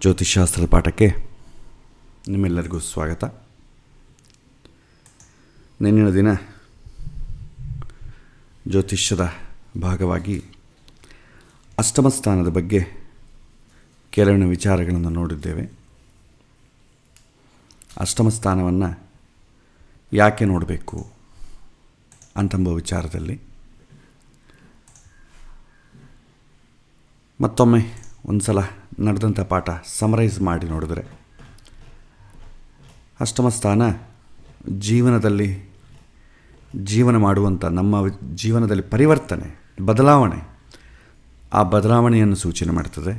ಜ್ಯೋತಿಷ್ಶಾಸ್ತ್ರದ ಪಾಠಕ್ಕೆ ನಿಮ್ಮೆಲ್ಲರಿಗೂ ಸ್ವಾಗತ. ನಿನ್ನಿನ ದಿನ ಜ್ಯೋತಿಷ್ಯದ ಭಾಗವಾಗಿ ಅಷ್ಟಮ ಸ್ಥಾನದ ಬಗ್ಗೆ ಕೆಲವಿನ ವಿಚಾರಗಳನ್ನು ನೋಡಿದ್ದೇವೆ. ಅಷ್ಟಮ ಸ್ಥಾನವನ್ನು ಯಾಕೆ ನೋಡಬೇಕು ಅಂತಂಬ ವಿಚಾರದಲ್ಲಿ ಮತ್ತೊಮ್ಮೆ ಒಂದು ಸಲ ನಡೆದಂಥ ಪಾಠ ಸಮರೈಸ್ ಮಾಡಿ ನೋಡಿದ್ರೆ, ಅಷ್ಟಮ ಸ್ಥಾನ ಜೀವನದಲ್ಲಿ ಜೀವನ ಮಾಡುವಂಥ ನಮ್ಮ ಜೀವನದಲ್ಲಿ ಪರಿವರ್ತನೆ, ಬದಲಾವಣೆ, ಆ ಬದಲಾವಣೆಯನ್ನು ಸೂಚನೆ ಮಾಡ್ತದೆ.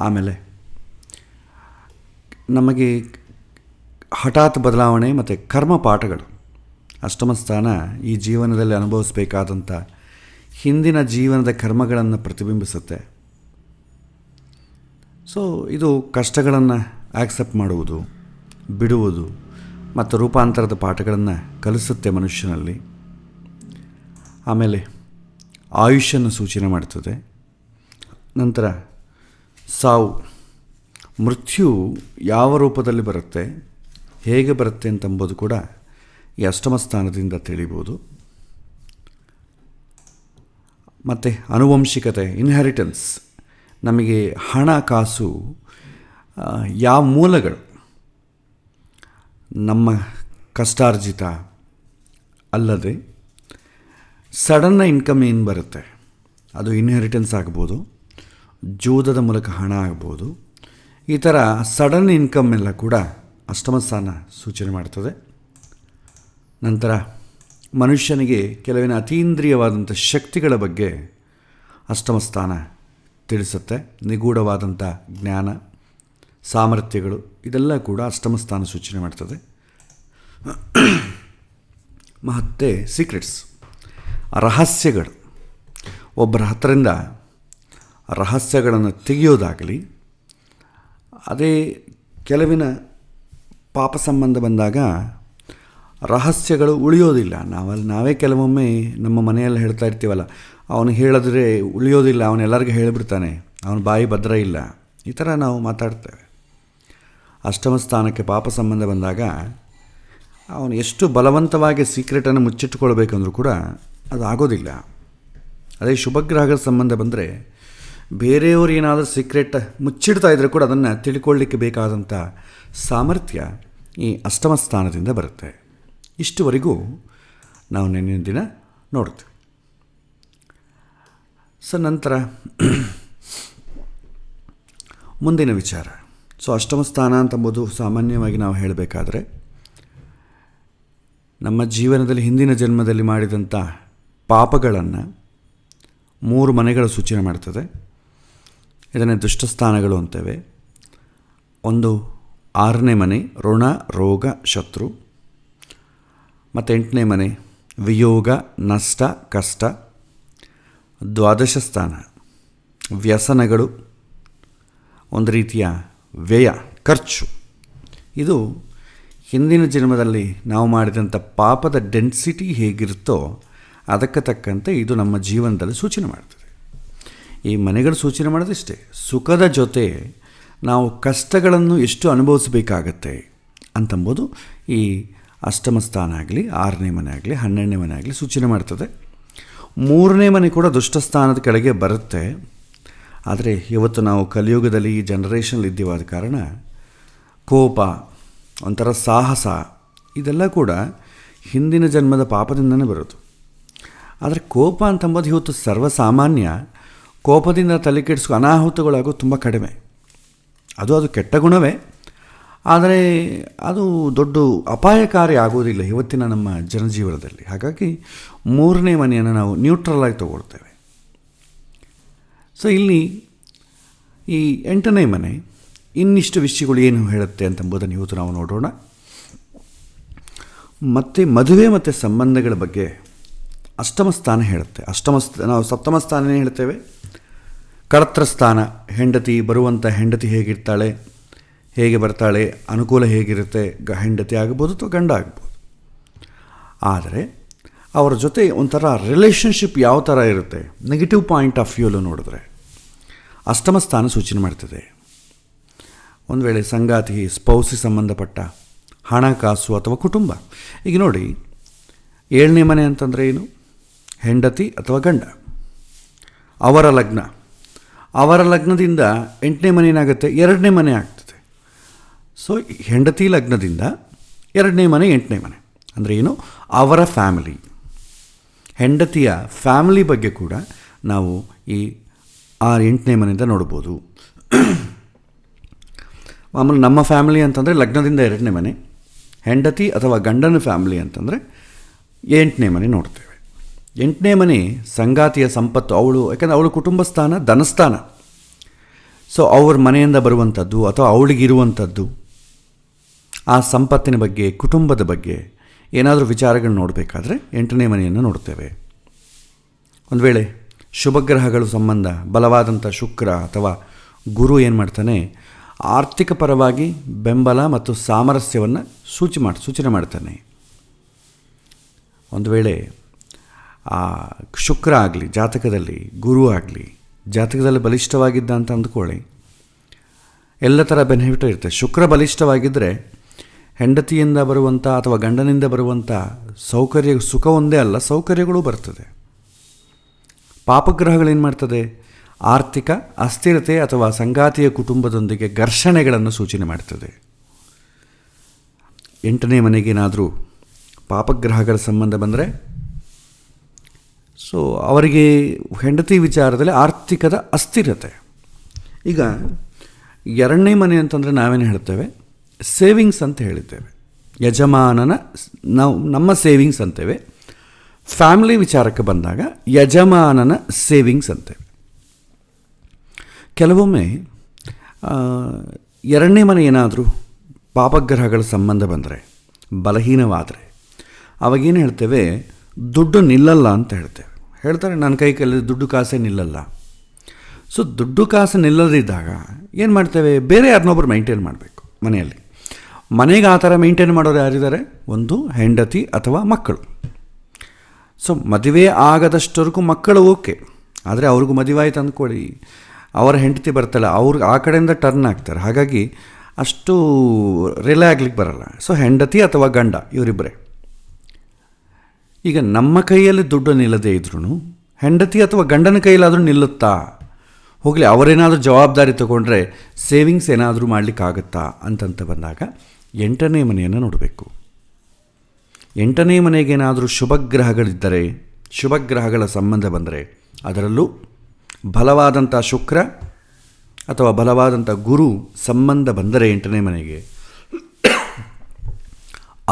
ಆಮೇಲೆ ನಮಗೆ ಹಠಾತ್ ಬದಲಾವಣೆ ಮತ್ತು ಕರ್ಮ ಪಾಠಗಳು, ಅಷ್ಟಮ ಸ್ಥಾನ ಈ ಜೀವನದಲ್ಲಿ ಅನುಭವಿಸಬೇಕಾದಂಥ ಹಿಂದಿನ ಜೀವನದ ಕರ್ಮಗಳನ್ನು ಪ್ರತಿಬಿಂಬಿಸುತ್ತೆ. ಸೊ ಇದು ಕಷ್ಟಗಳನ್ನು ಆಕ್ಸೆಪ್ಟ್ ಮಾಡುವುದು, ಬಿಡುವುದು ಮತ್ತು ರೂಪಾಂತರದ ಪಾಠಗಳನ್ನು ಕಲಿಸುತ್ತೆ ಮನುಷ್ಯನಲ್ಲಿ. ಆಮೇಲೆ ಆಯುಷ್ಯನ್ನು ಸೂಚನೆ ಮಾಡ್ತದೆ. ನಂತರ ಸಾವು, ಮೃತ್ಯು ಯಾವ ರೂಪದಲ್ಲಿ ಬರುತ್ತೆ, ಹೇಗೆ ಬರುತ್ತೆ ಅಂತಂಬುದು ಕೂಡ ಈ ಅಷ್ಟಮ ಸ್ಥಾನದಿಂದ ತಿಳಿಬೋದು. ಮತ್ತು ಆನುವಂಶಿಕತೆ, ಇನ್ಹೆರಿಟೆನ್ಸ್, ನಮಗೆ ಹಣಕಾಸು ಯಾವ ಮೂಲಗಳು, ನಮ್ಮ ಕಷ್ಟಾರ್ಜಿತ ಅಲ್ಲದೆ ಸಡನ್ನ ಇನ್ಕಮ್ ಏನು ಬರುತ್ತೆ, ಅದು ಇನ್ಹೆರಿಟೆನ್ಸ್ ಆಗ್ಬೋದು, ಜೂದದ ಮೂಲಕ ಹಣ ಆಗ್ಬೋದು. ಈ ಥರ ಸಡನ್ ಇನ್ಕಮ್ ಎಲ್ಲ ಕೂಡ ಅಷ್ಟಮ ಸ್ಥಾನ ಸೂಚನೆ ಮಾಡ್ತದೆ. ನಂತರ ಮನುಷ್ಯನಿಗೆ ಕೆಲವಿನ ಅತೀಂದ್ರಿಯವಾದಂಥ ಶಕ್ತಿಗಳ ಬಗ್ಗೆ ಅಷ್ಟಮ ಸ್ಥಾನ ತಿಳಿಸುತ್ತೆ. ನಿಗೂಢವಾದಂಥ ಜ್ಞಾನ, ಸಾಮರ್ಥ್ಯಗಳು, ಇದೆಲ್ಲ ಕೂಡ ಅಷ್ಟಮ ಸ್ಥಾನ ಸೂಚನೆ ಮಾಡ್ತದೆ. ಮತ್ತು ಸೀಕ್ರೆಟ್ಸ್, ರಹಸ್ಯಗಳು, ಒಬ್ಬರ ಹತ್ತಿರದಿಂದ ರಹಸ್ಯಗಳನ್ನು ತೆಗೆಯೋದಾಗಲಿ, ಅದೇ ಕೆಲವಿನ ಪಾಪ ಸಂಬಂಧ ಬಂದಾಗ ರಹಸ್ಯಗಳು ಉಳಿಯೋದಿಲ್ಲ. ನಾವೇ ಕೆಲವೊಮ್ಮೆ ನಮ್ಮ ಮನೆಯಲ್ಲಿ ಹೇಳ್ತಾ ಇರ್ತೀವಲ್ಲ, ಅವನು ಹೇಳಿದ್ರೆ ಉಳಿಯೋದಿಲ್ಲ, ಅವನೆಲ್ಲರಿಗೂ ಹೇಳಿಬಿಡ್ತಾನೆ, ಅವನ ಬಾಯಿ ಭದ್ರ ಇಲ್ಲ, ಈ ಥರ ನಾವು ಮಾತಾಡ್ತೇವೆ. ಅಷ್ಟಮ ಸ್ಥಾನಕ್ಕೆ ಪಾಪ ಸಂಬಂಧ ಬಂದಾಗ ಅವನು ಎಷ್ಟು ಬಲವಂತವಾಗಿ ಸೀಕ್ರೆಟನ್ನು ಮುಚ್ಚಿಟ್ಟುಕೊಳ್ಬೇಕಂದ್ರೂ ಕೂಡ ಅದು ಆಗೋದಿಲ್ಲ. ಅದೇ ಶುಭಗ್ರಹಗಳ ಸಂಬಂಧ ಬಂದರೆ ಬೇರೆಯವರು ಏನಾದರೂ ಸೀಕ್ರೆಟ್ ಮುಚ್ಚಿಡ್ತಾ ಇದ್ದರೆ ಕೂಡ ಅದನ್ನು ತಿಳ್ಕೊಳ್ಳಿಕ್ಕೆ ಬೇಕಾದಂಥ ಸಾಮರ್ಥ್ಯ ಈ ಅಷ್ಟಮ ಸ್ಥಾನದಿಂದ ಬರುತ್ತೆ. ಇಷ್ಟುವರೆಗೂ ನಾವು ನಿನ್ನಿನ ದಿನ ನೋಡ್ತೀವಿ. ನಂತರ ಮುಂದಿನ ವಿಚಾರ. ಅಷ್ಟಮ ಸ್ಥಾನ ಅಂತಂಬುದು ಸಾಮಾನ್ಯವಾಗಿ ನಾವು ಹೇಳಬೇಕಾದ್ರೆ ನಮ್ಮ ಜೀವನದಲ್ಲಿ ಹಿಂದಿನ ಜನ್ಮದಲ್ಲಿ ಮಾಡಿದಂಥ ಪಾಪಗಳನ್ನು 3 ಮನೆಗಳು ಸೂಚನೆ ಮಾಡ್ತದೆ. ಇದನ್ನೇ ದುಷ್ಟಸ್ಥಾನಗಳು ಅಂತೇವೆ. ಒಂದು 6ನೇ ಮನೆ ಋಣ, ರೋಗ, ಶತ್ರು. ಮತ್ತು 8ನೇ ಮನೆ ವಿಯೋಗ, ನಷ್ಟ, ಕಷ್ಟ. 12ಶ ಸ್ಥಾನ ವ್ಯಸನಗಳು, ಒಂದು ರೀತಿಯ ವ್ಯಯ, ಖರ್ಚು. ಇದು ಹಿಂದಿನ ಜನ್ಮದಲ್ಲಿ ನಾವು ಮಾಡಿದಂಥ ಪಾಪದ ಡೆನ್ಸಿಟಿ ಹೇಗಿರುತ್ತೋ ಅದಕ್ಕೆ ತಕ್ಕಂತೆ ಇದು ನಮ್ಮ ಜೀವನದಲ್ಲಿ ಸೂಚನೆ ಮಾಡ್ತದೆ. ಈ ಮನೆಗಳು ಸೂಚನೆ ಮಾಡೋದಿಷ್ಟೇ, ಸುಖದ ಜೊತೆ ನಾವು ಕಷ್ಟಗಳನ್ನು ಎಷ್ಟು ಅನುಭವಿಸಬೇಕಾಗತ್ತೆ ಅಂತಂಬೋದು ಈ ಅಷ್ಟಮ ಸ್ಥಾನ ಆಗಲಿ, 6ನೇ ಮನೆ ಆಗಲಿ, 12ನೇ ಮನೆ ಆಗಲಿ ಸೂಚನೆ ಮಾಡ್ತದೆ. 3ನೇ ಮನೆ ಕೂಡ ದುಷ್ಟಸ್ಥಾನದ ಕೆಳಗೆ ಬರುತ್ತೆ. ಆದರೆ ಇವತ್ತು ನಾವು ಕಲಿಯುಗದಲ್ಲಿ ಈ ಜನ್ರೇಷನಲ್ಲಿ ಇದ್ದೀವಾದ ಕಾರಣ ಕೋಪ, ಒಂಥರ ಸಾಹಸ, ಇದೆಲ್ಲ ಕೂಡ ಹಿಂದಿನ ಜನ್ಮದ ಪಾಪದಿಂದನೇ ಬರೋದು. ಆದರೆ ಕೋಪ ಅಂತಂಬೋದು ಇವತ್ತು ಸರ್ವಸಾಮಾನ್ಯ. ಕೋಪದಿಂದ ತಲೆ ಕೆಡಿಸ್ಕೊ ಅನಾಹುತಗಳಾಗೋದು ತುಂಬ ಕಡಿಮೆ. ಅದು ಕೆಟ್ಟ ಗುಣವೇ, ಆದರೆ ಅದು ದೊಡ್ಡ ಅಪಾಯಕಾರಿ ಆಗೋದಿಲ್ಲ ಇವತ್ತಿನ ನಮ್ಮ ಜನಜೀವನದಲ್ಲಿ. ಹಾಗಾಗಿ 3ನೇ ಮನೆಯನ್ನು ನಾವು ನ್ಯೂಟ್ರಲ್ ಆಗಿ ತಗೊಳ್ತೇವೆ. ಇಲ್ಲಿ ಈ 8ನೇ ಮನೆ ಇನ್ನಿಷ್ಟು ವಿಷಯಗಳು ಏನು ಹೇಳುತ್ತೆ ಅಂತಂಬುದನ್ನು ಇವತ್ತು ನಾವು ನೋಡೋಣ. ಮತ್ತು ಮದುವೆ ಮತ್ತು ಸಂಬಂಧಗಳ ಬಗ್ಗೆ ಅಷ್ಟಮ ಸ್ಥಾನ ಹೇಳುತ್ತೆ. ನಾವು ಸಪ್ತಮ ಸ್ಥಾನನೇ ಹೇಳ್ತೇವೆ. ಕಳತ್ರ ಸ್ಥಾನ, ಹೆಂಡತಿ, ಬರುವಂಥ ಹೆಂಡತಿ ಹೇಗಿರ್ತಾಳೆ, ಹೇಗೆ ಬರ್ತಾಳೆ, ಅನುಕೂಲ ಹೇಗಿರುತ್ತೆ, ಹೆಂಡತಿ ಆಗ್ಬೋದು ಅಥವಾ ಗಂಡ ಆಗ್ಬೋದು. ಆದರೆ ಅವರ ಜೊತೆ ಒಂಥರ ರಿಲೇಷನ್ಶಿಪ್ ಯಾವ ಥರ ಇರುತ್ತೆ, ನೆಗೆಟಿವ್ ಪಾಯಿಂಟ್ ಆಫ್ ವ್ಯೂಲು ನೋಡಿದ್ರೆ ಅಷ್ಟಮ ಸ್ಥಾನ ಸೂಚನೆ ಮಾಡ್ತದೆ. ಒಂದು ವೇಳೆ ಸಂಗಾತಿ ಸ್ಪೌಸಿ ಸಂಬಂಧಪಟ್ಟ ಹಣಕಾಸು ಅಥವಾ ಕುಟುಂಬ. ಈಗ ನೋಡಿ, 7ನೇ ಮನೆ ಅಂತಂದರೆ ಏನು? ಹೆಂಡತಿ ಅಥವಾ ಗಂಡ, ಅವರ ಲಗ್ನ. ಅವರ ಲಗ್ನದಿಂದ 8ನೇ ಮನೆ ಏನಾಗುತ್ತೆ? 2ನೇ ಮನೆ ಆಗ್ತದೆ. ಸೊ ಹೆಂಡತಿ ಲಗ್ನದಿಂದ 2ನೇ ಮನೆ 8ನೇ ಮನೆ ಅಂದರೆ ಏನು? ಅವರ ಫ್ಯಾಮಿಲಿ, ಹೆಂಡತಿಯ ಫ್ಯಾಮಿಲಿ ಬಗ್ಗೆ ಕೂಡ ನಾವು ಈ 8ನೇ ಮನೆಯಿಂದ ನೋಡ್ಬೋದು. ಆಮೇಲೆ ನಮ್ಮ ಫ್ಯಾಮಿಲಿ ಅಂತಂದರೆ ಲಗ್ನದಿಂದ 2ನೇ ಮನೆ, ಹೆಂಡತಿ ಅಥವಾ ಗಂಡನ ಫ್ಯಾಮಿಲಿ ಅಂತಂದರೆ 8ನೇ ಮನೆ ನೋಡ್ತೇವೆ. 8ನೇ ಮನೆ ಸಂಗಾತಿಯ ಸಂಪತ್ತು, ಯಾಕಂದರೆ ಅವಳು ಕುಟುಂಬ ಸ್ಥಾನ, ಧನಸ್ಥಾನ. ಸೊ ಅವ್ರ ಮನೆಯಿಂದ ಬರುವಂಥದ್ದು ಅಥವಾ ಅವಳಿಗಿರುವಂಥದ್ದು, ಆ ಸಂಪತ್ತಿನ ಬಗ್ಗೆ, ಕುಟುಂಬದ ಬಗ್ಗೆ ಏನಾದರೂ ವಿಚಾರಗಳು ನೋಡಬೇಕಾದ್ರೆ 8ನೇ ಮನೆಯನ್ನು ನೋಡ್ತೇವೆ. ಒಂದು ವೇಳೆ ಶುಭಗ್ರಹಗಳು ಸಂಬಂಧ ಬಲವಾದಂಥ ಶುಕ್ರ ಅಥವಾ ಗುರು ಏನು ಮಾಡ್ತಾನೆ? ಆರ್ಥಿಕ ಪರವಾಗಿ ಬೆಂಬಲ ಮತ್ತು ಸಾಮರಸ್ಯವನ್ನು ಸೂಚನೆ ಮಾಡ್ತಾನೆ. ಒಂದು ವೇಳೆ ಆ ಶುಕ್ರ ಆಗಲಿ ಜಾತಕದಲ್ಲಿ, ಗುರು ಆಗಲಿ ಜಾತಕದಲ್ಲಿ ಬಲಿಷ್ಠವಾಗಿದ್ದ ಅಂತ ಅಂದ್ಕೊಳ್ಳಿ, ಎಲ್ಲ ಥರ ಬೆನಿಫಿಟ್ ಇರುತ್ತೆ. ಶುಕ್ರ ಬಲಿಷ್ಠವಾಗಿದ್ದರೆ ಹೆಂಡತಿಯಿಂದ ಬರುವಂಥ ಅಥವಾ ಗಂಡನಿಂದ ಬರುವಂಥ ಸೌಕರ್ಯ, ಸುಖ ಒಂದೇ ಅಲ್ಲ, ಸೌಕರ್ಯಗಳು ಬರ್ತದೆ. ಪಾಪಗ್ರಹಗಳೇನು ಮಾಡ್ತದೆ? ಆರ್ಥಿಕ ಅಸ್ಥಿರತೆ ಅಥವಾ ಸಂಗಾತಿಯ ಕುಟುಂಬದೊಂದಿಗೆ ಘರ್ಷಣೆಗಳನ್ನು ಸೂಚನೆ ಮಾಡ್ತದೆ. 8ನೇ ಮನೆಗೇನಾದರೂ ಪಾಪಗ್ರಹಗಳ ಸಂಬಂಧ ಬಂದರೆ ಸೊ ಅವರಿಗೆ ಹೆಂಡತಿ ವಿಚಾರದಲ್ಲಿ ಆರ್ಥಿಕದ ಅಸ್ಥಿರತೆ. ಈಗ 2ನೇ ಮನೆ ಅಂತಂದರೆ ನಾವೇನು ಹೇಳ್ತೇವೆ? ಸೇವಿಂಗ್ಸ್ ಅಂತ ಹೇಳಿದ್ದೇವೆ. ಯಜಮಾನನ ನಮ್ಮ ಸೇವಿಂಗ್ಸ್ ಅಂತೇವೆ. ಫ್ಯಾಮಿಲಿ ವಿಚಾರಕ್ಕೆ ಬಂದಾಗ ಯಜಮಾನನ ಸೇವಿಂಗ್ಸ್ ಅಂತೇವೆ. ಕೆಲವೊಮ್ಮೆ 2ನೇ ಮನೆ ಏನಾದರೂ ಪಾಪಗ್ರಹಗಳ ಸಂಬಂಧ ಬಂದರೆ, ಬಲಹೀನವಾದರೆ, ಅವಾಗೇನು ಹೇಳ್ತೇವೆ? ದುಡ್ಡು ನಿಲ್ಲಲ್ಲ ಅಂತ ಹೇಳ್ತಾರೆ. ನನ್ನ ಕೈಯಲ್ಲಿ ದುಡ್ಡು ಕಾಸೇ ನಿಲ್ಲಲ್ಲ. ಸೊ ದುಡ್ಡು ಕಾಸು ನಿಲ್ಲದಿದ್ದಾಗ ಏನು ಮಾಡ್ತೇವೆ? ಬೇರೆ ಯಾರನ್ನೊಬ್ಬರು ಮೈಂಟೈನ್ ಮಾಡಬೇಕು ಮನೆಯಲ್ಲಿ. ಮನೆಗೆ ಆ ಥರ ಮೈಂಟೈನ್ ಮಾಡೋರು ಯಾರಿದ್ದಾರೆ? ಒಂದು ಹೆಂಡತಿ ಅಥವಾ ಮಕ್ಕಳು. ಸೊ ಮದುವೆ ಆಗದಷ್ಟವರೆಗೂ ಮಕ್ಕಳು ಓಕೆ, ಆದರೆ ಅವ್ರಿಗೂ ಮದುವೆ ಆಯ್ತು ಅಂದ್ಕೊಳ್ಳಿ, ಅವರ ಹೆಂಡತಿ ಬರ್ತಾಳೆ, ಅವ್ರಿಗೆ ಆ ಕಡೆಯಿಂದ ಟರ್ನ್ ಆಗ್ತಾರೆ. ಹಾಗಾಗಿ ಅಷ್ಟು ರಿಲೇ ಆಗ್ಲಿಕ್ಕೆ ಬರಲ್ಲ. ಸೊ ಹೆಂಡತಿ ಅಥವಾ ಗಂಡ ಇವರಿಬ್ಬರೇ. ಈಗ ನಮ್ಮ ಕೈಯಲ್ಲಿ ದುಡ್ಡು ನಿಲ್ಲದೇ ಇದ್ರೂ ಹೆಂಡತಿ ಅಥವಾ ಗಂಡನ ಕೈಯಲ್ಲಾದರೂ ನಿಲ್ಲುತ್ತಾ? ಹೋಗಲಿ, ಅವರೇನಾದರೂ ಜವಾಬ್ದಾರಿ ತಗೊಂಡ್ರೆ ಸೇವಿಂಗ್ಸ್ ಏನಾದರೂ ಮಾಡಲಿಕ್ಕಾಗತ್ತಾ ಅಂತಂತ ಬಂದಾಗ 8ನೇ ಮನೆಯನ್ನು ನೋಡಬೇಕು. 8ನೇ ಮನೆಗೇನಾದರೂ ಶುಭಗ್ರಹಗಳಿದ್ದರೆ, ಶುಭಗ್ರಹಗಳ ಸಂಬಂಧ ಬಂದರೆ, ಅದರಲ್ಲೂ ಬಲವಾದಂಥ ಶುಕ್ರ ಅಥವಾ ಬಲವಾದಂಥ ಗುರು ಸಂಬಂಧ ಬಂದರೆ 8ನೇ ಮನೆಗೆ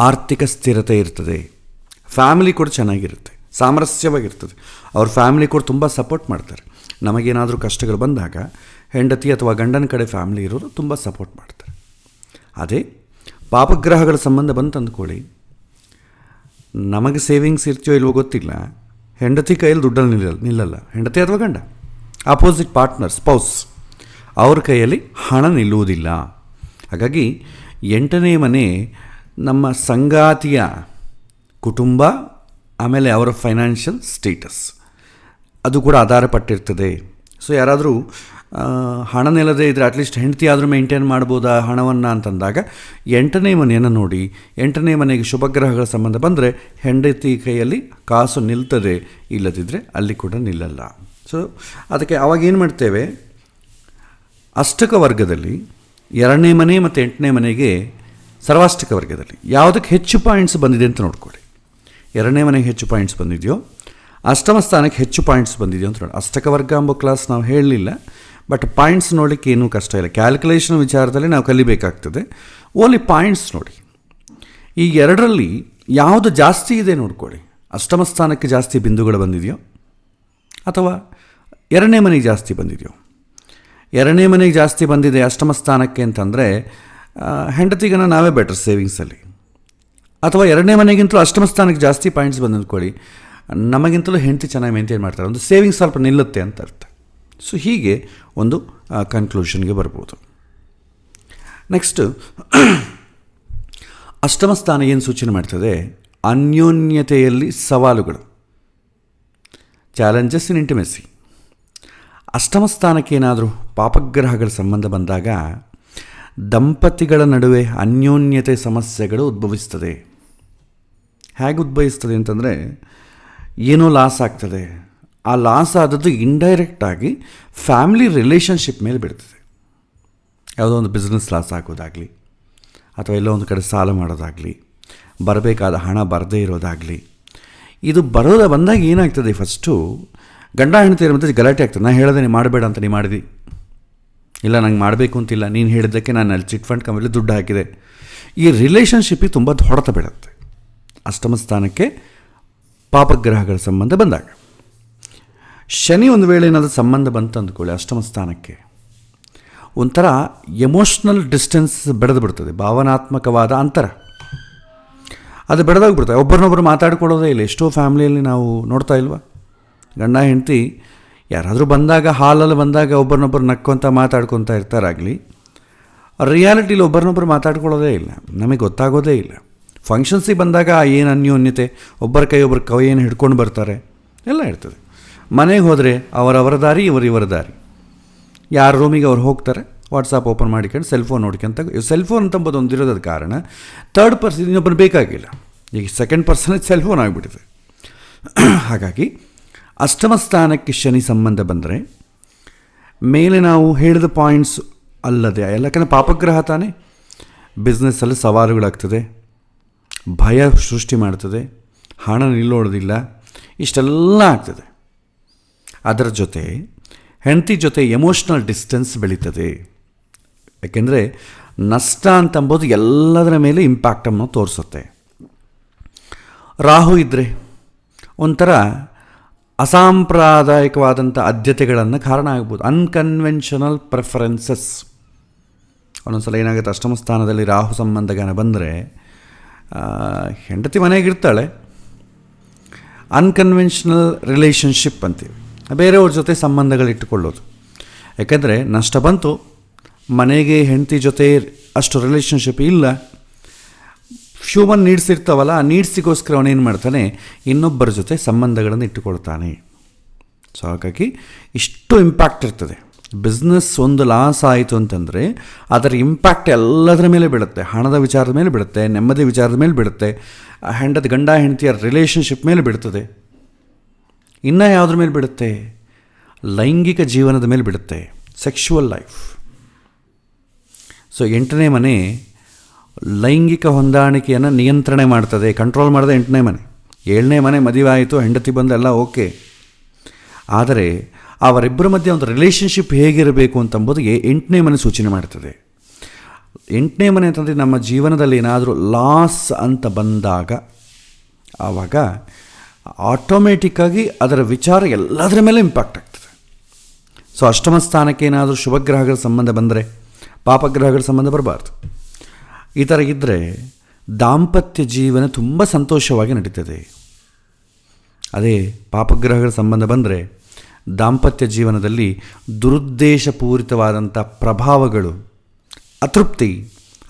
ಆರ್ಥಿಕ ಸ್ಥಿರತೆ ಇರ್ತದೆ. ಫ್ಯಾಮಿಲಿ ಕೂಡ ಚೆನ್ನಾಗಿರುತ್ತೆ, ಸಾಮರಸ್ಯವಾಗಿರ್ತದೆ. ಅವ್ರ ಫ್ಯಾಮಿಲಿ ಕೂಡ ತುಂಬ ಸಪೋರ್ಟ್ ಮಾಡ್ತಾರೆ. ನಮಗೇನಾದರೂ ಕಷ್ಟಗಳು ಬಂದಾಗ ಹೆಂಡತಿ ಅಥವಾ ಗಂಡನ ಕಡೆ ಫ್ಯಾಮಿಲಿ ಇರೋರು ತುಂಬ ಸಪೋರ್ಟ್ ಮಾಡ್ತಾರೆ. ಅದೇ ಪಾಪಗ್ರಹಗಳ ಸಂಬಂಧ ಬಂತು ಅಂದ್ಕೊಳ್ಳಿ, ನಮಗೆ ಸೇವಿಂಗ್ಸ್ ಇರ್ತೀಯೋ ಇಲ್ವೋ ಗೊತ್ತಿಲ್ಲ, ಹೆಂಡತಿ ಕೈಯಲ್ಲಿ ದುಡ್ಡಲ್ಲಿ ನಿಲ್ಲಲ್ಲ. ಹೆಂಡತಿ ಅಥವಾ ಗಂಡ, ಆಪೋಸಿಟ್ ಪಾರ್ಟ್ನರ್, ಸ್ಪೌಸ್, ಅವ್ರ ಕೈಯಲ್ಲಿ ಹಣ ನಿಲ್ಲುವುದಿಲ್ಲ. ಹಾಗಾಗಿ 8ನೇ ಮನೆ ನಮ್ಮ ಸಂಗಾತಿಯ ಕುಟುಂಬ, ಆಮೇಲೆ ಅವರ ಫೈನಾನ್ಷಿಯಲ್ ಸ್ಟೇಟಸ್ ಅದು ಕೂಡ ಆಧಾರ ಪಟ್ಟಿರ್ತದೆ. ಸೊ ಯಾರಾದರೂ ಹಣ ನಿಲ್ಲದೇ ಇದ್ದರೆ ಅಟ್ಲೀಸ್ಟ್ ಹೆಂಡತಿ ಆದರೂ ಮೇಂಟೈನ್ ಮಾಡ್ಬೋದಾ ಹಣವನ್ನು ಅಂತಂದಾಗ 8ನೇ ಮನೆಯನ್ನು ನೋಡಿ. 8ನೇ ಮನೆಗೆ ಶುಭಗ್ರಹಗಳ ಸಂಬಂಧ ಬಂದರೆ ಹೆಂಡತಿ ಕೈಯಲ್ಲಿ ಕಾಸು ನಿಲ್ತದೆ, ಇಲ್ಲದಿದ್ದರೆ ಅಲ್ಲಿ ಕೂಡ ನಿಲ್ಲಲ್ಲ. ಸೊ ಅದಕ್ಕೆ ಅವಾಗೇನು ಮಾಡ್ತೇವೆ? ಅಷ್ಟಕ ವರ್ಗದಲ್ಲಿ 2ನೇ ಮನೆ ಮತ್ತು 8ನೇ ಮನೆಗೆ ಸರ್ವಾಷ್ಟಕ ವರ್ಗದಲ್ಲಿ ಯಾವುದಕ್ಕೆ ಹೆಚ್ಚು ಪಾಯಿಂಟ್ಸ್ ಬಂದಿದೆ ಅಂತ ನೋಡ್ಕೊಳ್ಳಿ. 2ನೇ ಮನೆಗೆ ಹೆಚ್ಚು ಪಾಯಿಂಟ್ಸ್ ಬಂದಿದೆಯೋ, ಅಷ್ಟಮ ಸ್ಥಾನಕ್ಕೆ ಹೆಚ್ಚು ಪಾಯಿಂಟ್ಸ್ ಬಂದಿದೆಯೋ ಅಂತ ನೋಡಿ. ಅಷ್ಟಕ ವರ್ಗ ಎಂಬ ಕ್ಲಾಸ್ ನಾವು ಹೇಳಲಿಲ್ಲ, ಬಟ್ ಪಾಯಿಂಟ್ಸ್ ನೋಡಲಿಕ್ಕೆ ಏನೂ ಕಷ್ಟ ಇಲ್ಲ. ಕ್ಯಾಲ್ಕುಲೇಷನ್ ವಿಚಾರದಲ್ಲಿ ನಾವು ಕಲಿಬೇಕಾಗ್ತದೆ. ಓನ್ಲಿ ಪಾಯಿಂಟ್ಸ್ ನೋಡಿ. ಈ ಎರಡರಲ್ಲಿ ಯಾವುದು ಜಾಸ್ತಿ ಇದೆ ನೋಡ್ಕೊಳ್ಳಿ. ಅಷ್ಟಮ ಸ್ಥಾನಕ್ಕೆ ಜಾಸ್ತಿ ಬಿಂದುಗಳು ಬಂದಿದೆಯೋ ಅಥವಾ 2ನೇ ಮನೆಗೆ ಜಾಸ್ತಿ ಬಂದಿದೆಯೋ? 2ನೇ ಮನೆಗೆ ಜಾಸ್ತಿ ಬಂದಿದೆ ಅಷ್ಟಮ ಸ್ಥಾನಕ್ಕೆ ಅಂತಂದರೆ ಹೆಂಡತಿಗನ ನಾವೇ ಬೆಟರ್ ಸೇವಿಂಗ್ಸಲ್ಲಿ. ಅಥವಾ 2ನೇ ಮನೆಗಿಂತಲೂ ಅಷ್ಟಮ ಸ್ಥಾನಕ್ಕೆ ಜಾಸ್ತಿ ಪಾಯಿಂಟ್ಸ್ ಬಂದು ಅಂದ್ಕೊಳ್ಳಿ, ನಮಗಿಂತಲೂ ಹೆಂಡತಿ ಚೆನ್ನಾಗಿ ಮೇಂಟೈನ್ ಮಾಡ್ತಾರೆ, ಒಂದು ಸೇವಿಂಗ್ಸ್ ಸ್ವಲ್ಪ ನಿಲ್ಲುತ್ತೆ ಅಂತ ಅರ್ಥ. ಸೊ ಹೀಗೆ ಒಂದು ಕನ್ಕ್ಲೂಷನ್ಗೆ ಬರ್ಬೋದು. ನೆಕ್ಸ್ಟು ಅಷ್ಟಮ ಸ್ಥಾನ ಏನು ಸೂಚನೆ ಮಾಡ್ತದೆ? ಅನ್ಯೋನ್ಯತೆಯಲ್ಲಿ ಸವಾಲುಗಳು, ಚಾಲೆಂಜಸ್ ಇನ್ ಇಂಟಿಮೆಸಿ. ಅಷ್ಟಮ ಸ್ಥಾನಕ್ಕೆ ಏನಾದರೂ ಪಾಪಗ್ರಹಗಳ ಸಂಬಂಧ ಬಂದಾಗ ದಂಪತಿಗಳ ನಡುವೆ ಅನ್ಯೋನ್ಯತೆ ಸಮಸ್ಯೆಗಳು ಉದ್ಭವಿಸ್ತದೆ. ಹೇಗೆ ಉದ್ಭವಿಸ್ತದೆ ಅಂತಂದರೆ, ಏನೋ ಲಾಸ್ ಆಗ್ತದೆ. ಆ ಲಾಸ್ ಆದದ್ದು ಇಂಡೈರೆಕ್ಟಾಗಿ ಫ್ಯಾಮಿಲಿ ರಿಲೇಷನ್ಶಿಪ್ ಮೇಲೆ ಬಿಡ್ತದೆ. ಯಾವುದೋ ಒಂದು ಬಿಸ್ನೆಸ್ ಲಾಸ್ ಆಗೋದಾಗಲಿ, ಅಥವಾ ಎಲ್ಲೋ ಒಂದು ಕಡೆ ಸಾಲ ಮಾಡೋದಾಗಲಿ, ಬರಬೇಕಾದ ಹಣ ಬರದೇ ಇರೋದಾಗಲಿ. ಇದು ಬಂದಾಗ ಏನಾಗ್ತದೆ, ಫಸ್ಟು ಗಂಡ ಹೆಂಡತಿ ಮಧ್ಯೆ ಗಲಾಟೆ ಆಗ್ತದೆ. ನಾನು ಹೇಳಿದೆ ನೀನು ಮಾಡಬೇಡ ಅಂತ ನೀನು ಮಾಡಿದಿ, ಇಲ್ಲ ನಂಗೆ ಮಾಡಬೇಕು ಅಂತಿಲ್ಲ, ನೀನು ಹೇಳಿದ್ದಕ್ಕೆ ನಾನು ಅಲ್ಲಿ ಚಿಟ್ ಫಂಡ್ ಕಂಪನಿಲಿ ದುಡ್ಡು ಹಾಕಿದೆ. ಈ ರಿಲೇಷನ್ಶಿಪ್ಪಿಗೆ ತುಂಬ ಹೊಡೆತ ಬೀಳುತ್ತೆ. ಅಷ್ಟಮ ಸ್ಥಾನಕ್ಕೆ ಪಾಪಗ್ರಹಗಳ ಸಂಬಂಧ ಬಂದಾಗ, ಶನಿ ಒಂದು ವೇಳೆ ಏನಾದರೂ ಸಂಬಂಧ ಬಂತು ಅಂದ್ಕೊಳ್ಳಿ ಅಷ್ಟಮ ಸ್ಥಾನಕ್ಕೆ, ಒಂಥರ ಎಮೋಷ್ನಲ್ ಡಿಸ್ಟೆನ್ಸ್ ಬೆಳೆದು ಬಿಡ್ತದೆ, ಭಾವನಾತ್ಮಕವಾದ ಅಂತರ ಅದು ಬೆಳೆದೋಗ್ಬಿಡ್ತದೆ. ಒಬ್ಬರನ್ನೊಬ್ಬರು ಮಾತಾಡ್ಕೊಳ್ಳೋದೇ ಇಲ್ಲ. ಎಷ್ಟೋ ಫ್ಯಾಮ್ಲಿಯಲ್ಲಿ ನಾವು ನೋಡ್ತಾ ಇಲ್ವಾ, ಗಂಡ ಹೆಂಡತಿ ಯಾರಾದರೂ ಬಂದಾಗ, ಹಾಲಲ್ಲಿ ಬಂದಾಗ ಒಬ್ಬರನ್ನೊಬ್ಬರು ನಕ್ಕೊಂತ ಮಾತಾಡ್ಕೊತ ಇರ್ತಾರಾಗಲಿ, ರಿಯಾಲಿಟಿಲಿ ಒಬ್ಬರನ್ನೊಬ್ಬರು ಮಾತಾಡ್ಕೊಳ್ಳೋದೇ ಇಲ್ಲ, ನಮಗೆ ಗೊತ್ತಾಗೋದೇ ಇಲ್ಲ. ಫಂಕ್ಷನ್ಸಿಗೆ ಬಂದಾಗ ಏನು ಅನ್ಯೋನ್ಯತೆ, ಒಬ್ಬರ ಕೈ ಏನು ಹಿಡ್ಕೊಂಡು ಬರ್ತಾರೆ ಎಲ್ಲ ಇರ್ತದೆ. ಮನೆಗೆ ಹೋದರೆ ಅವರವರ ದಾರಿ, ಇವರ ದಾರಿ. ಯಾರ ರೂಮಿಗೆ ಅವ್ರು ಹೋಗ್ತಾರೆ, ವಾಟ್ಸಪ್ ಓಪನ್ ಮಾಡಿಕೊಂಡು ಸೆಲ್ಫೋನ್ ನೋಡ್ಕೊಂತ. ಸೆಲ್ಫೋನ್ ಅಂತಂಬೋದು ಒಂದಿರೋದ ಕಾರಣ ಥರ್ಡ್ ಪರ್ಸನ್ ಇನ್ನೊಬ್ಬರು ಬೇಕಾಗಿಲ್ಲ, ಈಗ ಸೆಕೆಂಡ್ ಪರ್ಸನ್ ಸೆಲ್ಫೋನ್ ಆಗಿಬಿಟ್ಟಿದೆ. ಹಾಗಾಗಿ ಅಷ್ಟಮ ಸ್ಥಾನಕ್ಕೆ ಶನಿ ಸಂಬಂಧ ಬಂದರೆ ಮೇಲೆ ನಾವು ಹೇಳಿದ ಪಾಯಿಂಟ್ಸ್ ಅಲ್ಲದೆ, ಎಲ್ಲಕ್ಕಿಂತ ಪಾಪಗ್ರಹ ತಾನೇ, ಬಿಸ್ನೆಸ್ಸಲ್ಲಿ ಸವಾಲುಗಳಾಗ್ತದೆ, ಭಯ ಸೃಷ್ಟಿ ಮಾಡ್ತದೆ, ಹಣ ನಿಲ್ಲೋಡೋದಿಲ್ಲ, ಇಷ್ಟೆಲ್ಲ ಆಗ್ತದೆ. ಅದರ ಜೊತೆ ಹೆಂಡತಿ ಜೊತೆ ಎಮೋಷ್ನಲ್ ಡಿಸ್ಟೆನ್ಸ್ ಬೆಳೀತದೆ. ಯಾಕೆಂದರೆ ನಷ್ಟ ಅಂತಂಬೋದು ಎಲ್ಲದರ ಮೇಲೆ ಇಂಪ್ಯಾಕ್ಟನ್ನು ತೋರಿಸುತ್ತೆ. ರಾಹು ಇದ್ದರೆ ಒಂಥರ ಅಸಾಂಪ್ರದಾಯಿಕವಾದಂಥ ಆದ್ಯತೆಗಳನ್ನು ಕಾರಣ ಆಗ್ಬೋದು, ಅನ್ಕನ್ವೆನ್ಷನಲ್ ಪ್ರೆಫರೆನ್ಸಸ್. ಒಂದೊಂದು ಸಲ ಏನಾಗುತ್ತೆ, ಅಷ್ಟಮ ಸ್ಥಾನದಲ್ಲಿ ರಾಹು ಸಂಬಂಧಗಾನ ಬಂದರೆ ಹೆಂಡತಿ ಮನೆಗಿರ್ತಾಳೆ, ಅನ್ಕನ್ವೆನ್ಷನಲ್ ರಿಲೇಷನ್ಶಿಪ್ ಅಂತೀವಿ, ಬೇರೆಯವ್ರ ಜೊತೆ ಸಂಬಂಧಗಳಿಟ್ಟುಕೊಳ್ಳೋದು. ಯಾಕೆಂದರೆ ನಷ್ಟ ಬಂತು, ಮನೆಗೆ ಹೆಂಡತಿ ಜೊತೆ ಅಷ್ಟು ರಿಲೇಷನ್ಶಿಪ್ ಇಲ್ಲ, ಹ್ಯೂಮನ್ ನೀಡ್ಸ್ ಇರ್ತಾವಲ್ಲ, ಆ ನೀಡ್ಸಿಗೋಸ್ಕರ ಅವನೇನು ಮಾಡ್ತಾನೆ, ಇನ್ನೊಬ್ಬರ ಜೊತೆ ಸಂಬಂಧಗಳನ್ನು ಇಟ್ಟುಕೊಳ್ತಾನೆ. ಸೊ ಹಾಗಾಗಿ ಇಷ್ಟು ಇಂಪ್ಯಾಕ್ಟ್ ಇರ್ತದೆ. ಬಿಸ್ನೆಸ್ ಒಂದು ಲಾಸ್ ಆಯಿತು ಅಂತಂದರೆ ಅದರ ಇಂಪ್ಯಾಕ್ಟ್ ಎಲ್ಲದರ ಮೇಲೆ ಬೀಳುತ್ತೆ. ಹಣದ ವಿಚಾರದ ಮೇಲೆ ಬೀಳುತ್ತೆ, ನೆಮ್ಮದಿ ವಿಚಾರದ ಮೇಲೆ ಬೀಳುತ್ತೆ, ಗಂಡ ಹೆಂಡತಿಯ ರಿಲೇಷನ್ಶಿಪ್ ಮೇಲೆ ಬೀಳ್ತದೆ. ಇನ್ನು ಯಾವುದ್ರ ಮೇಲೆ ಬಿಡುತ್ತೆ, ಲೈಂಗಿಕ ಜೀವನದ ಮೇಲೆ ಬಿಡುತ್ತೆ, ಸೆಕ್ಷುವಲ್ ಲೈಫ್. ಸೊ 8ನೇ ಮನೆ ಲೈಂಗಿಕ ಹೊಂದಾಣಿಕೆಯನ್ನು ನಿಯಂತ್ರಣೆ ಮಾಡ್ತದೆ, ಕಂಟ್ರೋಲ್ ಮಾಡೋದು 8ನೇ ಮನೆ. 7ನೇ ಮನೆ ಮದುವೆ ಆಯಿತು, ಹೆಂಡತಿ ಬಂದೆಲ್ಲ ಓಕೆ, ಆದರೆ ಅವರಿಬ್ಬರ ಮಧ್ಯೆ ಒಂದು ರಿಲೇಷನ್ಶಿಪ್ ಹೇಗಿರಬೇಕು ಅಂತಂಬುದು 8ನೇ ಮನೆ ಸೂಚನೆ ಮಾಡ್ತದೆ. 8ನೇ ಮನೆ ಅಂತಂದರೆ ನಮ್ಮ ಜೀವನದಲ್ಲಿ ಏನಾದರೂ ಲಾಸ್ ಅಂತ ಬಂದಾಗ ಆವಾಗ ಆಟೋಮೆಟಿಕ್ಕಾಗಿ ಅದರ ವಿಚಾರ ಎಲ್ಲದರ ಮೇಲೆ ಇಂಪ್ಯಾಕ್ಟ್ ಆಗ್ತದೆ. ಸೊ ಅಷ್ಟಮ ಸ್ಥಾನಕ್ಕೆ ಏನಾದರೂ ಶುಭಗ್ರಹಗಳ ಸಂಬಂಧ ಬಂದರೆ, ಪಾಪಗ್ರಹಗಳ ಸಂಬಂಧ ಬರಬಾರ್ದು. ಈ ಥರ ಇದ್ದರೆ ದಾಂಪತ್ಯ ಜೀವನ ತುಂಬ ಸಂತೋಷವಾಗಿ ನಡೀತದೆ. ಅದೇ ಪಾಪಗ್ರಹಗಳ ಸಂಬಂಧ ಬಂದರೆ ದಾಂಪತ್ಯ ಜೀವನದಲ್ಲಿ ದುರುದ್ದೇಶಪೂರಿತವಾದಂಥ ಪ್ರಭಾವಗಳು, ಅತೃಪ್ತಿ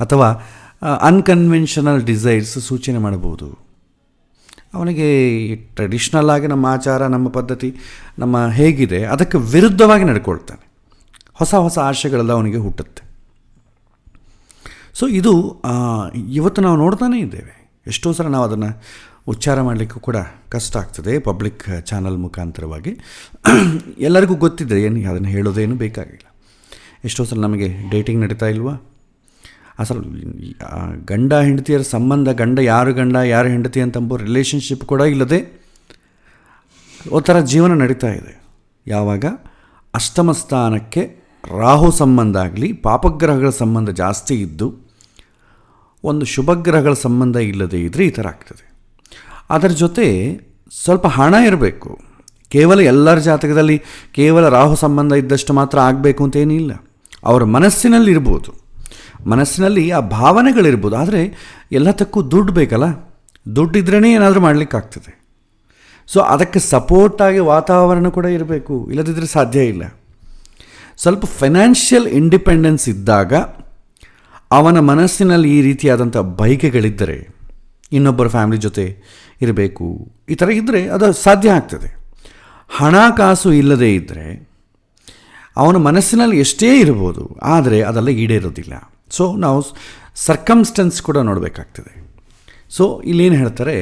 ಅಥವಾ ಅನ್ಕನ್ವೆನ್ಷನಲ್ ಡಿಸೈರ್ಸ್ ಸೂಚನೆ ಮಾಡಬಹುದು. ಅವನಿಗೆ ಟ್ರೆಡಿಷ್ನಲ್ ಆಗಿ ನಮ್ಮ ಆಚಾರ, ನಮ್ಮ ಪದ್ಧತಿ, ನಮ್ಮ ಹೇಗಿದೆ ಅದಕ್ಕೆ ವಿರುದ್ಧವಾಗಿ ನಡ್ಕೊಳ್ತಾನೆ. ಹೊಸ ಹೊಸ ಆಶೆಗಳೆಲ್ಲ ಅವನಿಗೆ ಹುಟ್ಟುತ್ತೆ. ಸೊ ಇದು ಇವತ್ತು ನಾವು ನೋಡ್ತಾನೇ ಇದ್ದೇವೆ. ಎಷ್ಟೋ ಸಲ ನಾವು ಅದನ್ನು ಉಚ್ಚಾರ ಮಾಡಲಿಕ್ಕೂ ಕೂಡ ಕಷ್ಟ ಆಗ್ತದೆ ಪಬ್ಲಿಕ್ ಚಾನಲ್ ಮುಖಾಂತರವಾಗಿ. ಎಲ್ಲರಿಗೂ ಗೊತ್ತಿದೆ, ಏನು ಅದನ್ನು ಹೇಳೋದೇನು ಬೇಕಾಗಿಲ್ಲ. ಎಷ್ಟೋ ಸಲ ನಮಗೆ ಡೇಟಿಂಗ್ ನಡೀತಾ ಇಲ್ವಾ, ಅಸಲು ಗಂಡ ಹೆಂಡತಿಯರ ಸಂಬಂಧ, ಯಾರು ಹೆಂಡತಿ ಅಂತಂಬೋ ರಿಲೇಷನ್ಶಿಪ್ ಕೂಡ ಇಲ್ಲದೆ ಒಂಥರ ಜೀವನ ನಡೀತಾ ಇದೆ. ಯಾವಾಗ ಅಷ್ಟಮ ಸ್ಥಾನಕ್ಕೆ ರಾಹು ಸಂಬಂಧ ಆಗಲಿ, ಪಾಪಗ್ರಹಗಳ ಸಂಬಂಧ ಜಾಸ್ತಿ ಇದ್ದು ಒಂದು ಶುಭಗ್ರಹಗಳ ಸಂಬಂಧ ಇಲ್ಲದೆ ಇದ್ದರೆ ಈ ಥರ ಆಗ್ತದೆ. ಅದರ ಜೊತೆ ಸ್ವಲ್ಪ ಹಣ ಇರಬೇಕು. ಕೇವಲ ಎಲ್ಲರ ಜಾತಕದಲ್ಲಿ ಕೇವಲ ರಾಹು ಸಂಬಂಧ ಇದ್ದಷ್ಟು ಮಾತ್ರ ಆಗಬೇಕು ಅಂತೇನಿಲ್ಲ. ಅವರ ಮನಸ್ಸಿನಲ್ಲಿ ಇರ್ಬೋದು, ಮನಸ್ಸಿನಲ್ಲಿ ಆ ಭಾವನೆಗಳಿರ್ಬೋದು, ಆದರೆ ಎಲ್ಲದಕ್ಕೂ ದುಡ್ಡು ಬೇಕಲ್ಲ, ದುಡ್ಡಿದ್ರೇ ಏನಾದರೂ ಮಾಡಲಿಕ್ಕಾಗ್ತದೆ. ಸೊ ಅದಕ್ಕೆ ಸಪೋರ್ಟಾಗಿ ವಾತಾವರಣ ಕೂಡ ಇರಬೇಕು, ಇಲ್ಲದಿದ್ದರೆ ಸಾಧ್ಯ ಇಲ್ಲ. ಸ್ವಲ್ಪ ಫೈನಾನ್ಷಿಯಲ್ ಇಂಡಿಪೆಂಡೆನ್ಸ್ ಇದ್ದಾಗ ಅವನ ಮನಸ್ಸಿನಲ್ಲಿ ಈ ರೀತಿಯಾದಂಥ ಬಯಕೆಗಳಿದ್ದರೆ, ಇನ್ನೊಬ್ಬರ ಫ್ಯಾಮಿಲಿ ಜೊತೆ ಇರಬೇಕು, ಈ ಥರ ಇದ್ದರೆ ಅದು ಸಾಧ್ಯ ಆಗ್ತದೆ. ಹಣಕಾಸು ಇಲ್ಲದೇ ಇದ್ದರೆ ಅವನ ಮನಸ್ಸಿನಲ್ಲಿ ಎಷ್ಟೇ ಇರ್ಬೋದು, ಆದರೆ ಅದೆಲ್ಲ ಈಡೇರೋದಿಲ್ಲ. ಸೊ ನಾವು ಸರ್ಕಮ್ಸ್ಟೆನ್ಸ್ ಕೂಡ ನೋಡಬೇಕಾಗ್ತದೆ. ಸೊ ಇಲ್ಲೇನು ಹೇಳ್ತಾರೆ,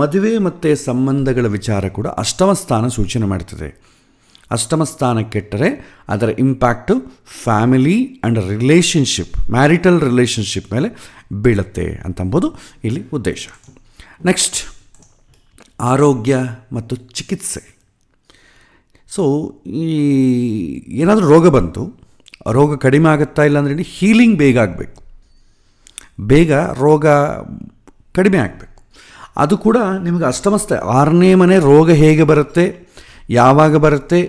ಮದುವೆ ಮತ್ತು ಸಂಬಂಧಗಳ ವಿಚಾರ ಕೂಡ ಅಷ್ಟಮ ಸ್ಥಾನ ಸೂಚನೆ ಮಾಡ್ತದೆ. ಅಷ್ಟಮ ಸ್ಥಾನ ಕೆಟ್ಟರೆ ಅದರ impact family and relationship, marital relationship ಮೇಲೆ ಬೀಳುತ್ತೆ ಅಂತಂಬುದು ಇಲ್ಲಿ ಉದ್ದೇಶ. ನೆಕ್ಸ್ಟ್, ಆರೋಗ್ಯ ಮತ್ತು ಚಿಕಿತ್ಸೆ. ಸೊ ಈ ಏನಾದರೂ ರೋಗ ಬಂತು, ರೋಗ ಕಡಿಮೆ ಆಗುತ್ತಾ ಇಲ್ಲ ಅಂದರೆ ಹೀಲಿಂಗ್ ಬೇಗ ಆಗಬೇಕು, ಬೇಗ ರೋಗ ಕಡಿಮೆ ಆಗಬೇಕು. ಅದು ಕೂಡ ನಿಮಗೆ ಅಷ್ಟಮಸ್ಥ 6ನೇ ಮನೆ ರೋಗ ಹೇಗೆ ಬರುತ್ತೆ, ಯಾವಾಗ ಬರುತ್ತೆ,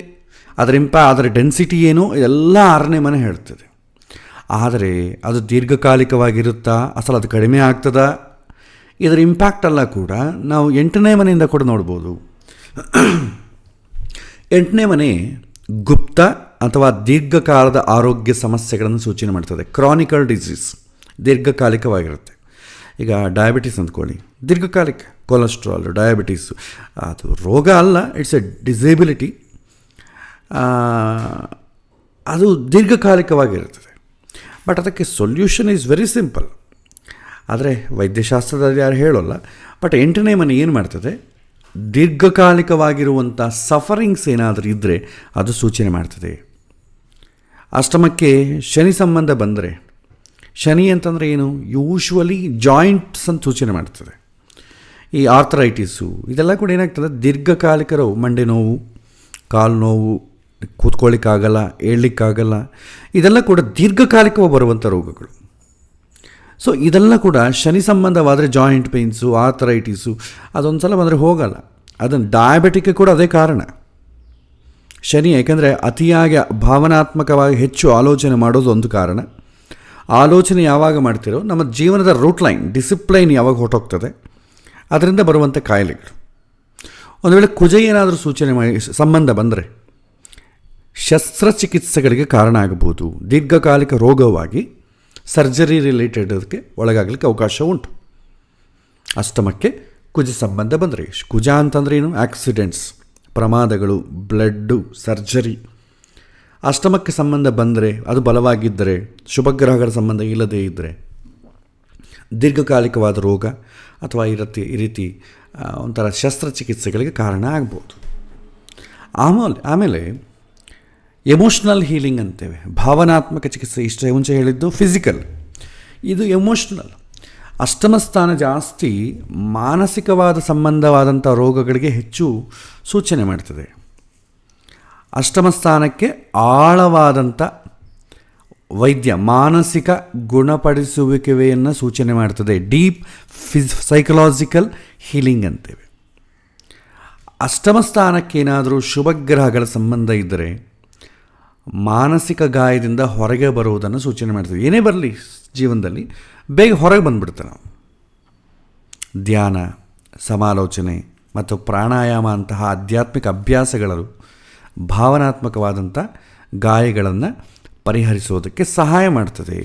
ಅದರ ಡೆನ್ಸಿಟಿ ಏನು, ಎಲ್ಲ 6ನೇ ಮನೆ ಹೇಳ್ತದೆ. ಆದರೆ ಅದು ದೀರ್ಘಕಾಲಿಕವಾಗಿರುತ್ತಾ, ಅಸಲು ಅದು ಕಡಿಮೆ ಆಗ್ತದಾ, ಇದರ ಇಂಪ್ಯಾಕ್ಟ್ ಎಲ್ಲ ಕೂಡ ನಾವು 8ನೇ ಮನೆಯಿಂದ ಕೂಡ ನೋಡ್ಬೋದು. 8ನೇ ಮನೆ ಗುಪ್ತ ಅಥವಾ ದೀರ್ಘಕಾಲದ ಆರೋಗ್ಯ ಸಮಸ್ಯೆಗಳನ್ನು ಸೂಚನೆ ಮಾಡ್ತದೆ. ಕ್ರಾನಿಕಲ್ ಡಿಸೀಸ್ ದೀರ್ಘಕಾಲಿಕವಾಗಿರುತ್ತೆ. ಈಗ ಡಯಾಬಿಟಿಸ್ ಅಂದ್ಕೊಳ್ಳಿ, ದೀರ್ಘಕಾಲಿಕ. ಕೊಲೆಸ್ಟ್ರಾಲ್, ಡಯಾಬಿಟೀಸು ಅದು ರೋಗ ಅಲ್ಲ, ಇಟ್ಸ್ ಎ ಡಿಸೇಬಿಲಿಟಿ. ಅದು ದೀರ್ಘಕಾಲಿಕವಾಗಿರುತ್ತದೆ. ಬಟ್ ಅದಕ್ಕೆ ಸೊಲ್ಯೂಷನ್ ಈಸ್ ವೆರಿ ಸಿಂಪಲ್. ಆದರೆ ವೈದ್ಯಶಾಸ್ತ್ರದಲ್ಲಿ ಯಾರು ಹೇಳೋಲ್ಲ. ಬಟ್ 8ನೇ ಮನೆ ಏನು ಮಾಡ್ತದೆ, ದೀರ್ಘಕಾಲಿಕವಾಗಿರುವಂಥ ಸಫರಿಂಗ್ಸ್ ಏನಾದರೂ ಇದ್ದರೆ ಅದು ಸೂಚನೆ ಮಾಡ್ತದೆ. ಅಷ್ಟಮಕ್ಕೆ ಶನಿ ಸಂಬಂಧ ಬಂದರೆ, ಶನಿ ಅಂತಂದರೆ ಏನು, ಯೂಶ್ವಲಿ ಜಾಯಿಂಟ್ಸ್ ಅಂತ ಸೂಚನೆ ಮಾಡ್ತದೆ. ಈ ಆರ್ಥರೈಟಿಸು ಇದೆಲ್ಲ ಕೂಡ ಏನಾಗ್ತದೆ, ದೀರ್ಘಕಾಲಿಕ ನೋವು, ಮಂಡೆ ನೋವು, ಕಾಲು ನೋವು, ಕೂತ್ಕೊಳ್ಳಿಕ್ಕಾಗಲ್ಲ, ಏಳಲಿಕ್ಕಾಗಲ್ಲ, ಇದೆಲ್ಲ ಕೂಡ ದೀರ್ಘಕಾಲಿಕವಾಗಿ ಬರುವಂಥ ರೋಗಗಳು. ಸೊ ಇದೆಲ್ಲ ಕೂಡ ಶನಿ ಸಂಬಂಧವಾದರೆ ಜಾಯಿಂಟ್ ಪೇನ್ಸು, ಆರ್ಥರೈಟಿಸು ಅದೊಂದು ಸಲ ಬಂದರೆ ಹೋಗಲ್ಲ. ಅದನ್ನು ಡಯಾಬಿಟಿಕ್ ಕೂಡ ಅದೇ ಕಾರಣ. ಶನಿ ಯಾಕೆಂದರೆ ಅತಿಯಾಗಿ ಭಾವನಾತ್ಮಕವಾಗಿ ಹೆಚ್ಚು ಆಲೋಚನೆ ಮಾಡೋದು ಒಂದು ಕಾರಣ. ಆಲೋಚನೆ ಯಾವಾಗ ಮಾಡ್ತಿರೋ ನಮ್ಮ ಜೀವನದ ರೂಟ್ ಲೈನ್, ಡಿಸಿಪ್ಲೈನ್ ಯಾವಾಗ ಹೊರಟೋಗ್ತದೆ, ಅದರಿಂದ ಬರುವಂಥ ಕಾಯಿಲೆಗಳು. ಒಂದು ವೇಳೆ ಕುಜ ಏನಾದರೂ ಸೂಚನೆ ಮಾಡಿ ಸಂಬಂಧ ಬಂದರೆ ಶಸ್ತ್ರಚಿಕಿತ್ಸೆಗಳಿಗೆ ಕಾರಣ ಆಗಬಹುದು. ದೀರ್ಘಕಾಲಿಕ ರೋಗವಾಗಿ ಸರ್ಜರಿ ರಿಲೇಟೆಡ್ ಅದಕ್ಕೆ ಒಳಗಾಗಲಿಕ್ಕೆ ಅವಕಾಶ ಉಂಟು. ಅಷ್ಟಮಕ್ಕೆ ಕುಜ ಸಂಬಂಧ ಬಂದರೆ, ಕುಜ ಅಂತಂದರೆ ಏನು, ಆಕ್ಸಿಡೆಂಟ್ಸ್, ಪ್ರಮಾದಗಳು, ಬ್ಲಡ್ಡು, ಸರ್ಜರಿ. ಅಷ್ಟಮಕ್ಕೆ ಸಂಬಂಧ ಬಂದರೆ, ಅದು ಬಲವಾಗಿದ್ದರೆ, ಶುಭಗ್ರಹಗಳ ಸಂಬಂಧ ಇಲ್ಲದೇ ಇದ್ದರೆ ದೀರ್ಘಕಾಲಿಕವಾದ ರೋಗ ಅಥವಾ ಈ ರೀತಿ ಒಂಥರ ಶಸ್ತ್ರಚಿಕಿತ್ಸೆಗಳಿಗೆ ಕಾರಣ ಆಗ್ಬೋದು. ಆಮೇಲೆ ಎಮೋಷ್ನಲ್ ಹೀಲಿಂಗ್ ಅಂತೇವೆ, ಭಾವನಾತ್ಮಕ ಚಿಕಿತ್ಸೆ. ಇಷ್ಟೇ ಮುಂಚೆ ಹೇಳಿದ್ದು ಫಿಸಿಕಲ್, ಇದು ಎಮೋಷ್ನಲ್. ಅಷ್ಟಮ ಸ್ಥಾನ ಜಾಸ್ತಿ ಮಾನಸಿಕವಾದ ಸಂಬಂಧವಾದಂಥ ರೋಗಗಳಿಗೆ ಹೆಚ್ಚು ಸೂಚನೆ ಮಾಡ್ತದೆ. ಅಷ್ಟಮ ಸ್ಥಾನಕ್ಕೆ ಆಳವಾದಂಥ ವೈದ್ಯ, ಮಾನಸಿಕ ಗುಣಪಡಿಸುವಿಕೆಯನ್ನು ಸೂಚನೆ ಮಾಡ್ತದೆ. ಡೀಪ್ ಸೈಕಲಾಜಿಕಲ್ ಹೀಲಿಂಗ್ ಅಂತೇವೆ. ಅಷ್ಟಮ ಸ್ಥಾನಕ್ಕೇನಾದರೂ ಶುಭಗ್ರಹಗಳ ಸಂಬಂಧ ಇದ್ದರೆ ಮಾನಸಿಕ ಗಾಯದಿಂದ ಹೊರಗೆ ಬರುವುದನ್ನು ಸೂಚನೆ ಮಾಡ್ತದೆ. ಏನೇ ಬರಲಿ ಜೀವನದಲ್ಲಿ ಬೇಗ ಹೊರಗೆ ಬಂದುಬಿಡ್ತೇವೆ ನಾವು. ಧ್ಯಾನ, ಸಮಾಲೋಚನೆ ಮತ್ತು ಪ್ರಾಣಾಯಾಮ ಅಂತಹ ಆಧ್ಯಾತ್ಮಿಕ ಅಭ್ಯಾಸಗಳು ಭಾವನಾತ್ಮಕವಾದಂಥ ಗಾಯಗಳನ್ನು ಪರಿಹರಿಸೋದಕ್ಕೆ ಸಹಾಯ ಮಾಡ್ತದೆ.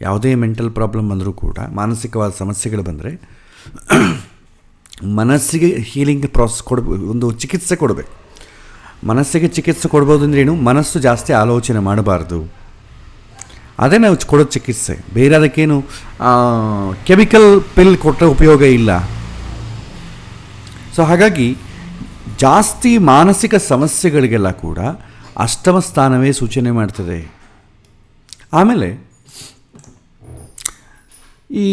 ಯಾವುದೇ ಮೆಂಟಲ್ ಪ್ರಾಬ್ಲಮ್ ಬಂದರೂ ಕೂಡ, ಮಾನಸಿಕವಾದ ಸಮಸ್ಯೆಗಳು ಬಂದರೆ ಮನಸ್ಸಿಗೆ ಹೀಲಿಂಗ್ ಪ್ರಾಸೆಸ್ ಒಂದು ಚಿಕಿತ್ಸೆ ಕೊಡಬೇಕು. ಮನಸ್ಸಿಗೆ ಚಿಕಿತ್ಸೆ ಕೊಡ್ಬೋದು ಅಂದ್ರೆ ಏನು, ಮನಸ್ಸು ಜಾಸ್ತಿ ಆಲೋಚನೆ ಮಾಡಬಾರ್ದು. ಅದೇ ನಾವು ಕೊಡೋದು ಚಿಕಿತ್ಸೆ. ಬೇರೆ ಅದಕ್ಕೇನು ಕೆಮಿಕಲ್ ಪಿಲ್ ಕೊಟ್ಟರೆ ಉಪಯೋಗ ಇಲ್ಲ. ಸೊ ಹಾಗಾಗಿ ಜಾಸ್ತಿ ಮಾನಸಿಕ ಸಮಸ್ಯೆಗಳಿಗೆಲ್ಲ ಕೂಡ ಅಷ್ಟಮ ಸ್ಥಾನವೇ ಸೂಚನೆ ಮಾಡ್ತದೆ. ಆಮೇಲೆ ಈ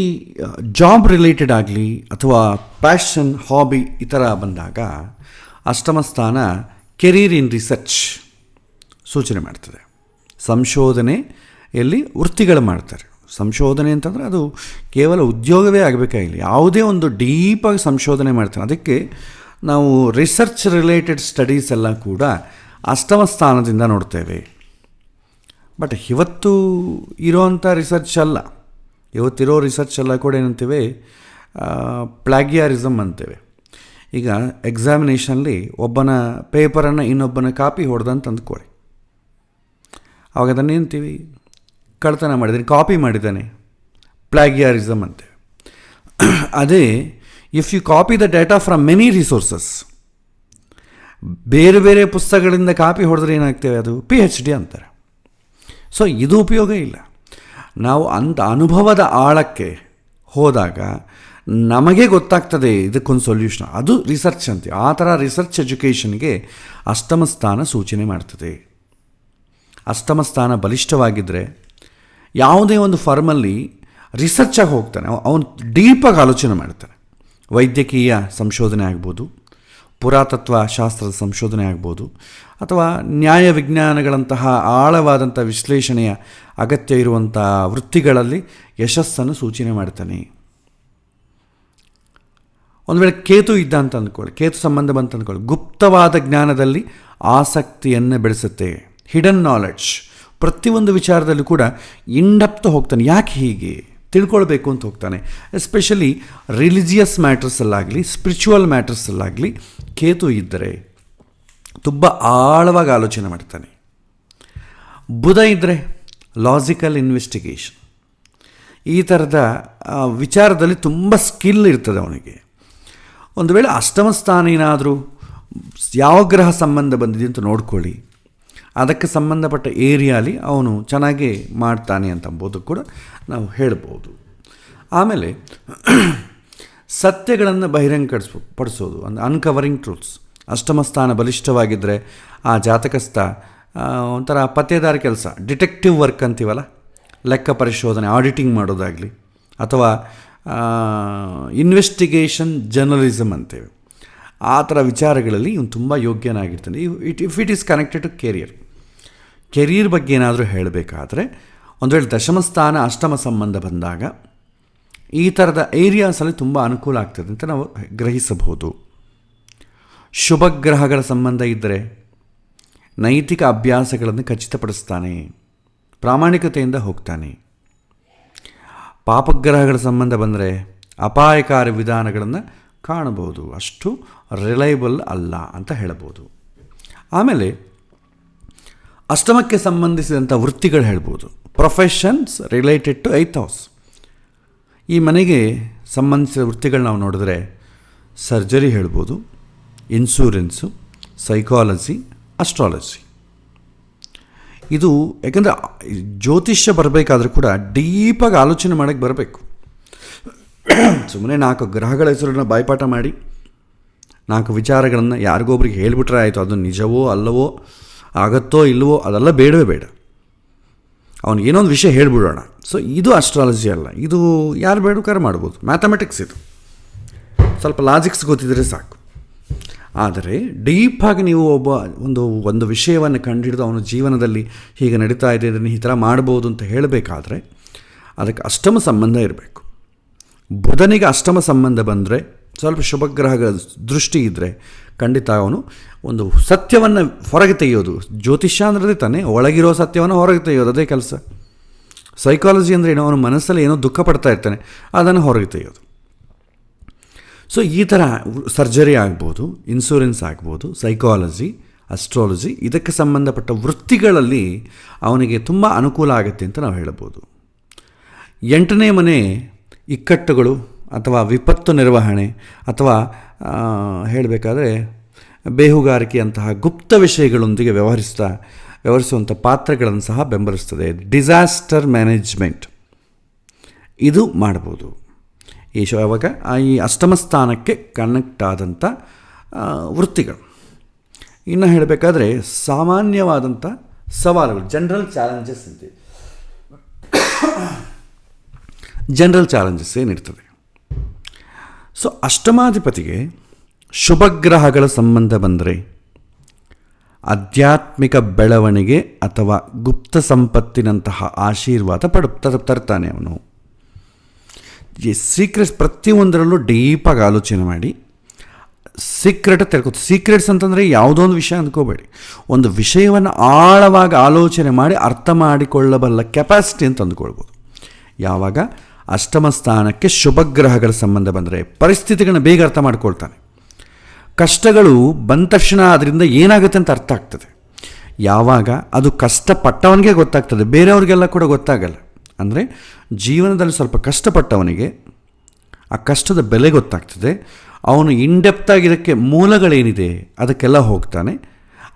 ಜಾಬ್ ರಿಲೇಟೆಡ್ ಆಗಲಿ ಅಥವಾ ಪ್ಯಾಷನ್, ಹಾಬಿ ಈ ಥರ ಬಂದಾಗ ಅಷ್ಟಮ ಸ್ಥಾನ ಕೆರಿಯರ್ ಇನ್ ರಿಸರ್ಚ್ ಸೂಚನೆ ಮಾಡ್ತದೆ. ಸಂಶೋಧನೆಯಲ್ಲಿ ವೃತ್ತಿಗಳು ಮಾಡ್ತಾರೆ. ಸಂಶೋಧನೆ ಅಂತಂದರೆ ಅದು ಕೇವಲ ಉದ್ಯೋಗವೇ ಆಗಬೇಕಾಗಿಲ್ಲ, ಯಾವುದೇ ಒಂದು ಡೀಪಾಗಿ ಸಂಶೋಧನೆ ಮಾಡ್ತಾರೆ. ಅದಕ್ಕೆ ನಾವು ರಿಸರ್ಚ್ ರಿಲೇಟೆಡ್ ಸ್ಟಡೀಸ್ ಎಲ್ಲ ಕೂಡ ಅಷ್ಟಮ ಸ್ಥಾನದಿಂದ ನೋಡ್ತೇವೆ. ಬಟ್ ಇವತ್ತು ಇರೋವಂಥ ರಿಸರ್ಚ್ ಅಲ್ಲ, ಇವತ್ತಿರೋ ರಿಸರ್ಚ್ ಎಲ್ಲ ಕೂಡ ಏನಂತೇವೆ, ಪ್ಲಾಗಿಯಾರಿಸಮ್ ಅಂತೇವೆ. ಈಗ ಎಕ್ಸಾಮಿನೇಷನಲ್ಲಿ ಒಬ್ಬನ ಪೇಪರನ್ನು ಇನ್ನೊಬ್ಬನ ಕಾಪಿ ಹೊಡೆದಂತ ಅಂದ್ಕೊಳ್ಳಿ, ಅವಾಗ ಅದನ್ನು ಏನಂತೀವಿ, ಕಳ್ತನ ಮಾಡಿದ್ದಾನೆ, ಕಾಪಿ ಮಾಡಿದ್ದಾನೆ, ಪ್ಲಾಗಿಯಾರಿಸಮ್ ಅಂತೇವೆ. ಅದೇ if you copy the data from many resources, ಬೇರೆ ಬೇರೆ ಪುಸ್ತಕಗಳಿಂದ ಕಾಪಿ ಹೊಡೆದ್ರೆ ಏನಾಗ್ತೇವೆ, ಅದು PhD ಅಂತಾರೆ. ಸೊ ಇದು ಉಪಯೋಗ ಇಲ್ಲ. ನಾವು ಅಂಥ ಅನುಭವದ ಆಳಕ್ಕೆ ಹೋದಾಗ ನಮಗೆ ಗೊತ್ತಾಗ್ತದೆ ಇದಕ್ಕೊಂದು ಸೊಲ್ಯೂಷನ್. ಅದು ರಿಸರ್ಚ್ ಅಂತೀವಿ. ಆ ಥರ ರಿಸರ್ಚ್ ಎಜುಕೇಷನ್ಗೆ ಅಷ್ಟಮ ಸ್ಥಾನ ಸೂಚನೆ ಮಾಡ್ತದೆ. ಅಷ್ಟಮ ಸ್ಥಾನ ಬಲಿಷ್ಠವಾಗಿದ್ದರೆ ಯಾವುದೇ ಒಂದು ಫರ್ಮಲ್ಲಿ ರಿಸರ್ಚಾಗಿ ಹೋಗ್ತಾನೆ, ಅವನು ಡೀಪಾಗಿ ಆಲೋಚನೆ ಮಾಡ್ತಾನೆ. ವೈದ್ಯಕೀಯ ಸಂಶೋಧನೆ ಆಗ್ಬೋದು, ಪುರಾತತ್ವ ಶಾಸ್ತ್ರದ ಸಂಶೋಧನೆ ಆಗ್ಬೋದು, ಅಥವಾ ನ್ಯಾಯ ವಿಜ್ಞಾನಗಳಂತಹ ಆಳವಾದಂಥ ವಿಶ್ಲೇಷಣೆಯ ಅಗತ್ಯ ಇರುವಂಥ ವೃತ್ತಿಗಳಲ್ಲಿ ಯಶಸ್ಸನ್ನು ಸೂಚನೆ ಮಾಡ್ತಾನೆ. ಒಂದು ವೇಳೆ ಕೇತು ಇದ್ದ ಅಂತ ಅಂದ್ಕೊಳ್ಳಿ, ಕೇತು ಸಂಬಂಧ ಬಂತ ಅಂದ್ಕೊಳ್ಳಿ, ಗುಪ್ತವಾದ ಜ್ಞಾನದಲ್ಲಿ ಆಸಕ್ತಿಯನ್ನು ಬೆಳೆಸುತ್ತೆ. ಹಿಡನ್ ನಾಲೆಡ್ಜ್, ಪ್ರತಿಯೊಂದು ವಿಚಾರದಲ್ಲೂ ಕೂಡ ಇನ್ಡೆಪ್ತ್ ಹೋಗ್ತಾನೆ. ಯಾಕೆ ಹೀಗೆ ತಿಳ್ಕೊಳ್ಬೇಕು ಅಂತ ಹೋಗ್ತಾನೆ. ಎಸ್ಪೆಷಲಿ ರಿಲಿಜಿಯಸ್ ಮ್ಯಾಟರ್ಸಲ್ಲಾಗಲಿ ಸ್ಪಿರಿಚುವಲ್ ಮ್ಯಾಟರ್ಸಲ್ಲಾಗಲಿ ಕೇತು ಇದ್ದರೆ ತುಂಬ ಆಳವಾಗಿ ಆಲೋಚನೆ ಮಾಡ್ತಾನೆ. ಬುಧ ಇದ್ದರೆ ಲಾಜಿಕಲ್ ಇನ್ವೆಸ್ಟಿಗೇಷನ್, ಈ ಥರದ ವಿಚಾರದಲ್ಲಿ ತುಂಬ ಸ್ಕಿಲ್ ಇರ್ತದೆ ಅವನಿಗೆ. ಒಂದು ವೇಳೆ ಅಷ್ಟಮ ಸ್ಥಾನ ಏನಾದರೂ ಯಾವ ಗ್ರಹ ಸಂಬಂಧ ಬಂದಿದೆ ಅಂತ ನೋಡ್ಕೊಳ್ಳಿ, ಅದಕ್ಕೆ ಸಂಬಂಧಪಟ್ಟ ಏರಿಯಾಲಿ ಅವನು ಚೆನ್ನಾಗಿ ಮಾಡ್ತಾನೆ ಅಂತಂಬೋದು ಕೂಡ ನಾವು ಹೇಳ್ಬೋದು. ಆಮೇಲೆ ಸತ್ಯಗಳನ್ನು ಪಡಿಸೋದು ಅಂದರೆ ಅನ್ಕವರಿಂಗ್ ಟ್ರೂತ್ಸ್. ಅಷ್ಟಮ ಸ್ಥಾನ ಬಲಿಷ್ಠವಾಗಿದ್ದರೆ ಆ ಜಾತಕಸ್ಥ ಒಂಥರ ಪತ್ತೇದಾರಿ ಕೆಲಸ, ಡಿಟೆಕ್ಟಿವ್ ವರ್ಕ್ ಅಂತೀವಲ್ಲ, ಲೆಕ್ಕ ಪರಿಶೋಧನೆ, ಆಡಿಟಿಂಗ್ ಮಾಡೋದಾಗಲಿ, ಅಥವಾ ಇನ್ವೆಸ್ಟಿಗೇಷನ್ ಜರ್ನಲಿಸಮ್ ಅಂತೇವೆ, ಆ ಥರ ವಿಚಾರಗಳಲ್ಲಿ ಇವನು ತುಂಬ ಯೋಗ್ಯನಾಗಿರ್ತಾನೆ. If it is connected to career ಬಗ್ಗೆ ಏನಾದರೂ ಹೇಳಬೇಕಾದ್ರೆ, ಒಂದು ವೇಳೆ ದಶಮ ಸ್ಥಾನ ಅಷ್ಟಮ ಸಂಬಂಧ ಬಂದಾಗ ಈ ಥರದ ಏರಿಯಾಸಲ್ಲಿ ತುಂಬ ಅನುಕೂಲ ಆಗ್ತದೆ ಅಂತ ನಾವು ಗ್ರಹಿಸಬಹುದು. ಶುಭ ಗ್ರಹಗಳ ಸಂಬಂಧ ಇದ್ದರೆ ನೈತಿಕ ಅಭ್ಯಾಸಗಳನ್ನು ಖಚಿತಪಡಿಸ್ತಾನೆ, ಪ್ರಾಮಾಣಿಕತೆಯಿಂದ ಹೋಗ್ತಾನೆ. ಪಾಪಗ್ರಹಗಳ ಸಂಬಂಧ ಬಂದರೆ ಅಪಾಯಕಾರಿ ವಿಧಾನಗಳನ್ನು ಕಾಣಬಹುದು, ಅಷ್ಟು ರಿಲಯಬಲ್ ಅಲ್ಲ ಅಂತ ಹೇಳಬಹುದು. ಆಮೇಲೆ ಅಷ್ಟಮಕ್ಕೆ ಸಂಬಂಧಿಸಿದಂಥ ವೃತ್ತಿಗಳು ಹೇಳ್ಬೋದು. Professions related to 8th house. ಈ ಮನೆಗೆ ಸಂಬಂಧಿಸಿದ ವೃತ್ತಿಗಳು ನಾವು ನೋಡಿದ್ರೆ ಸರ್ಜರಿ ಹೇಳ್ಬೋದು, ಇನ್ಶೂರೆನ್ಸು, ಸೈಕಾಲಜಿ, ಅಸ್ಟ್ರಾಲಜಿ. ಇದು ಯಾಕಂದರೆ ಜ್ಯೋತಿಷ್ಯ ಬರಬೇಕಾದ್ರೂ ಕೂಡ ಡೀಪಾಗಿ ಆಲೋಚನೆ ಮಾಡೋಕ್ಕೆ ಬರಬೇಕು. ಸುಮ್ಮನೆ 4 ಗ್ರಹಗಳ ಹೆಸರನ್ನು ಬಾಯ್ಪಾಠ ಮಾಡಿ 4 ವಿಚಾರಗಳನ್ನು ಯಾರಿಗೊಬ್ರಿಗೆ ಹೇಳಿಬಿಟ್ರೆ ಆಯಿತು, ಅದು ನಿಜವೋ ಅಲ್ಲವೋ, ಆಗತ್ತೋ ಇಲ್ಲವೋ, ಅದೆಲ್ಲ ಬೇಡವೇ ಬೇಡ. ಅವನಿಗೆ ಏನೋ ಒಂದು ವಿಷಯ ಹೇಳಿಬಿಡೋಣ. ಸೊ ಇದು ಅಸ್ಟ್ರಾಲಜಿ ಅಲ್ಲ, ಇದು ಯಾರು ಬೇಕಾದ್ರೂ ಮಾಡ್ಬೋದು. ಮ್ಯಾಥಮೆಟಿಕ್ಸ್ ಇದು, ಸ್ವಲ್ಪ ಲಾಜಿಕ್ಸ್ ಗೊತ್ತಿದ್ದರೆ ಸಾಕು. ಆದರೆ ಡೀಪಾಗಿ ನೀವು ಒಂದು ವಿಷಯವನ್ನು ಕಂಡುಹಿಡಿದು ಅವನ ಜೀವನದಲ್ಲಿ ಹೀಗೆ ನಡೀತಾ ಇದೆ, ಇದನ್ನು ಈ ಥರ ಮಾಡ್ಬೋದು ಅಂತ ಹೇಳಬೇಕಾದ್ರೆ ಅದಕ್ಕೆ ಅಷ್ಟಮ ಸಂಬಂಧ ಇರಬೇಕು. ಬುಧನಿಗೆ ಅಷ್ಟಮ ಸಂಬಂಧ ಬಂದರೆ, ಸ್ವಲ್ಪ ಶುಭಗ್ರಹಗಳ ದೃಷ್ಟಿ ಇದ್ದರೆ ಖಂಡಿತ ಅವನು ಒಂದು ಸತ್ಯವನ್ನು ಹೊರಗೆ ತೆಗೆಯೋದು. ಜ್ಯೋತಿಷ್ಯ ಅಂದರೆ ತಾನೇ ಒಳಗಿರೋ ಸತ್ಯವನ್ನು ಹೊರಗೆ ತೆಗೆಯೋದು, ಅದೇ ಕೆಲಸ. ಸೈಕಾಲಜಿ ಅಂದರೆ ಏನೋ, ಅವನ ಮನಸ್ಸಲ್ಲಿ ಏನೋ ದುಃಖ ಪಡ್ತಾ ಇರ್ತಾನೆ, ಅದನ್ನು ಹೊರಗೆ ತೆಗೆಯೋದು. ಸೊ ಈ ಥರ ಸರ್ಜರಿ ಆಗ್ಬೋದು, ಇನ್ಶೂರೆನ್ಸ್ ಆಗ್ಬೋದು, ಸೈಕಾಲಜಿ, ಅಸ್ಟ್ರಾಲಜಿ, ಇದಕ್ಕೆ ಸಂಬಂಧಪಟ್ಟ ವೃತ್ತಿಗಳಲ್ಲಿ ಅವನಿಗೆ ತುಂಬ ಅನುಕೂಲ ಆಗುತ್ತೆ ಅಂತ ನಾವು ಹೇಳ್ಬೋದು. 8ನೇ ಮನೆ ಇಕ್ಕಟ್ಟುಗಳು ಅಥವಾ ವಿಪತ್ತು ನಿರ್ವಹಣೆ ಅಥವಾ ಹೇಳಬೇಕಾದ್ರೆ ಬೇಹುಗಾರಿಕೆಯಂತಹ ಗುಪ್ತ ವಿಷಯಗಳೊಂದಿಗೆ ವ್ಯವಹರಿಸುವಂಥ ಪಾತ್ರಗಳನ್ನು ಸಹ ಬೆಂಬಲಿಸ್ತದೆ. ಡಿಸಾಸ್ಟರ್ ಮ್ಯಾನೇಜ್ಮೆಂಟ್ ಇದು ಮಾಡ್ಬೋದು ಯಾವಾಗ ಈ ಅಷ್ಟಮ ಸ್ಥಾನಕ್ಕೆ ಕನೆಕ್ಟ್ ಆದಂಥ ವೃತ್ತಿಗಳು. ಇನ್ನು ಹೇಳಬೇಕಾದ್ರೆ ಸಾಮಾನ್ಯವಾದಂಥ ಸವಾಲುಗಳು, ಜನರಲ್ ಚಾಲೆಂಜಸ್ ಅಂತೀವಿ. ಜನರಲ್ ಚಾಲೆಂಜಸ್ ಏನಿರ್ತದೆ. ಸೊ ಅಷ್ಟಮಾಧಿಪತಿಗೆ ಶುಭಗ್ರಹಗಳ ಸಂಬಂಧ ಬಂದರೆ ಆಧ್ಯಾತ್ಮಿಕ ಬೆಳವಣಿಗೆ ಅಥವಾ ಗುಪ್ತ ಸಂಪತ್ತಿನಂತಹ ಆಶೀರ್ವಾದ ತರ್ತಾನೆ ಅವನು. ಈ ಸೀಕ್ರೆಟ್ಸ್ ಪ್ರತಿಯೊಂದರಲ್ಲೂ ಡೀಪಾಗಿ ಆಲೋಚನೆ ಮಾಡಿ ಸೀಕ್ರೆಟ್ ತಿಳ್ಕೊತ. ಸೀಕ್ರೆಟ್ಸ್ ಅಂತಂದರೆ ಯಾವುದೋ ಒಂದು ವಿಷಯ ಅಂದ್ಕೋಬೇಡಿ, ಒಂದು ವಿಷಯವನ್ನು ಆಳವಾಗಿ ಆಲೋಚನೆ ಮಾಡಿ ಅರ್ಥ ಮಾಡಿಕೊಳ್ಳಬಲ್ಲ ಕೆಪಾಸಿಟಿ ಅಂತ ಅಂದ್ಕೊಳ್ಬೋದು. ಯಾವಾಗ ಅಷ್ಟಮ ಸ್ಥಾನಕ್ಕೆ ಶುಭಗ್ರಹಗಳ ಸಂಬಂಧ ಬಂದರೆ ಪರಿಸ್ಥಿತಿಗಳನ್ನ ಬೇಗ ಅರ್ಥ ಮಾಡ್ಕೊಳ್ತಾನೆ. ಕಷ್ಟಗಳು ಬಂದ ತಕ್ಷಣ ಅದರಿಂದ ಏನಾಗುತ್ತೆ ಅಂತ ಅರ್ಥ ಆಗ್ತದೆ. ಯಾವಾಗ ಅದು ಕಷ್ಟಪಟ್ಟವನಿಗೆ ಗೊತ್ತಾಗ್ತದೆ, ಬೇರೆಯವ್ರಿಗೆಲ್ಲ ಕೂಡ ಗೊತ್ತಾಗಲ್ಲ. ಅಂದರೆ ಜೀವನದಲ್ಲಿ ಸ್ವಲ್ಪ ಕಷ್ಟಪಟ್ಟವನಿಗೆ ಆ ಕಷ್ಟದ ಬೆಲೆ ಗೊತ್ತಾಗ್ತದೆ. ಅವನು ಇನ್ಡೆಪ್ತಾಗಿ ಇದಕ್ಕೆ ಮೂಲಗಳೇನಿದೆ ಅದಕ್ಕೆಲ್ಲ ಹೋಗ್ತಾನೆ,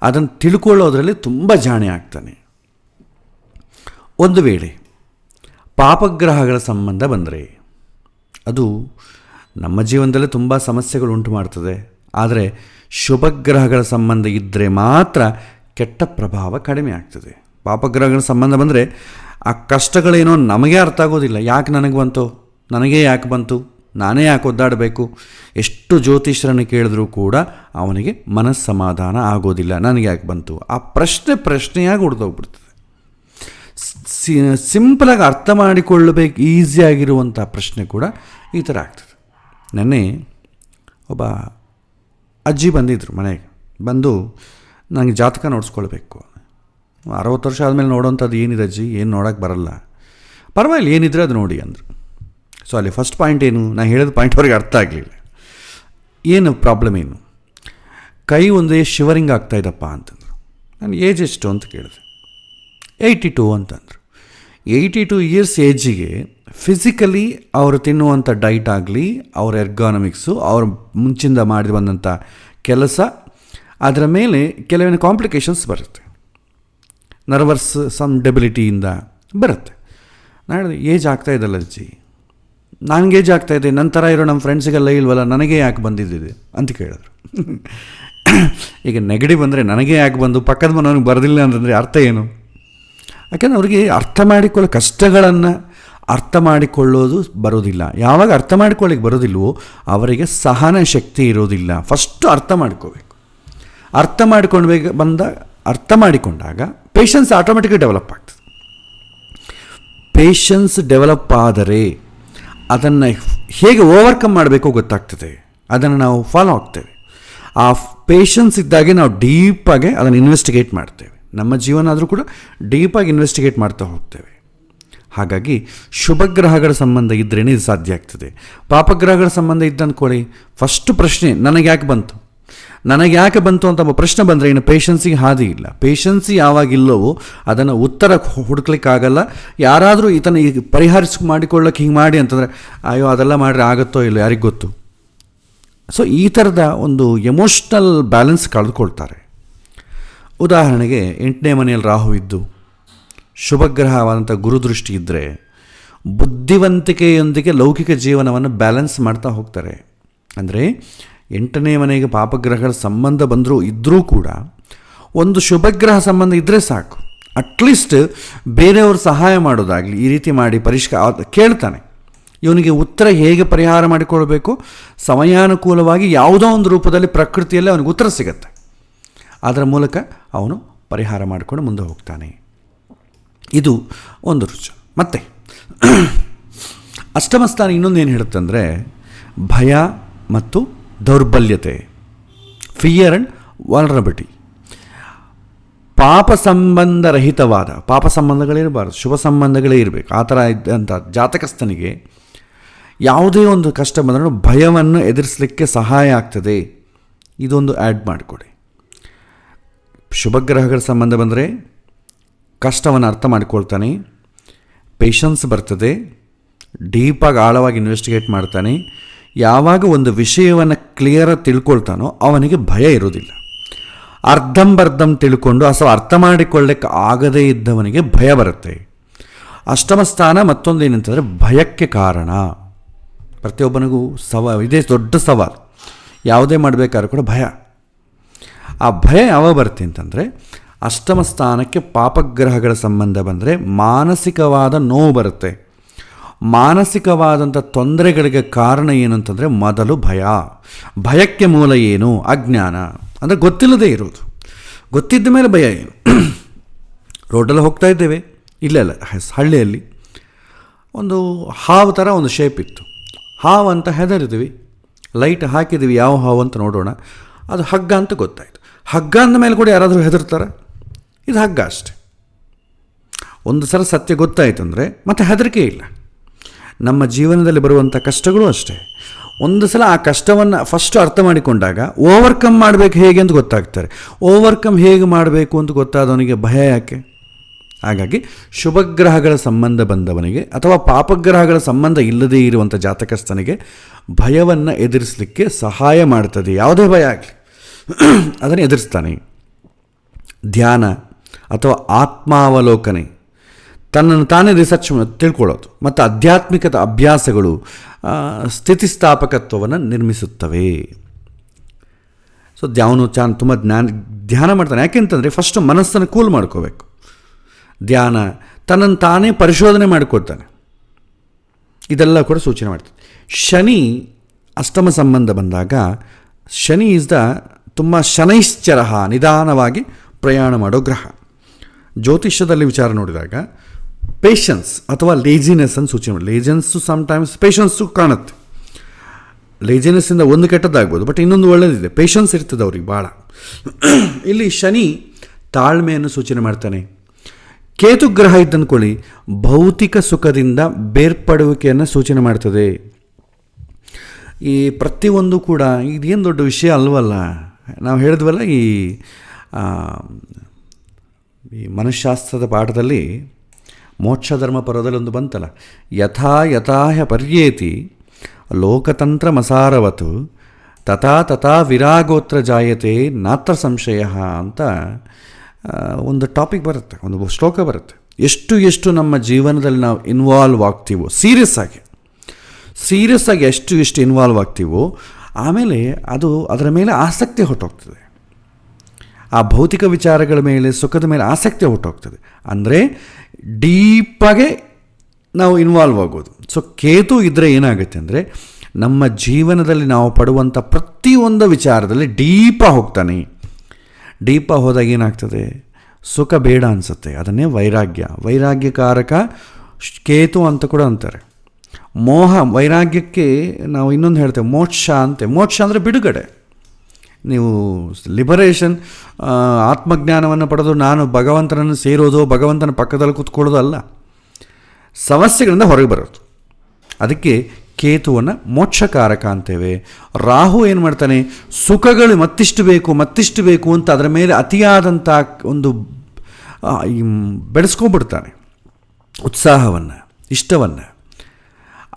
ಅದನ್ನು ತಿಳ್ಕೊಳ್ಳೋದ್ರಲ್ಲಿ ತುಂಬ ಜಾಣೆ ಆಗ್ತಾನೆ. ಒಂದು ವೇಳೆ ಪಾಪಗ್ರಹಗಳ ಸಂಬಂಧ ಬಂದರೆ ಅದು ನಮ್ಮ ಜೀವನದಲ್ಲೇ ತುಂಬ ಸಮಸ್ಯೆಗಳು ಉಂಟು ಮಾಡ್ತದೆ. ಆದರೆ ಶುಭಗ್ರಹಗಳ ಸಂಬಂಧ ಇದ್ದರೆ ಮಾತ್ರ ಕೆಟ್ಟ ಪ್ರಭಾವ ಕಡಿಮೆ ಆಗ್ತದೆ. ಪಾಪಗ್ರಹಗಳ ಸಂಬಂಧ ಬಂದರೆ ಆ ಕಷ್ಟಗಳೇನೋ ನಮಗೆ ಅರ್ಥ ಆಗೋದಿಲ್ಲ. ಯಾಕೆ ನನಗೆ ಬಂತು, ನನಗೇ ಯಾಕೆ ಬಂತು, ನಾನೇ ಯಾಕೆ ಒದ್ದಾಡಬೇಕು, ಎಷ್ಟು ಜ್ಯೋತಿಷ್ಯರನ್ನು ಕೇಳಿದ್ರೂ ಕೂಡ ಅವನಿಗೆ ಮನಸ್ಸಮಾಧಾನ ಆಗೋದಿಲ್ಲ. ನನಗೆ ಯಾಕೆ ಬಂತು, ಆ ಪ್ರಶ್ನೆಯಾಗಿ ಉಳಿದೋಗ್ಬಿಡ್ತದೆ. ಸಿಂಪಲಾಗಿ ಅರ್ಥ ಮಾಡಿಕೊಳ್ಳಬೇಕು ಈಸಿಯಾಗಿರುವಂಥ ಪ್ರಶ್ನೆ ಕೂಡ ಈ ಥರ ಆಗ್ತದೆ. ನೆನ್ನೆ ಒಬ್ಬ ಅಜ್ಜಿ ಬಂದಿದ್ದರು ಮನೆಗೆ. ಬಂದು ನನಗೆ ಜಾತಕ ನೋಡಿಸ್ಕೊಳ್ಬೇಕು, 60 ವರ್ಷ ಆದಮೇಲೆ ನೋಡೋವಂಥದ್ದು ಏನಿದೆ ಅಜ್ಜಿ, ಏನು ನೋಡೋಕ್ಕೆ ಬರಲ್ಲ, ಪರವಾಗಿಲ್ಲ ಏನಿದ್ರೆ ಅದು ನೋಡಿ ಅಂದರು. ಸೊ ಅಲ್ಲಿ ಫಸ್ಟ್ ಪಾಯಿಂಟ್ ಏನು, ನಾನು ಹೇಳಿದ ಪಾಯಿಂಟ್ ಅವ್ರಿಗೆ ಅರ್ಥ ಆಗಲಿಲ್ಲ. ಏನು ಪ್ರಾಬ್ಲಮ್ ಏನು, ಕೈ ಒಂದೇ ಶಿವರಿಂಗ್ ಆಗ್ತಾಯಿದ್ದಪ್ಪ ಅಂತಂದರು. ನಾನು ಏಜ್ ಎಷ್ಟು ಅಂತ ಕೇಳಿದೆ. 82 ಅಂತಂದರು. 82 ಇಯರ್ಸ್ ಏಜಿಗೆ ಫಿಸಿಕಲಿ ಅವರು ತಿನ್ನುವಂಥ ಡೈಟ್ ಆಗಲಿ, ಅವ್ರ ಎರ್ಗಾನಮಿಕ್ಸು, ಅವ್ರ ಮುಂಚಿಂದ ಮಾಡಿ ಬಂದಂಥ ಕೆಲಸ, ಅದರ ಮೇಲೆ ಕೆಲವೊಂದು ಕಾಂಪ್ಲಿಕೇಶನ್ಸ್ ಬರುತ್ತೆ, ನರ್ವಸ್ ಸಮ್ ಡೆಬಿಲಿಟಿಯಿಂದ ಬರುತ್ತೆ. ನಾನು ಏಜ್ ಆಗ್ತಾಯಿದ್ದಲ್ಲ ಅಜ್ಜಿ, ನನಗೆ ಏಜ್ ಆಗ್ತಾಯಿದೆ, ನಂತರ ಇರೋ ನಮ್ಮ ಫ್ರೆಂಡ್ಸಿಗೆಲ್ಲ ಇಲ್ವಲ್ಲ, ನನಗೆ ಯಾಕೆ ಬಂದಿದ್ದಿದೆ ಅಂತ ಕೇಳಿದ್ರು. ಈಗ ನೆಗಡಿವ್ ಬಂದರೆ ನನಗೆ ಯಾಕೆ ಬಂದು ಪಕ್ಕದ ಮನವನಿಗೆ ಬರೋದಿಲ್ಲ ಅಂತಂದರೆ ಅರ್ಥ ಏನು? ಯಾಕೆಂದರೆ ಅವರಿಗೆ ಅರ್ಥ ಮಾಡಿಕೊಳ್ಳೋ ಕಷ್ಟಗಳನ್ನು ಅರ್ಥ ಮಾಡಿಕೊಳ್ಳೋದು ಬರೋದಿಲ್ಲ. ಯಾವಾಗ ಅರ್ಥ ಮಾಡ್ಕೊಳ್ಳಿಕ್ಕೆ ಬರೋದಿಲ್ವೋ ಅವರಿಗೆ ಸಹನ ಶಕ್ತಿ ಇರೋದಿಲ್ಲ. ಫಸ್ಟು ಅರ್ಥ ಮಾಡ್ಕೋಬೇಕು. ಅರ್ಥ ಮಾಡಿಕೊಂಡಾಗ ಪೇಷನ್ಸ್ ಆಟೋಮೆಟಿಕ್ಕಾಗಿ ಡೆವಲಪ್ ಆಗ್ತದೆ. ಪೇಷನ್ಸ್ ಡೆವಲಪ್ ಆದರೆ ಅದನ್ನು ಹೇಗೆ ಓವರ್ಕಮ್ ಮಾಡಬೇಕು ಗೊತ್ತಾಗ್ತದೆ. ಅದನ್ನು ನಾವು ಫಾಲೋ ಆಗ್ತೇವೆ. ಆ ಪೇಷನ್ಸ್ ಇದ್ದಾಗೆ ನಾವು ಡೀಪಾಗಿ ಅದನ್ನು ಇನ್ವೆಸ್ಟಿಗೇಟ್ ಮಾಡ್ತೇವೆ. ನಮ್ಮ ಜೀವನ ಆದರೂ ಕೂಡ ಡೀಪಾಗಿ ಇನ್ವೆಸ್ಟಿಗೇಟ್ ಮಾಡ್ತಾ ಹೋಗ್ತೇವೆ. ಹಾಗಾಗಿ ಶುಭಗ್ರಹಗಳ ಸಂಬಂಧ ಇದ್ರೇ ಇದು ಸಾಧ್ಯ ಆಗ್ತದೆ. ಪಾಪಗ್ರಹಗಳ ಸಂಬಂಧ ಇದ್ದಂದ್ಕೊಳ್ಳಿ, ಫಸ್ಟ್ ಪ್ರಶ್ನೆ ನನಗೆ ಯಾಕೆ ಬಂತು ಅಂತ ಪ್ರಶ್ನೆ ಬಂದರೆ ಇನ್ನು ಪೇಷನ್ಸಿಗೆ ಹಾದಿ ಇಲ್ಲ. ಪೇಷನ್ಸಿ ಯಾವಾಗಿಲ್ಲವೋ ಅದನ್ನು ಉತ್ತರ ಹುಡುಕ್ಲಿಕ್ಕಾಗಲ್ಲ. ಯಾರಾದರೂ ಈತನ ಮಾಡಿಕೊಳ್ಳೋಕೆ ಹಿಂಗೆ ಮಾಡಿ ಅಂತಂದರೆ ಅಯ್ಯೋ ಅದೆಲ್ಲ ಮಾಡಿದ್ರೆ ಆಗುತ್ತೋ ಇಲ್ಲೋ ಯಾರಿಗೆ ಗೊತ್ತು. ಸೊ ಈ ಥರದ ಒಂದು ಎಮೋಷ್ನಲ್ ಬ್ಯಾಲೆನ್ಸ್ ಕಳೆದುಕೊಳ್ತಾರೆ. ಉದಾಹರಣೆಗೆ 8ನೇ ಮನೆಯಲ್ಲಿ ರಾಹು ಇದ್ದು ಶುಭಗ್ರಹವಾದಂಥ ಗುರುದೃಷ್ಟಿ ಇದ್ದರೆ ಬುದ್ಧಿವಂತಿಕೆಯೊಂದಿಗೆ ಲೌಕಿಕ ಜೀವನವನ್ನು ಬ್ಯಾಲೆನ್ಸ್ ಮಾಡ್ತಾ ಹೋಗ್ತಾರೆ. ಅಂದರೆ 8ನೇ ಮನೆಗೆ ಪಾಪಗ್ರಹಗಳ ಸಂಬಂಧ ಇದ್ದರೂ ಕೂಡ ಒಂದು ಶುಭಗ್ರಹ ಸಂಬಂಧ ಇದ್ದರೆ ಸಾಕು. ಅಟ್ಲೀಸ್ಟ್ ಬೇರೆಯವರು ಸಹಾಯ ಮಾಡೋದಾಗಲಿ ಈ ರೀತಿ ಮಾಡಿ ಕೇಳ್ತಾನೆ. ಇವನಿಗೆ ಉತ್ತರ ಹೇಗೆ ಪರಿಹಾರ ಮಾಡಿಕೊಳ್ಬೇಕು, ಸಮಯಾನುಕೂಲವಾಗಿ ಯಾವುದೋ ಒಂದು ರೂಪದಲ್ಲಿ ಪ್ರಕೃತಿಯಲ್ಲಿ ಅವನಿಗೆ ಉತ್ತರ ಸಿಗತ್ತೆ. ಅದರ ಮೂಲಕ ಅವನು ಪರಿಹಾರ ಮಾಡಿಕೊಂಡು ಮುಂದೆ ಹೋಗ್ತಾನೆ. ಇದು ಒಂದು ರುಚಿ. ಮತ್ತು ಅಷ್ಟಮ ಸ್ಥಾನ ಇನ್ನೊಂದೇನು ಹೇಳುತ್ತಂದರೆ ಭಯ ಮತ್ತು ದೌರ್ಬಲ್ಯತೆ, ಫಿಯರ್ ಆ್ಯಂಡ್ ವಾಲ್ನರಬಿಲಿಟಿ. ಪಾಪ ಸಂಬಂಧಗಳಿರಬಾರ್ದು, ಶುಭ ಸಂಬಂಧಗಳೇ ಇರಬೇಕು. ಆ ಥರ ಇದ್ದಂಥ ಜಾತಕಸ್ಥನಿಗೆ ಯಾವುದೇ ಒಂದು ಕಷ್ಟ ಬಂದರೂ ಭಯವನ್ನು ಎದುರಿಸಲಿಕ್ಕೆ ಸಹಾಯ ಆಗ್ತದೆ. ಇದೊಂದು ಆ್ಯಡ್ ಮಾಡಿಕೊಡಿ. ಶುಭಗ್ರಹಗಳ ಸಂಬಂಧ ಬಂದರೆ ಕಷ್ಟವನ್ನು ಅರ್ಥ ಮಾಡಿಕೊಳ್ತಾನೆ, ಪೇಷನ್ಸ್ ಬರ್ತದೆ, ಡೀಪಾಗಿ ಆಳವಾಗಿ ಇನ್ವೆಸ್ಟಿಗೇಟ್ ಮಾಡ್ತಾನೆ. ಯಾವಾಗ ಒಂದು ವಿಷಯವನ್ನು ಕ್ಲಿಯರಾಗಿ ತಿಳ್ಕೊಳ್ತಾನೋ ಅವನಿಗೆ ಭಯ ಇರೋದಿಲ್ಲ. ಅರ್ಧಂಬರ್ಧಂ ತಿಳ್ಕೊಂಡು ಅರ್ಥ ಮಾಡಿಕೊಳ್ಳಕ್ಕೆ ಆಗದೇ ಇದ್ದವನಿಗೆ ಭಯ ಬರುತ್ತೆ. ಅಷ್ಟಮ ಸ್ಥಾನ ಮತ್ತೊಂದು ಏನಂತಂದರೆ ಭಯಕ್ಕೆ ಕಾರಣ. ಪ್ರತಿಯೊಬ್ಬನಿಗೂ ಇದೇ ದೊಡ್ಡ ಸವಾಲು. ಯಾವುದೇ ಮಾಡಬೇಕಾದ್ರೂ ಕೂಡ ಭಯ. ಆ ಭಯ ಯಾವಾಗ ಬರುತ್ತೆ ಅಂತಂದರೆ ಅಷ್ಟಮ ಸ್ಥಾನಕ್ಕೆ ಪಾಪಗ್ರಹಗಳ ಸಂಬಂಧ ಬಂದರೆ ಮಾನಸಿಕವಾದ ನೋವು ಬರುತ್ತೆ. ಮಾನಸಿಕವಾದಂಥ ತೊಂದರೆಗಳಿಗೆ ಕಾರಣ ಏನು ಅಂತಂದರೆ ಮೊದಲು ಭಯಕ್ಕೆ ಮೂಲ ಏನು? ಅಜ್ಞಾನ. ಅಂದರೆ ಗೊತ್ತಿಲ್ಲದೆ ಇರೋದು. ಗೊತ್ತಿದ್ದ ಮೇಲೆ ಭಯ ಏನು? ರೋಡಲ್ಲಿ ಹೋಗ್ತಾ ಇದ್ದೇವೆ, ಇಲ್ಲೆಲ್ಲ ಹಳ್ಳಿಯಲ್ಲಿ ಒಂದು ಹಾವು ಥರ ಒಂದು ಶೇಪ್ ಇತ್ತು. ಹಾವು ಅಂತ ಹೆದರಿದ್ವಿ, ಲೈಟ್ ಹಾಕಿದ್ವಿ ಯಾವ ಹಾವು ಅಂತ ನೋಡೋಣ, ಅದು ಹಗ್ಗ ಅಂತ ಗೊತ್ತಾಯಿತು. ಹಗ್ಗ ಅಂದ ಮೇಲೆ ಕೂಡ ಯಾರಾದರೂ ಹೆದರ್ತಾರೆ? ಇದು ಹಗ್ಗ ಅಷ್ಟೆ. ಒಂದು ಸಲ ಸತ್ಯ ಗೊತ್ತಾಯಿತು ಅಂದರೆ ಮತ್ತೆ ಹೆದರಿಕೆ ಇಲ್ಲ. ನಮ್ಮ ಜೀವನದಲ್ಲಿ ಬರುವಂಥ ಕಷ್ಟಗಳು ಅಷ್ಟೇ. ಒಂದು ಸಲ ಆ ಕಷ್ಟವನ್ನು ಫಸ್ಟು ಅರ್ಥ ಮಾಡಿಕೊಂಡಾಗ ಓವರ್ಕಮ್ ಮಾಡಬೇಕು ಹೇಗೆ ಅಂತ ಗೊತ್ತಾಗ್ತಾರೆ. ಓವರ್ಕಮ್ ಹೇಗೆ ಮಾಡಬೇಕು ಅಂತ ಗೊತ್ತಾದವನಿಗೆ ಭಯ ಯಾಕೆ? ಹಾಗಾಗಿ ಶುಭಗ್ರಹಗಳ ಸಂಬಂಧ ಬಂದವನಿಗೆ ಅಥವಾ ಪಾಪಗ್ರಹಗಳ ಸಂಬಂಧ ಇಲ್ಲದೇ ಇರುವಂಥ ಜಾತಕಸ್ಥನಿಗೆ ಭಯವನ್ನು ಎದುರಿಸಲಿಕ್ಕೆ ಸಹಾಯ ಮಾಡ್ತದೆ. ಯಾವುದೇ ಭಯ ಆಗಲಿ ಅದನ್ನು ಎದುರಿಸ್ತಾನೆ. ಧ್ಯಾನ ಅಥವಾ ಆತ್ಮಾವಲೋಕನೆ, ತನ್ನನ್ನು ತಾನೇ ರಿಸರ್ಚ್ ತಿಳ್ಕೊಳ್ಳೋದು ಮತ್ತು ಆಧ್ಯಾತ್ಮಿಕದ ಅಭ್ಯಾಸಗಳು ಸ್ಥಿತಿಸ್ಥಾಪಕತ್ವವನ್ನು ನಿರ್ಮಿಸುತ್ತವೆ. ಸೊ ಅವನು ತುಂಬ ಧ್ಯಾನ ಮಾಡ್ತಾನೆ. ಯಾಕೆಂತಂದರೆ ಫಸ್ಟ್ ಮನಸ್ಸನ್ನು ಕೂಲ್ ಮಾಡ್ಕೋಬೇಕು. ಧ್ಯಾನ, ತನ್ನನ್ನು ತಾನೇ ಪರಿಶೋಧನೆ ಮಾಡಿಕೊಳ್ತಾನೆ. ಇದೆಲ್ಲ ಕೂಡ ಸೂಚನೆ ಮಾಡ್ತಾನೆ. ಶನಿ ಅಷ್ಟಮ ಸಂಬಂಧ ಬಂದಾಗ ಶನಿ ತುಂಬ ಶನೈಶ್ಚರ, ನಿಧಾನವಾಗಿ ಪ್ರಯಾಣ ಮಾಡೋ ಗ್ರಹ. ಜ್ಯೋತಿಷ್ಯದಲ್ಲಿ ವಿಚಾರ ನೋಡಿದಾಗ ಪೇಷನ್ಸ್ ಅಥವಾ ಲೇಜಿನೆಸ್ ಅನ್ನು ಸೂಚನೆ ಮಾಡಿ. ಲೇಜನ್ಸು ಸಮ್ಟೈಮ್ಸ್ ಪೇಷನ್ಸು ಕಾಣುತ್ತೆ. ಲೇಜಿನೆಸ್ಸಿಂದ ಒಂದು ಕೆಟ್ಟದ್ದಾಗ್ಬೋದು, ಬಟ್ ಇನ್ನೊಂದು ಒಳ್ಳೆಯದಿದೆ, ಪೇಷನ್ಸ್ ಇರ್ತದೆ ಅವ್ರಿಗೆ ಭಾಳ. ಇಲ್ಲಿ ಶನಿ ತಾಳ್ಮೆಯನ್ನು ಸೂಚನೆ ಮಾಡ್ತಾನೆ. ಕೇತು ಗ್ರಹ ಇದ್ದಂದ್ಕೊಳ್ಳಿ, ಭೌತಿಕ ಸುಖದಿಂದ ಬೇರ್ಪಡುವಿಕೆಯನ್ನು ಸೂಚನೆ ಮಾಡ್ತದೆ. ಈ ಪ್ರತಿಯೊಂದು ಕೂಡ ಇದೇನು ದೊಡ್ಡ ವಿಷಯ ಅಲ್ವಲ್ಲ. ನಾವು ಹೇಳಿದ್ವಲ್ಲ, ಈ ಮನಃಶಾಸ್ತ್ರದ ಪಾಠದಲ್ಲಿ ಮೋಕ್ಷ ಧರ್ಮ ಪರ್ವದಲ್ಲಿ ಒಂದು ಬಂತಲ್ಲ, ಯಥಾ ಯಥಾಹ್ಯ ಪರ್ಯೇತಿ ಲೋಕತಂತ್ರ ಮಸಾರವತು ತಥಾ ತಥಾ ವಿರಾಗೋತ್ರ ಜಾಯತೆ ನಾತ್ರ ಸಂಶಯ ಅಂತ ಒಂದು ಟಾಪಿಕ್ ಬರುತ್ತೆ, ಒಂದು ಶ್ಲೋಕ ಬರುತ್ತೆ. ಎಷ್ಟು ನಮ್ಮ ಜೀವನದಲ್ಲಿ ನಾವು ಇನ್ವಾಲ್ವ್ ಆಗ್ತೀವೋ, ಸೀರಿಯಸ್ ಆಗಿ ಎಷ್ಟು ಇನ್ವಾಲ್ವ್ ಆಗ್ತೀವೋ, ಆಮೇಲೆ ಅದರ ಮೇಲೆ ಆಸಕ್ತಿ ಹೊರಟೋಗ್ತದೆ. ಆ ಭೌತಿಕ ವಿಚಾರಗಳ ಮೇಲೆ, ಸುಖದ ಮೇಲೆ ಆಸಕ್ತಿ ಹೊರಟೋಗ್ತದೆ. ಅಂದರೆ ಡೀಪಾಗೆ ನಾವು ಇನ್ವಾಲ್ವ್ ಆಗೋದು. ಸೊ ಕೇತು ಇದ್ದರೆ ಏನಾಗುತ್ತೆ ಅಂದರೆ, ನಮ್ಮ ಜೀವನದಲ್ಲಿ ನಾವು ಪಡುವಂಥ ಪ್ರತಿಯೊಂದು ವಿಚಾರದಲ್ಲಿ ಡೀಪಾಗಿ ಹೋಗ್ತಾನೆ. ಡೀಪಾಗಿ ಹೋದಾಗ ಏನಾಗ್ತದೆ, ಸುಖ ಬೇಡ ಅನಿಸುತ್ತೆ. ಅದನ್ನೇ ವೈರಾಗ್ಯಕಾರಕ ಕೇತು ಅಂತ ಕೂಡ ಅಂತಾರೆ. ವೈರಾಗ್ಯಕ್ಕೆ ನಾವು ಇನ್ನೊಂದು ಹೇಳ್ತೇವೆ ಮೋಕ್ಷ ಅಂತೆ. ಮೋಕ್ಷ ಅಂದರೆ ಬಿಡುಗಡೆ. ನೀವು ಲಿಬರೇಷನ್, ಆತ್ಮಜ್ಞಾನವನ್ನು ಪಡೆದು ನಾನು ಭಗವಂತನನ್ನು ಸೇರೋದು, ಭಗವಂತನ ಪಕ್ಕದಲ್ಲಿ ಕೂತ್ಕೊಳ್ಳೋದು ಅಲ್ಲ, ಸಮಸ್ಯೆಗಳಿಂದ ಹೊರಗೆ ಬರೋದು. ಅದಕ್ಕೆ ಕೇತುವನ್ನು ಮೋಕ್ಷಕಾರಕ ಅಂತೇವೆ. ರಾಹು ಏನು ಮಾಡ್ತಾನೆ, ಸುಖಗಳು ಮತ್ತಿಷ್ಟು ಬೇಕು ಅಂತ ಅದರ ಮೇಲೆ ಅತಿಯಾದಂಥ ಒಂದು ಬೆಳೆಸ್ಕೊಂಡ್ಬಿಡ್ತಾನೆ ಉತ್ಸಾಹವನ್ನು, ಇಷ್ಟವನ್ನು.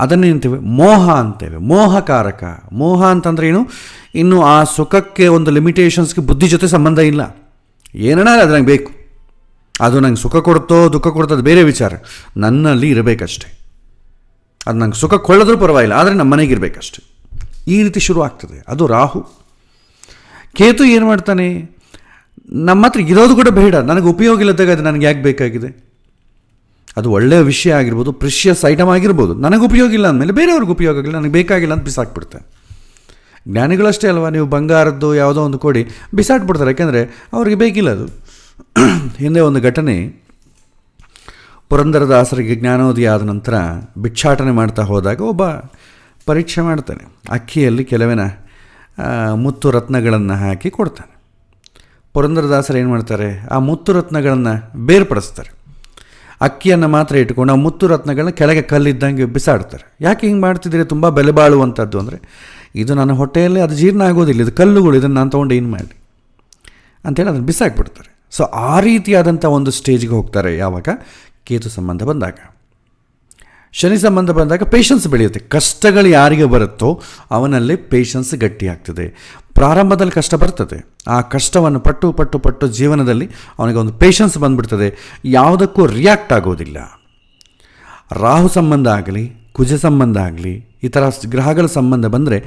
ಅದನ್ನೇಂತೇವೆ ಮೋಹ ಅಂತೇವೆ, ಮೋಹಕಾರಕ. ಮೋಹ ಅಂತಂದ್ರೆ ಏನು, ಇನ್ನು ಆ ಸುಖಕ್ಕೆ ಒಂದು ಲಿಮಿಟೇಷನ್ಸ್ಗೆ ಬುದ್ಧಿ ಜೊತೆ ಸಂಬಂಧ ಇಲ್ಲ. ಏನಣ್ಣ ಅದು ನಂಗೆ ಬೇಕು, ಅದು ನಂಗೆ ಸುಖ ಕೊಡುತ್ತೋ ದುಃಖ ಕೊಡುತ್ತೋ ಅದು ಬೇರೆ ವಿಚಾರ, ನನ್ನಲ್ಲಿ ಇರಬೇಕಷ್ಟೆ. ಅದು ನಂಗೆ ಸುಖ ಕೊಳ್ಳೋದ್ರೂ ಪರವಾಗಿಲ್ಲ, ಆದರೆ ನಮ್ಮ ಮನೆಗೆ ಇರಬೇಕಷ್ಟೆ. ಈ ರೀತಿ ಶುರು ಆಗ್ತದೆ. ಅದು ರಾಹು. ಕೇತು ಏನು ಮಾಡ್ತಾನೆ, ನಮ್ಮ ಹತ್ರ ಇರೋದು ಕೂಡ ಬೇಡ, ನನಗೆ ಉಪಯೋಗ ಇಲ್ಲದಾಗ ಅದು ನನಗೆ ಯಾಕೆ ಬೇಕಾಗಿದೆ. ಅದು ಒಳ್ಳೆಯ ವಿಷಯ ಆಗಿರ್ಬೋದು, ಪ್ರಿಷಿಯಸ್ ಐಟಮ್ ಆಗಿರ್ಬೋದು, ನನಗೆ ಉಪಯೋಗ ಇಲ್ಲ ಅಂದಮೇಲೆ ಬೇರೆಯವ್ರಿಗೆ ಉಪಯೋಗ ಆಗಿಲ್ಲ, ನನಗೆ ಬೇಕಾಗಿಲ್ಲ ಅಂತ ಬಿಸಾಕ್ಬಿಡ್ತಾರೆ. ಜ್ಞಾನಿಗಳಷ್ಟೇ ಅಲ್ವಾ, ನೀವು ಬಂಗಾರದ್ದು ಯಾವುದೋ ಒಂದು ಕೊಡಿ ಬಿಸಾಕ್ಬಿಡ್ತಾರೆ, ಯಾಕೆಂದರೆ ಅವ್ರಿಗೆ ಬೇಕಿಲ್ಲ ಅದು. ಹಿಂದೆ ಒಂದು ಘಟನೆ, ಪುರಂದರದಾಸರಿಗೆ ಜ್ಞಾನೋದಯ ಆದ ನಂತರ ಭಿಕ್ಷಾಟನೆ ಮಾಡ್ತಾ ಹೋದಾಗ ಒಬ್ಬ ಪರೀಕ್ಷೆ ಮಾಡ್ತಾನೆ. ಅಕ್ಕಿಯಲ್ಲಿ ಕೆಲವಿನ ಮುತ್ತು ರತ್ನಗಳನ್ನು ಹಾಕಿ ಕೊಡ್ತಾನೆ. ಪುರಂದರದಾಸರು ಏನು ಮಾಡ್ತಾರೆ, ಆ ಮುತ್ತು ರತ್ನಗಳನ್ನು ಬೇರ್ಪಡಿಸ್ತಾರೆ. ಅಕ್ಕಿಯನ್ನು ಮಾತ್ರ ಇಟ್ಕೊಂಡು ಆ ಮುತ್ತು ರತ್ನಗಳನ್ನ ಕೆಳಗೆ ಕಲ್ಲಿದ್ದಂಗೆ ಬಿಸಾಡ್ತಾರೆ. ಯಾಕೆ ಹಿಂಗೆ ಮಾಡ್ತಿದ್ರೆ, ತುಂಬ ಬೆಲೆ ಬಾಳುವಂಥದ್ದು ಅಂದರೆ, ಇದು ನನ್ನ ಹೊಟ್ಟೆಯಲ್ಲಿ ಅದು ಜೀರ್ಣ ಆಗೋದಿಲ್ಲ, ಇದು ಕಲ್ಲುಗಳು, ಇದನ್ನು ನಾನು ತೊಗೊಂಡು ಏನು ಮಾಡಿ ಅಂತೇಳಿ ಅದನ್ನು ಬಿಸಾಕ್ಬಿಡ್ತಾರೆ. ಸೊ ಆ ರೀತಿಯಾದಂಥ ಒಂದು ಸ್ಟೇಜ್ಗೆ ಹೋಗ್ತಾರೆ ಯಾವಾಗ ಕೇತು ಸಂಬಂಧ ಬಂದಾಗ. ಶನಿ ಸಂಬಂಧ ಬಂದಾಗ ಪೇಷನ್ಸ್ ಬೆಳೆಯುತ್ತೆ. ಕಷ್ಟಗಳು ಯಾರಿಗೆ ಬರುತ್ತೋ ಅವನಲ್ಲಿ ಪೇಷನ್ಸ್ ಗಟ್ಟಿಯಾಗ್ತದೆ. ಪ್ರಾರಂಭದಲ್ಲಿ ಕಷ್ಟ ಬರ್ತದೆ, ಆ ಕಷ್ಟವನ್ನು ಪಟ್ಟು ಜೀವನದಲ್ಲಿ ಅವನಿಗೆ ಒಂದು ಪೇಷನ್ಸ್ ಬಂದುಬಿಡ್ತದೆ, ಯಾವುದಕ್ಕೂ ರಿಯಾಕ್ಟ್ ಆಗೋದಿಲ್ಲ. ರಾಹು ಸಂಬಂಧ ಆಗಲಿ, ಕುಜ ಸಂಬಂಧ ಆಗಲಿ, ಈ ಥರ ಗ್ರಹಗಳ ಸಂಬಂಧ ಬಂದರೆ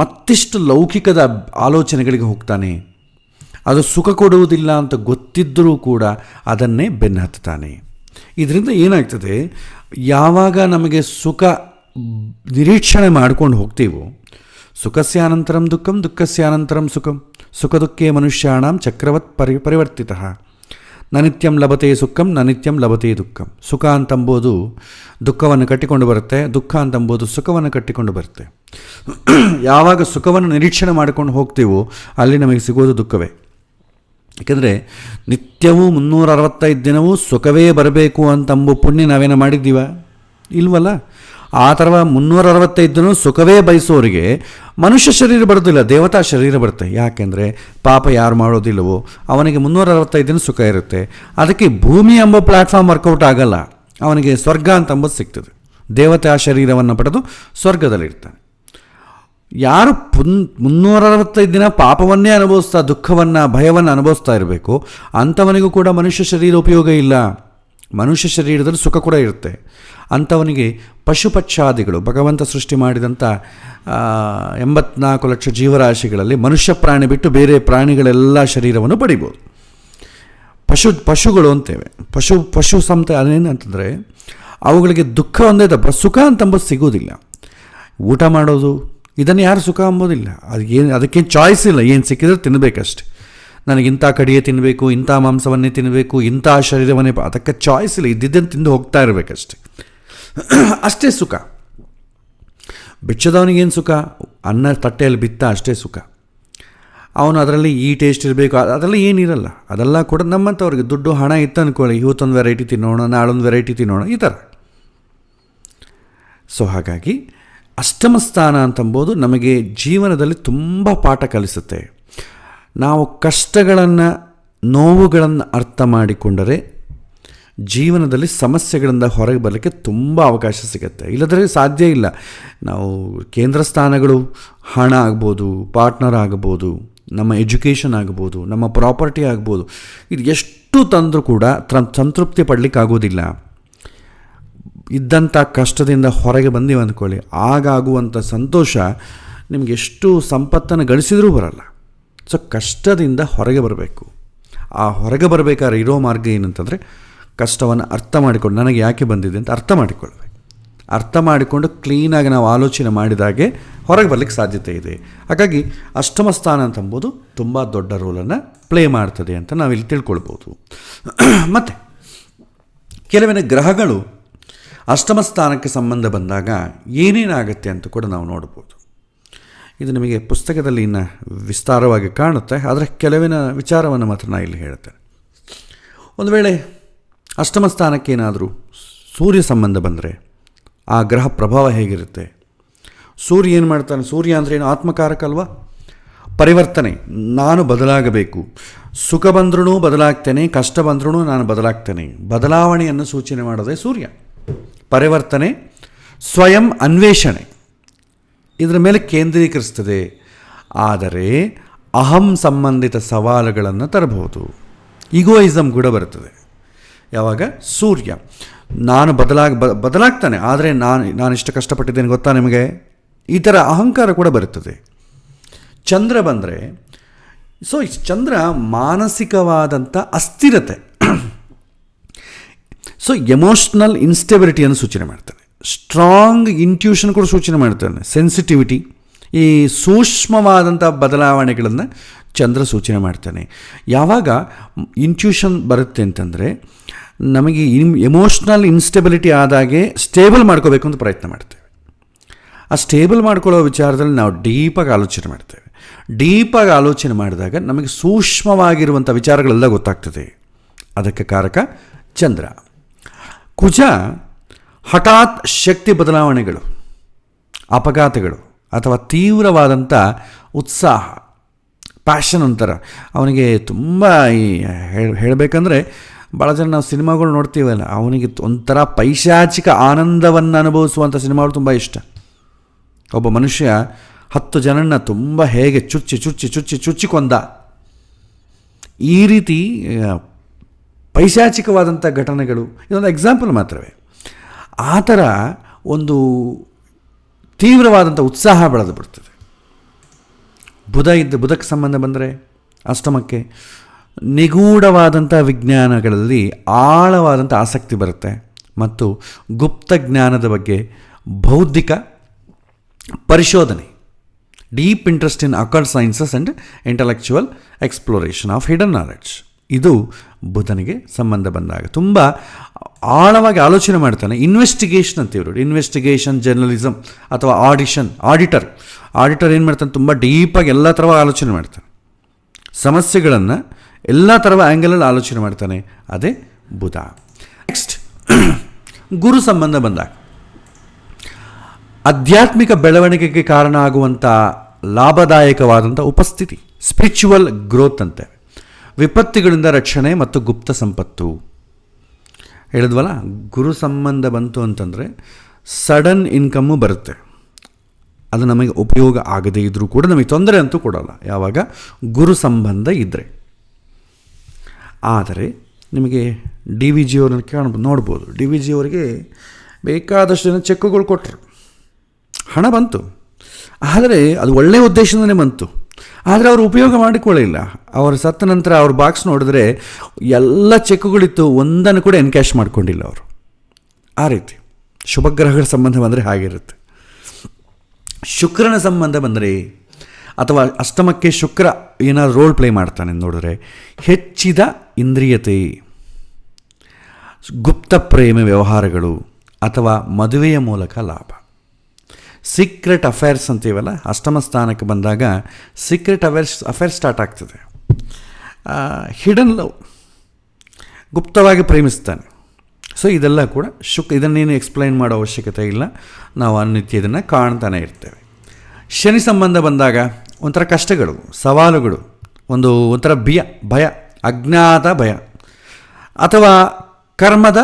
ಮತ್ತಿಷ್ಟು ಲೌಕಿಕದ ಆಲೋಚನೆಗಳಿಗೆ ಹೋಗ್ತಾನೆ. ಅದು ಸುಖ ಕೊಡುವುದಿಲ್ಲ ಅಂತ ಗೊತ್ತಿದ್ದರೂ ಕೂಡ ಅದನ್ನೇ ಬೆನ್ನು ಹತ್ತಾನೆ. ಇದರಿಂದ ಏನಾಗ್ತದೆ, ಯಾವಾಗ ನಮಗೆ ಸುಖ ನಿರೀಕ್ಷಣೆ ಮಾಡ್ಕೊಂಡು ಹೋಗ್ತೀವೋ, ಸುಖಸ್ಯಾನಂತರಂ ದುಃಖಂ ದುಃಖಸ್ಯಾನಂತರಂ ಸುಖಂ ಸುಖ ದುಃಖೇ ಮನುಷ್ಯಾಣಂ ಚಕ್ರವತ್ ಪರಿವರ್ತಿತಃ ನ ನಿತ್ಯಂ ಲಭತೆ ಸುಖಂ ನ ನಿತ್ಯಂ ಲಭತೆ ದುಃಖಂ. ಸುಖ ಅಂತಂಬೋದು ದುಃಖವನ್ನು ಕಟ್ಟಿಕೊಂಡು ಬರುತ್ತೆ, ದುಃಖ ಅಂತಂಬೋದು ಸುಖವನ್ನು ಕಟ್ಟಿಕೊಂಡು ಬರುತ್ತೆ. ಯಾವಾಗ ಸುಖವನ್ನು ನಿರೀಕ್ಷಣೆ ಮಾಡಿಕೊಂಡು ಹೋಗ್ತೀವೋ ಅಲ್ಲಿ ನಮಗೆ ಸಿಗೋದು ದುಃಖವೇ. ಏಕೆಂದರೆ ನಿತ್ಯವೂ 365 ದಿನವೂ ಸುಖವೇ ಬರಬೇಕು ಅಂತಂಬು ಪುಣ್ಯ ನಾವೇನೋ ಮಾಡಿದ್ದೀವ ಇಲ್ವಲ್ಲ. ಆ ಥರ 365 ದಿನ ಸುಖವೇ ಬಯಸೋರಿಗೆ ಮನುಷ್ಯ ಶರೀರ ಬರೋದಿಲ್ಲ, ದೇವತಾ ಶರೀರ ಬರುತ್ತೆ. ಯಾಕೆಂದರೆ ಪಾಪ ಯಾರು ಮಾಡೋದಿಲ್ಲವೋ ಅವನಿಗೆ 365 ದಿನ ಸುಖ ಇರುತ್ತೆ. ಅದಕ್ಕೆ ಭೂಮಿ ಎಂಬ ಪ್ಲ್ಯಾಟ್ಫಾರ್ಮ್ ವರ್ಕೌಟ್ ಆಗಲ್ಲ, ಅವನಿಗೆ ಸ್ವರ್ಗ ಅಂತಂಬುದು ಸಿಗ್ತದೆ. ದೇವತಾ ಶರೀರವನ್ನು ಪಡೆದು ಸ್ವರ್ಗದಲ್ಲಿರ್ತಾನೆ. ಯಾರು 365 ದಿನ ಪಾಪವನ್ನೇ ಅನುಭವಿಸ್ತಾ, ದುಃಖವನ್ನು ಭಯವನ್ನು ಅನುಭವಿಸ್ತಾ ಇರಬೇಕು, ಅಂಥವನಿಗೂ ಕೂಡ ಮನುಷ್ಯ ಶರೀರ ಉಪಯೋಗ ಇಲ್ಲ. ಮನುಷ್ಯ ಶರೀರದಲ್ಲಿ ಸುಖ ಕೂಡ ಇರುತ್ತೆ. ಅಂಥವನಿಗೆ ಪಶುಪಕ್ಷಾದಿಗಳು ಭಗವಂತ ಸೃಷ್ಟಿ ಮಾಡಿದಂಥ 84 ಲಕ್ಷ ಜೀವರಾಶಿಗಳಲ್ಲಿ ಮನುಷ್ಯ ಪ್ರಾಣಿ ಬಿಟ್ಟು ಬೇರೆ ಪ್ರಾಣಿಗಳೆಲ್ಲ ಶರೀರವನ್ನು ಪಡಿಬೋದು. ಪಶುಗಳು ಅಂತೇವೆ. ಪಶು ಸಂತ ಅದೇನಂತಂದರೆ ಅವುಗಳಿಗೆ ದುಃಖ ಒಂದೇ ತಪ್ಪ, ಸುಖ ಅಂತಂಬೋದು ಸಿಗೋದಿಲ್ಲ. ಊಟ ಮಾಡೋದು ಇದನ್ನು ಯಾರು ಸುಖ ಅಂಬೋದಿಲ್ಲ. ಅದಕ್ಕೇನು ಚಾಯ್ಸ್ ಇಲ್ಲ, ಏನು ಸಿಕ್ಕಿದ್ರೆ ತಿನ್ನಬೇಕಷ್ಟೆ. ನನಗಿಂಥ ಕಡಿಯೇ ತಿನ್ನಬೇಕು, ಇಂಥ ಮಾಂಸವನ್ನೇ ತಿನ್ನಬೇಕು, ಇಂಥ ಶರೀರವನ್ನೇ, ಅದಕ್ಕೆ ಚಾಯ್ಸ್ ಇಲ್ಲ. ಇದ್ದಿದ್ದನ್ನು ತಿಂದು ಹೋಗ್ತಾ ಇರಬೇಕಷ್ಟೆ, ಅಷ್ಟೇ ಸುಖ. ಬಿಚ್ಚದವನಿಗೇನು ಸುಖ? ಅನ್ನ ತಟ್ಟೆಯಲ್ಲಿ ಬಿತ್ತ ಅಷ್ಟೇ ಸುಖ. ಅವನು ಅದರಲ್ಲಿ ಈ ಟೇಸ್ಟ್ ಇರಬೇಕು ಅದೆಲ್ಲ ಏನಿರಲ್ಲ. ಅದೆಲ್ಲ ಕೂಡ ನಮ್ಮಂಥವ್ರಿಗೆ ದುಡ್ಡು ಹಣ ಇತ್ತು ಅಂದ್ಕೊಳ್ಳಿ, ಇವತ್ತೊಂದು ವೆರೈಟಿ ತಿನ್ನೋಣ, ನಾಳೊಂದು ವೆರೈಟಿ ತಿನ್ನೋಣ, ಈ ಥರ. ಸೊ ಹಾಗಾಗಿ ಅಷ್ಟಮ ಸ್ಥಾನ ಅಂತಂಬೋದು ನಮಗೆ ಜೀವನದಲ್ಲಿ ತುಂಬ ಪಾಠ ಕಲಿಸುತ್ತೆ. ನಾವು ಕಷ್ಟಗಳನ್ನು, ನೋವುಗಳನ್ನು ಅರ್ಥ ಮಾಡಿಕೊಂಡರೆ ಜೀವನದಲ್ಲಿ ಸಮಸ್ಯೆಗಳಿಂದ ಹೊರಗೆ ಬರಲಿಕ್ಕೆ ತುಂಬ ಅವಕಾಶ ಸಿಗುತ್ತೆ. ಇಲ್ಲದ್ರೆ ಸಾಧ್ಯ ಇಲ್ಲ. ನಾವು ಕೇಂದ್ರ ಸ್ಥಾನಗಳು ಹಣ ಆಗ್ಬೋದು, ಪಾರ್ಟ್ನರ್ ಆಗ್ಬೋದು, ನಮ್ಮ ಎಜುಕೇಷನ್ ಆಗ್ಬೋದು, ನಮ್ಮ ಪ್ರಾಪರ್ಟಿ ಆಗ್ಬೋದು, ಇದು ಎಷ್ಟು ತಂದರೂ ಕೂಡ ಸಂತೃಪ್ತಿ ಪಡಲಿಕ್ಕಾಗೋದಿಲ್ಲ. ಇದ್ದಂಥ ಕಷ್ಟದಿಂದ ಹೊರಗೆ ಬಂದೀವಿ ಅಂದ್ಕೊಳ್ಳಿ, ಆಗಾಗುವಂಥ ಸಂತೋಷ ನಿಮಗೆ ಎಷ್ಟು ಸಂಪತ್ತನ್ನು ಗಳಿಸಿದರೂ ಬರಲ್ಲ. ಸೊ ಕಷ್ಟದಿಂದ ಹೊರಗೆ ಬರಬೇಕು. ಆ ಹೊರಗೆ ಬರಬೇಕಾದ್ರೆ ಇರೋ ಮಾರ್ಗ ಏನಂತಂದರೆ ಕಷ್ಟವನ್ನು ಅರ್ಥ ಮಾಡಿಕೊಂಡು ನನಗೆ ಯಾಕೆ ಬಂದಿದೆ ಅಂತ ಅರ್ಥ ಮಾಡಿಕೊಳ್ಬೇಕು. ಅರ್ಥ ಮಾಡಿಕೊಂಡು ಕ್ಲೀನಾಗಿ ನಾವು ಆಲೋಚನೆ ಮಾಡಿದಾಗೆ ಹೊರಗೆ ಬರಲಿಕ್ಕೆ ಸಾಧ್ಯತೆ ಇದೆ. ಹಾಗಾಗಿ ಅಷ್ಟಮ ಸ್ಥಾನ ಅಂತಂಬೋದು ತುಂಬ ದೊಡ್ಡ ರೋಲನ್ನು ಪ್ಲೇ ಮಾಡ್ತದೆ ಅಂತ ನಾವಿಲ್ಲಿ ತಿಳ್ಕೊಳ್ಬೋದು. ಮತ್ತು ಕೆಲವಿನ ಗ್ರಹಗಳು ಅಷ್ಟಮ ಸ್ಥಾನಕ್ಕೆ ಸಂಬಂಧ ಬಂದಾಗ ಏನೇನಾಗುತ್ತೆ ಅಂತ ಕೂಡ ನಾವು ನೋಡ್ಬೋದು. ಇದು ನಿಮಗೆ ಪುಸ್ತಕದಲ್ಲಿ ಇನ್ನು ವಿಸ್ತಾರವಾಗಿ ಕಾಣುತ್ತೆ, ಆದರೆ ಕೆಲವಿನ ವಿಚಾರವನ್ನು ಮಾತ್ರ ನಾನು ಇಲ್ಲಿ ಹೇಳ್ತೇನೆ. ಒಂದು ವೇಳೆ ಅಷ್ಟಮ ಸ್ಥಾನಕ್ಕೆ ಏನಾದರೂ ಸೂರ್ಯ ಸಂಬಂಧ ಬಂದರೆ ಆ ಗ್ರಹ ಪ್ರಭಾವ ಹೇಗಿರುತ್ತೆ? ಸೂರ್ಯ ಏನು ಮಾಡ್ತಾನೆ? ಸೂರ್ಯ ಅಂದರೆ ಏನು? ಆತ್ಮಕಾರಕ ಅಲ್ವಾ? ಪರಿವರ್ತನೆ, ನಾನು ಬದಲಾಗಬೇಕು. ಸುಖ ಬಂದ್ರೂ ಬದಲಾಗ್ತೇನೆ, ಕಷ್ಟ ಬಂದ್ರೂ ನಾನು ಬದಲಾಗ್ತೇನೆ. ಬದಲಾವಣೆಯನ್ನು ಸೂಚನೆ ಮಾಡೋದೇ ಸೂರ್ಯ. ಪರಿವರ್ತನೆ, ಸ್ವಯಂ ಅನ್ವೇಷಣೆ, ಇದರ ಮೇಲೆ ಕೇಂದ್ರೀಕರಿಸ್ತದೆ. ಆದರೆ ಅಹಂ ಸಂಬಂಧಿತ ಸವಾಲುಗಳನ್ನು ತರಬಹುದು. ಈಗೋಯಿಸಮ್ ಕೂಡ ಬರ್ತದೆ. ಯಾವಾಗ? ಸೂರ್ಯ ನಾನು ಬದಲಾಗ್ತಾನೆ, ಆದರೆ ನಾನು ಇಷ್ಟು ಕಷ್ಟಪಟ್ಟಿದ್ದೇನೆ ಗೊತ್ತಾ ನಿಮಗೆ, ಈ ಥರ ಅಹಂಕಾರ ಕೂಡ ಬರುತ್ತದೆ. ಚಂದ್ರ ಬಂದರೆ, ಸೊ ಚಂದ್ರ ಮಾನಸಿಕವಾದಂಥ ಅಸ್ಥಿರತೆ, ಸೊ ಎಮೋಷ್ನಲ್ ಇನ್ಸ್ಟೆಬಿಲಿಟಿಯನ್ನು ಸೂಚನೆ ಮಾಡ್ತಾನೆ. ಸ್ಟ್ರಾಂಗ್ ಇಂಟ್ಯೂಷನ್ ಕೂಡ ಸೂಚನೆ ಮಾಡ್ತಾನೆ. ಸೆನ್ಸಿಟಿವಿಟಿ, ಈ ಸೂಕ್ಷ್ಮವಾದಂಥ ಬದಲಾವಣೆಗಳನ್ನು ಚಂದ್ರ ಸೂಚನೆ ಮಾಡ್ತಾನೆ. ಯಾವಾಗ ಇಂಟ್ಯೂಷನ್ ಬರುತ್ತೆ ಅಂತಂದರೆ ನಮಗೆ ಎಮೋಷ್ನಲ್ ಇನ್ಸ್ಟೆಬಿಲಿಟಿ ಆದಾಗೆ ಸ್ಟೇಬಲ್ ಮಾಡ್ಕೋಬೇಕು ಅಂತ ಪ್ರಯತ್ನ ಮಾಡ್ತೇವೆ. ಆ ಸ್ಟೇಬಲ್ ಮಾಡ್ಕೊಳ್ಳೋ ವಿಚಾರದಲ್ಲಿ ನಾವು ಡೀಪಾಗಿ ಆಲೋಚನೆ ಮಾಡ್ತೇವೆ. ಡೀಪಾಗಿ ಆಲೋಚನೆ ಮಾಡಿದಾಗ ನಮಗೆ ಸೂಕ್ಷ್ಮವಾಗಿರುವಂಥ ವಿಚಾರಗಳೆಲ್ಲ ಗೊತ್ತಾಗ್ತದೆ. ಅದಕ್ಕೆ ಕಾರಕ ಚಂದ್ರ. ಕುಜ ಹಠಾತ್ ಶಕ್ತಿ ಬದಲಾವಣೆಗಳು, ಅಪಘಾತಗಳು ಅಥವಾ ತೀವ್ರವಾದಂಥ ಉತ್ಸಾಹ, ಪ್ಯಾಷನ್ ಅಂತಾರೆ ಅವನಿಗೆ. ತುಂಬ ಹೇಳಬೇಕಂದ್ರೆ ಭಾಳ ಜನ ನಾವು ಸಿನಿಮಾಗಳು ನೋಡ್ತೀವಲ್ಲ, ಅವನಿಗೆ ಒಂಥರ ಪೈಶಾಚಿಕ ಆನಂದವನ್ನು ಅನುಭವಿಸುವಂಥ ಸಿನಿಮಾಗಳು ತುಂಬ ಇಷ್ಟ. ಒಬ್ಬ ಮನುಷ್ಯ 10 ಜನನ್ನ ತುಂಬ ಹೇಗೆ ಚುಚ್ಚಿ ಕೊಂದ, ಈ ರೀತಿ ಪೈಶಾಚಿಕವಾದಂಥ ಘಟನೆಗಳು ಇದೊಂದು ಎಕ್ಸಾಂಪಲ್ ಮಾತ್ರವೇ. ಆ ಥರ ಒಂದು ತೀವ್ರವಾದಂಥ ಉತ್ಸಾಹ ಬೆಳೆದು ಬಿಡ್ತದೆ. ಬುಧಕ್ಕೆ ಸಂಬಂಧ ಬಂದರೆ ಅಷ್ಟಮಕ್ಕೆ ನಿಗೂಢವಾದಂಥ ವಿಜ್ಞಾನಗಳಲ್ಲಿ ಆಳವಾದಂಥ ಆಸಕ್ತಿ ಬರುತ್ತೆ ಮತ್ತು ಗುಪ್ತ ಜ್ಞಾನದ ಬಗ್ಗೆ ಬೌದ್ಧಿಕ ಪರಿಶೋಧನೆ, deep interest in occult sciences and intellectual exploration of hidden knowledge, ಇದು ಬುಧನಿಗೆ ಸಂಬಂಧ ಬಂದಾಗ ತುಂಬ ಆಳವಾಗಿ ಆಲೋಚನೆ ಮಾಡ್ತಾನೆ. ಇನ್ವೆಸ್ಟಿಗೇಷನ್ ಅಂತೀವರು, ಇನ್ವೆಸ್ಟಿಗೇಷನ್ ಜರ್ನಲಿಸಮ್ ಅಥವಾ ಆಡಿಟರ್ ಏನು ಮಾಡ್ತಾನೆ? ತುಂಬ ಡೀಪಾಗಿ ಎಲ್ಲ ಥರವಾಗಿ ಆಲೋಚನೆ ಮಾಡ್ತಾನೆ. ಸಮಸ್ಯೆಗಳನ್ನು ಎಲ್ಲ ಥರದ ಆ್ಯಂಗಲಲ್ಲಿ ಆಲೋಚನೆ ಮಾಡ್ತಾನೆ. ಅದೇ ಬುಧ. ನೆಕ್ಸ್ಟ್ ಗುರು ಸಂಬಂಧ ಬಂದಾಗ ಆಧ್ಯಾತ್ಮಿಕ ಬೆಳವಣಿಗೆಗೆ ಕಾರಣ ಆಗುವಂಥ ಲಾಭದಾಯಕವಾದಂಥ ಉಪಸ್ಥಿತಿ, ಸ್ಪಿರಿಚುವಲ್ ಗ್ರೋತ್ ಅಂತೆ, ವಿಪತ್ತುಗಳಿಂದ ರಕ್ಷಣೆ ಮತ್ತು ಗುಪ್ತ ಸಂಪತ್ತು. ಹೇಳಿದ್ವಲ್ಲ, ಗುರು ಸಂಬಂಧ ಬಂತು ಅಂತಂದರೆ ಸಡನ್ ಇನ್ಕಮ್ಮು ಬರುತ್ತೆ. ಅದು ನಮಗೆ ಉಪಯೋಗ ಆಗದೇ ಇದ್ದರೂ ಕೂಡ ನಮಗೆ ತೊಂದರೆ ಅಂತೂ ಕೊಡೋಲ್ಲ, ಯಾವಾಗ ಗುರು ಸಂಬಂಧ ಇದ್ದರೆ. ಆದರೆ ನಿಮಗೆ ಡಿ ವಿ ಜಿ ಅವ್ರನ್ನ ನೋಡ್ಬೋದು. ಡಿ ವಿ ಜಿ ಅವರಿಗೆ ಬೇಕಾದಷ್ಟು ಜನ ಚೆಕ್ಕುಗಳು ಕೊಟ್ಟರು, ಹಣ ಬಂತು, ಆದರೆ ಅದು ಒಳ್ಳೆಯ ಉದ್ದೇಶದಿಂದಲೇ ಬಂತು. ಆದರೆ ಅವರು ಉಪಯೋಗ ಮಾಡಿಕೊಳ್ಳಿಲ್ಲ. ಅವರು ಸತ್ತ ನಂತರ ಅವ್ರ ಬಾಕ್ಸ್ ನೋಡಿದ್ರೆ ಎಲ್ಲ ಚೆಕ್ಕುಗಳಿತ್ತು, ಒಂದನ್ನು ಕೂಡ ಎನ್ಕ್ಯಾಶ್ ಮಾಡ್ಕೊಂಡಿಲ್ಲ ಅವರು. ಆ ರೀತಿ ಶುಭಗ್ರಹಗಳ ಸಂಬಂಧ ಬಂದರೆ ಹಾಗಿರುತ್ತೆ. ಶುಕ್ರನ ಸಂಬಂಧ ಬಂದರೆ ಅಥವಾ ಅಷ್ಟಮಕ್ಕೆ ಶುಕ್ರ ಏನಾದ್ರು ರೋಲ್ ಪ್ಲೇ ಮಾಡ್ತಾನೆ ನೋಡಿದ್ರೆ ಹೆಚ್ಚಿದ ಇಂದ್ರಿಯತೆ, ಗುಪ್ತ ಪ್ರೇಮ ವ್ಯವಹಾರಗಳು ಅಥವಾ ಮದುವೆಯ ಮೂಲಕ ಲಾಭ, ಸೀಕ್ರೆಟ್ ಅಫೇರ್ಸ್ ಅಂತೀವಲ್ಲ, ಅಷ್ಟಮ ಸ್ಥಾನಕ್ಕೆ ಬಂದಾಗ ಸೀಕ್ರೆಟ್ ಅಫೇರ್ ಸ್ಟಾರ್ಟ್ ಆಗ್ತದೆ. ಹಿಡನ್ ಲವ್, ಗುಪ್ತವಾಗಿ ಪ್ರೇಮಿಸ್ತಾನೆ. ಸೊ ಇದೆಲ್ಲ ಕೂಡ ಇದನ್ನೇನು ಎಕ್ಸ್ಪ್ಲೈನ್ ಮಾಡೋ ಅವಶ್ಯಕತೆ ಇಲ್ಲ, ನಾವು ಅನಿತ್ಯ ಇದನ್ನು ಕಾಣ್ತಾನೆ ಇರ್ತೇವೆ. ಶನಿ ಸಂಬಂಧ ಬಂದಾಗ ಒಂಥರ ಕಷ್ಟಗಳು, ಸವಾಲುಗಳು, ಒಂಥರ ಭಯ, ಅಜ್ಞಾತ ಭಯ, ಅಥವಾ ಕರ್ಮದ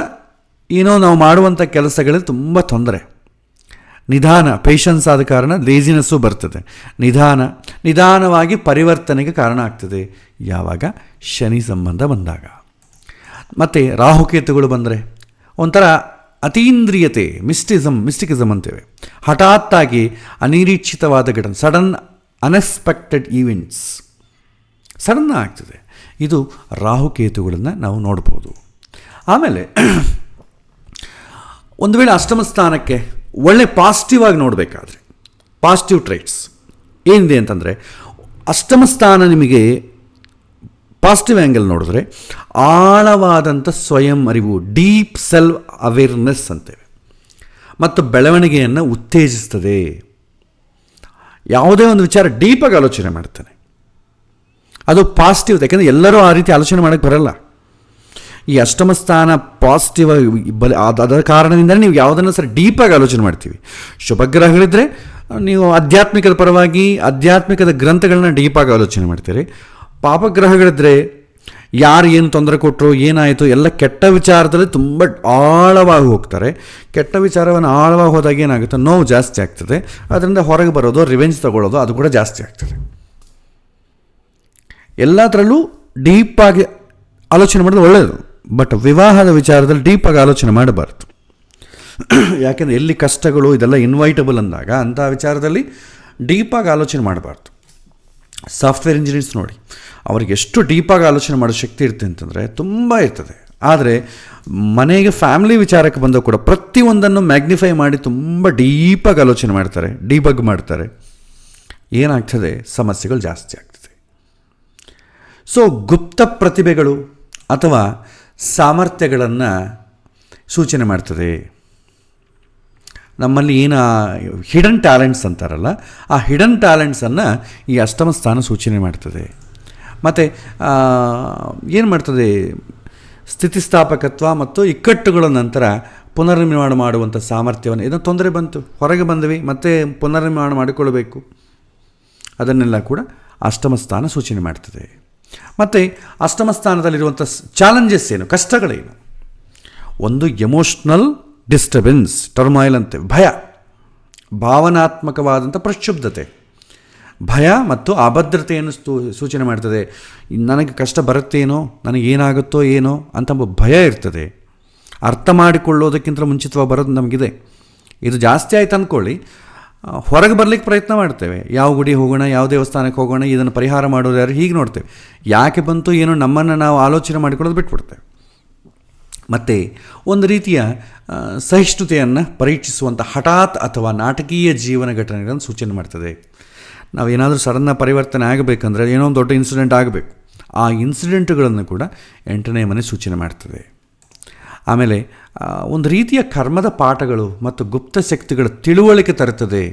ಏನೋ ನಾವು ಮಾಡುವಂಥ ಕೆಲಸಗಳಲ್ಲಿ ತುಂಬ ತೊಂದರೆ, ನಿಧಾನ, ಪೇಷನ್ಸ್ ಆದ ಕಾರಣ ಲೇಜಿನೆಸ್ಸು ಬರ್ತದೆ. ನಿಧಾನವಾಗಿ ಪರಿವರ್ತನೆಗೆ ಕಾರಣ ಆಗ್ತದೆ ಯಾವಾಗ ಶನಿ ಸಂಬಂಧ ಬಂದಾಗ. ಮತ್ತು ರಾಹುಕೇತುಗಳು ಬಂದರೆ ಒಂಥರ ಅತೀಂದ್ರಿಯತೆ, ಮಿಸ್ಟಿಕಿಸಮ್ ಅಂತೇವೆ. ಹಠಾತ್ತಾಗಿ ಅನಿರೀಕ್ಷಿತವಾದ ಘಟನೆ, ಸಡನ್ ಅನ್ಎಕ್ಸ್ಪೆಕ್ಟೆಡ್ ಈವೆಂಟ್ಸ್ ಸಡನ್ ಆಗ್ತದೆ. ಇದು ರಾಹುಕೇತುಗಳನ್ನು ನಾವು ನೋಡ್ಬೋದು. ಆಮೇಲೆ ಒಂದು ವೇಳೆ ಅಷ್ಟಮ ಸ್ಥಾನಕ್ಕೆ ಒಳ್ಳೆ ಪಾಸಿಟಿವ್ ಆಗಿ ನೋಡಬೇಕಾದ್ರೆ, ಪಾಸಿಟಿವ್ ಟ್ರೈಟ್ಸ್ ಏನಿದೆ ಅಂತಂದರೆ, ಅಷ್ಟಮ ಸ್ಥಾನ ನಿಮಗೆ ಪಾಸಿಟಿವ್ ಆ್ಯಂಗಲ್ ನೋಡಿದ್ರೆ ಆಳವಾದಂಥ ಸ್ವಯಂ ಅರಿವು, ಡೀಪ್ ಸೆಲ್ಫ್ ಅವೇರ್ನೆಸ್ ಅಂತೇವೆ, ಮತ್ತು ಬೆಳವಣಿಗೆಯನ್ನು ಉತ್ತೇಜಿಸ್ತದೆ. ಯಾವುದೇ ಒಂದು ವಿಚಾರ ಡೀಪಾಗಿ ಆಲೋಚನೆ ಮಾಡ್ತಾನೆ, ಅದು ಪಾಸಿಟಿವ್. ಯಾಕೆಂದರೆ ಎಲ್ಲರೂ ಆ ರೀತಿ ಆಲೋಚನೆ ಮಾಡೋಕ್ಕೆ ಬರಲ್ಲ. ಈ ಅಷ್ಟಮ ಸ್ಥಾನ ಪಾಸಿಟಿವ್ ಅದರ ಕಾರಣದಿಂದಲೇ ನೀವು ಯಾವುದನ್ನು ಸರಿ ಡೀಪಾಗಿ ಆಲೋಚನೆ ಮಾಡ್ತೀವಿ. ಶುಭಗ್ರಹಗಳಿದ್ದರೆ ನೀವು ಆಧ್ಯಾತ್ಮಿಕದ ಪರವಾಗಿ ಆಧ್ಯಾತ್ಮಿಕದ ಗ್ರಂಥಗಳನ್ನ ಡೀಪಾಗಿ ಆಲೋಚನೆ ಮಾಡ್ತೀರಿ. ಪಾಪಗ್ರಹಗಳಿದ್ದರೆ ಯಾರು ಏನು ತೊಂದರೆ ಕೊಟ್ಟರು, ಏನಾಯಿತು, ಎಲ್ಲ ಕೆಟ್ಟ ವಿಚಾರದಲ್ಲಿ ತುಂಬ ಆಳವಾಗಿ ಹೋಗ್ತಾರೆ. ಕೆಟ್ಟ ವಿಚಾರವನ್ನು ಆಳವಾಗಿ ಹೋದಾಗ ಏನಾಗುತ್ತೆ, ನೋವು ಜಾಸ್ತಿ ಆಗ್ತದೆ. ಅದರಿಂದ ಹೊರಗೆ ಬರೋದು, ರಿವೆಂಜ್ ತಗೊಳ್ಳೋದು, ಅದು ಕೂಡ ಜಾಸ್ತಿ ಆಗ್ತದೆ. ಎಲ್ಲದರಲ್ಲೂ ಡೀಪಾಗಿ ಆಲೋಚನೆ ಮಾಡೋದು ಒಳ್ಳೆಯದು. ಬಟ್ ವಿವಾಹದ ವಿಚಾರದಲ್ಲಿ ಡೀಪಾಗಿ ಆಲೋಚನೆ ಮಾಡಬಾರ್ದು. ಯಾಕೆಂದರೆ ಎಲ್ಲಿ ಕಷ್ಟಗಳು ಇದೆಲ್ಲ ಇನ್ವೈಟಬಲ್ ಅಂದಾಗ ಅಂಥ ವಿಚಾರದಲ್ಲಿ ಡೀಪಾಗಿ ಆಲೋಚನೆ ಮಾಡಬಾರ್ದು. ಸಾಫ್ಟ್ವೇರ್ ಇಂಜಿನಿಯರ್ಸ್ ನೋಡಿ, ಅವ್ರಿಗೆ ಎಷ್ಟು ಡೀಪಾಗಿ ಆಲೋಚನೆ ಮಾಡೋ ಶಕ್ತಿ ಇರ್ತದೆ ಅಂತಂದರೆ ತುಂಬ ಇರ್ತದೆ. ಆದರೆ ಮನೆಗೆ ಫ್ಯಾಮಿಲಿ ವಿಚಾರಕ್ಕೆ ಬಂದಾಗ ಕೂಡ ಪ್ರತಿಯೊಂದನ್ನು ಮ್ಯಾಗ್ನಿಫೈ ಮಾಡಿ ತುಂಬ ಡೀಪಾಗಿ ಆಲೋಚನೆ ಮಾಡ್ತಾರೆ, ಡೀಬಗ್ ಮಾಡ್ತಾರೆ. ಏನಾಗ್ತದೆ, ಸಮಸ್ಯೆಗಳು ಜಾಸ್ತಿ ಆಗ್ತದೆ. ಸೊ ಗುಪ್ತ ಪ್ರತಿಭೆಗಳು ಅಥವಾ ಸಾಮರ್ಥ್ಯಗಳನ್ನು ಸೂಚನೆ ಮಾಡ್ತದೆ. ನಮ್ಮಲ್ಲಿ ಏನು ಹಿಡನ್ ಟ್ಯಾಲೆಂಟ್ಸ್ ಅಂತಾರಲ್ಲ, ಆ ಹಿಡನ್ ಟ್ಯಾಲೆಂಟ್ಸನ್ನು ಈ ಅಷ್ಟಮ ಸ್ಥಾನ ಸೂಚನೆ ಮಾಡ್ತದೆ. ಮತ್ತು ಏನು ಮಾಡ್ತದೆ, ಸ್ಥಿತಿಸ್ಥಾಪಕತ್ವ ಮತ್ತು ಇಕ್ಕಟ್ಟುಗಳ ನಂತರ ಪುನರ್ನಿರ್ಮಾಣ ಮಾಡುವಂಥ ಸಾಮರ್ಥ್ಯವನ್ನು, ಇದನ್ನು ತೊಂದರೆ ಬಂತು, ಹೊರಗೆ ಬಂದ್ವಿ, ಮತ್ತೆ ಪುನರ್ನಿರ್ಮಾಣ ಮಾಡಿಕೊಳ್ಳಬೇಕು, ಅದನ್ನೆಲ್ಲ ಕೂಡ ಅಷ್ಟಮ ಸ್ಥಾನ ಸೂಚನೆ ಮಾಡ್ತದೆ. ಮತ್ತು ಅಷ್ಟಮ ಸ್ಥಾನದಲ್ಲಿರುವಂಥ ಚಾಲೆಂಜಸ್ ಏನು, ಕಷ್ಟಗಳೇನು? ಒಂದು ಎಮೋಷ್ನಲ್ ಡಿಸ್ಟರ್ಬೆನ್ಸ್, ಟರ್ಮಾಯಿಲ್ ಅಂತೆ, ಭಯ, ಭಾವನಾತ್ಮಕವಾದಂಥ ಪ್ರಕ್ಷುಬ್ಧತೆ, ಭಯ ಮತ್ತು ಅಭದ್ರತೆಯನ್ನು ಸೂಚನೆ ಮಾಡ್ತದೆ. ನನಗೆ ಕಷ್ಟ ಬರುತ್ತೇನೋ, ನನಗೇನಾಗುತ್ತೋ ಏನೋ ಅಂತ ಭಯ ಇರ್ತದೆ. ಅರ್ಥ ಮಾಡಿಕೊಳ್ಳೋದಕ್ಕಿಂತ ಮುಂಚಿತವಾಗಿ ಬರೋದು ನಮಗಿದೆ. ಇದು ಜಾಸ್ತಿ ಆಯ್ತು ಅಂದ್ಕೊಳ್ಳಿ, ಹೊರಗೆ ಬರಲಿಕ್ಕೆ ಪ್ರಯತ್ನ ಮಾಡ್ತೇವೆ. ಯಾವ ಗುಡಿ ಹೋಗೋಣ, ಯಾವ ದೇವಸ್ಥಾನಕ್ಕೆ ಹೋಗೋಣ, ಇದನ್ನು ಪರಿಹಾರ ಮಾಡೋದು ಯಾರು, ಹೀಗೆ ನೋಡ್ತೇವೆ. ಯಾಕೆ ಬಂತು ಏನೋ, ನಮ್ಮನ್ನು ನಾವು ಆಲೋಚನೆ ಮಾಡಿಕೊಳ್ಳೋದು ಬಿಟ್ಬಿಡ್ತೇವೆ. ಮತ್ತು ಒಂದು ರೀತಿಯ ಸಹಿಷ್ಣುತೆಯನ್ನು ಪರೀಕ್ಷಿಸುವಂಥ ಹಠಾತ್ ಅಥವಾ ನಾಟಕೀಯ ಜೀವನ ಘಟನೆಗಳನ್ನು ಸೂಚನೆ ಮಾಡ್ತದೆ. ನಾವೇನಾದರೂ ಸಡನ್ನಾಗಿ ಪರಿವರ್ತನೆ ಆಗಬೇಕಂದ್ರೆ ಏನೋ ಒಂದು ದೊಡ್ಡ ಇನ್ಸಿಡೆಂಟ್ ಆಗಬೇಕು. ಆ ಇನ್ಸಿಡೆಂಟ್ಗಳನ್ನು ಕೂಡ 8ನೇ ಮನೆ ಸೂಚನೆ ಮಾಡ್ತದೆ. ಆಮೇಲೆ ಒಂದು ರೀತಿಯ ಕರ್ಮದ ಪಾಠಗಳು ಮತ್ತು ಗುಪ್ತ ಶಕ್ತಿಗಳ ತಿಳುವಳಿಕೆ ತರುತ್ತದೆ.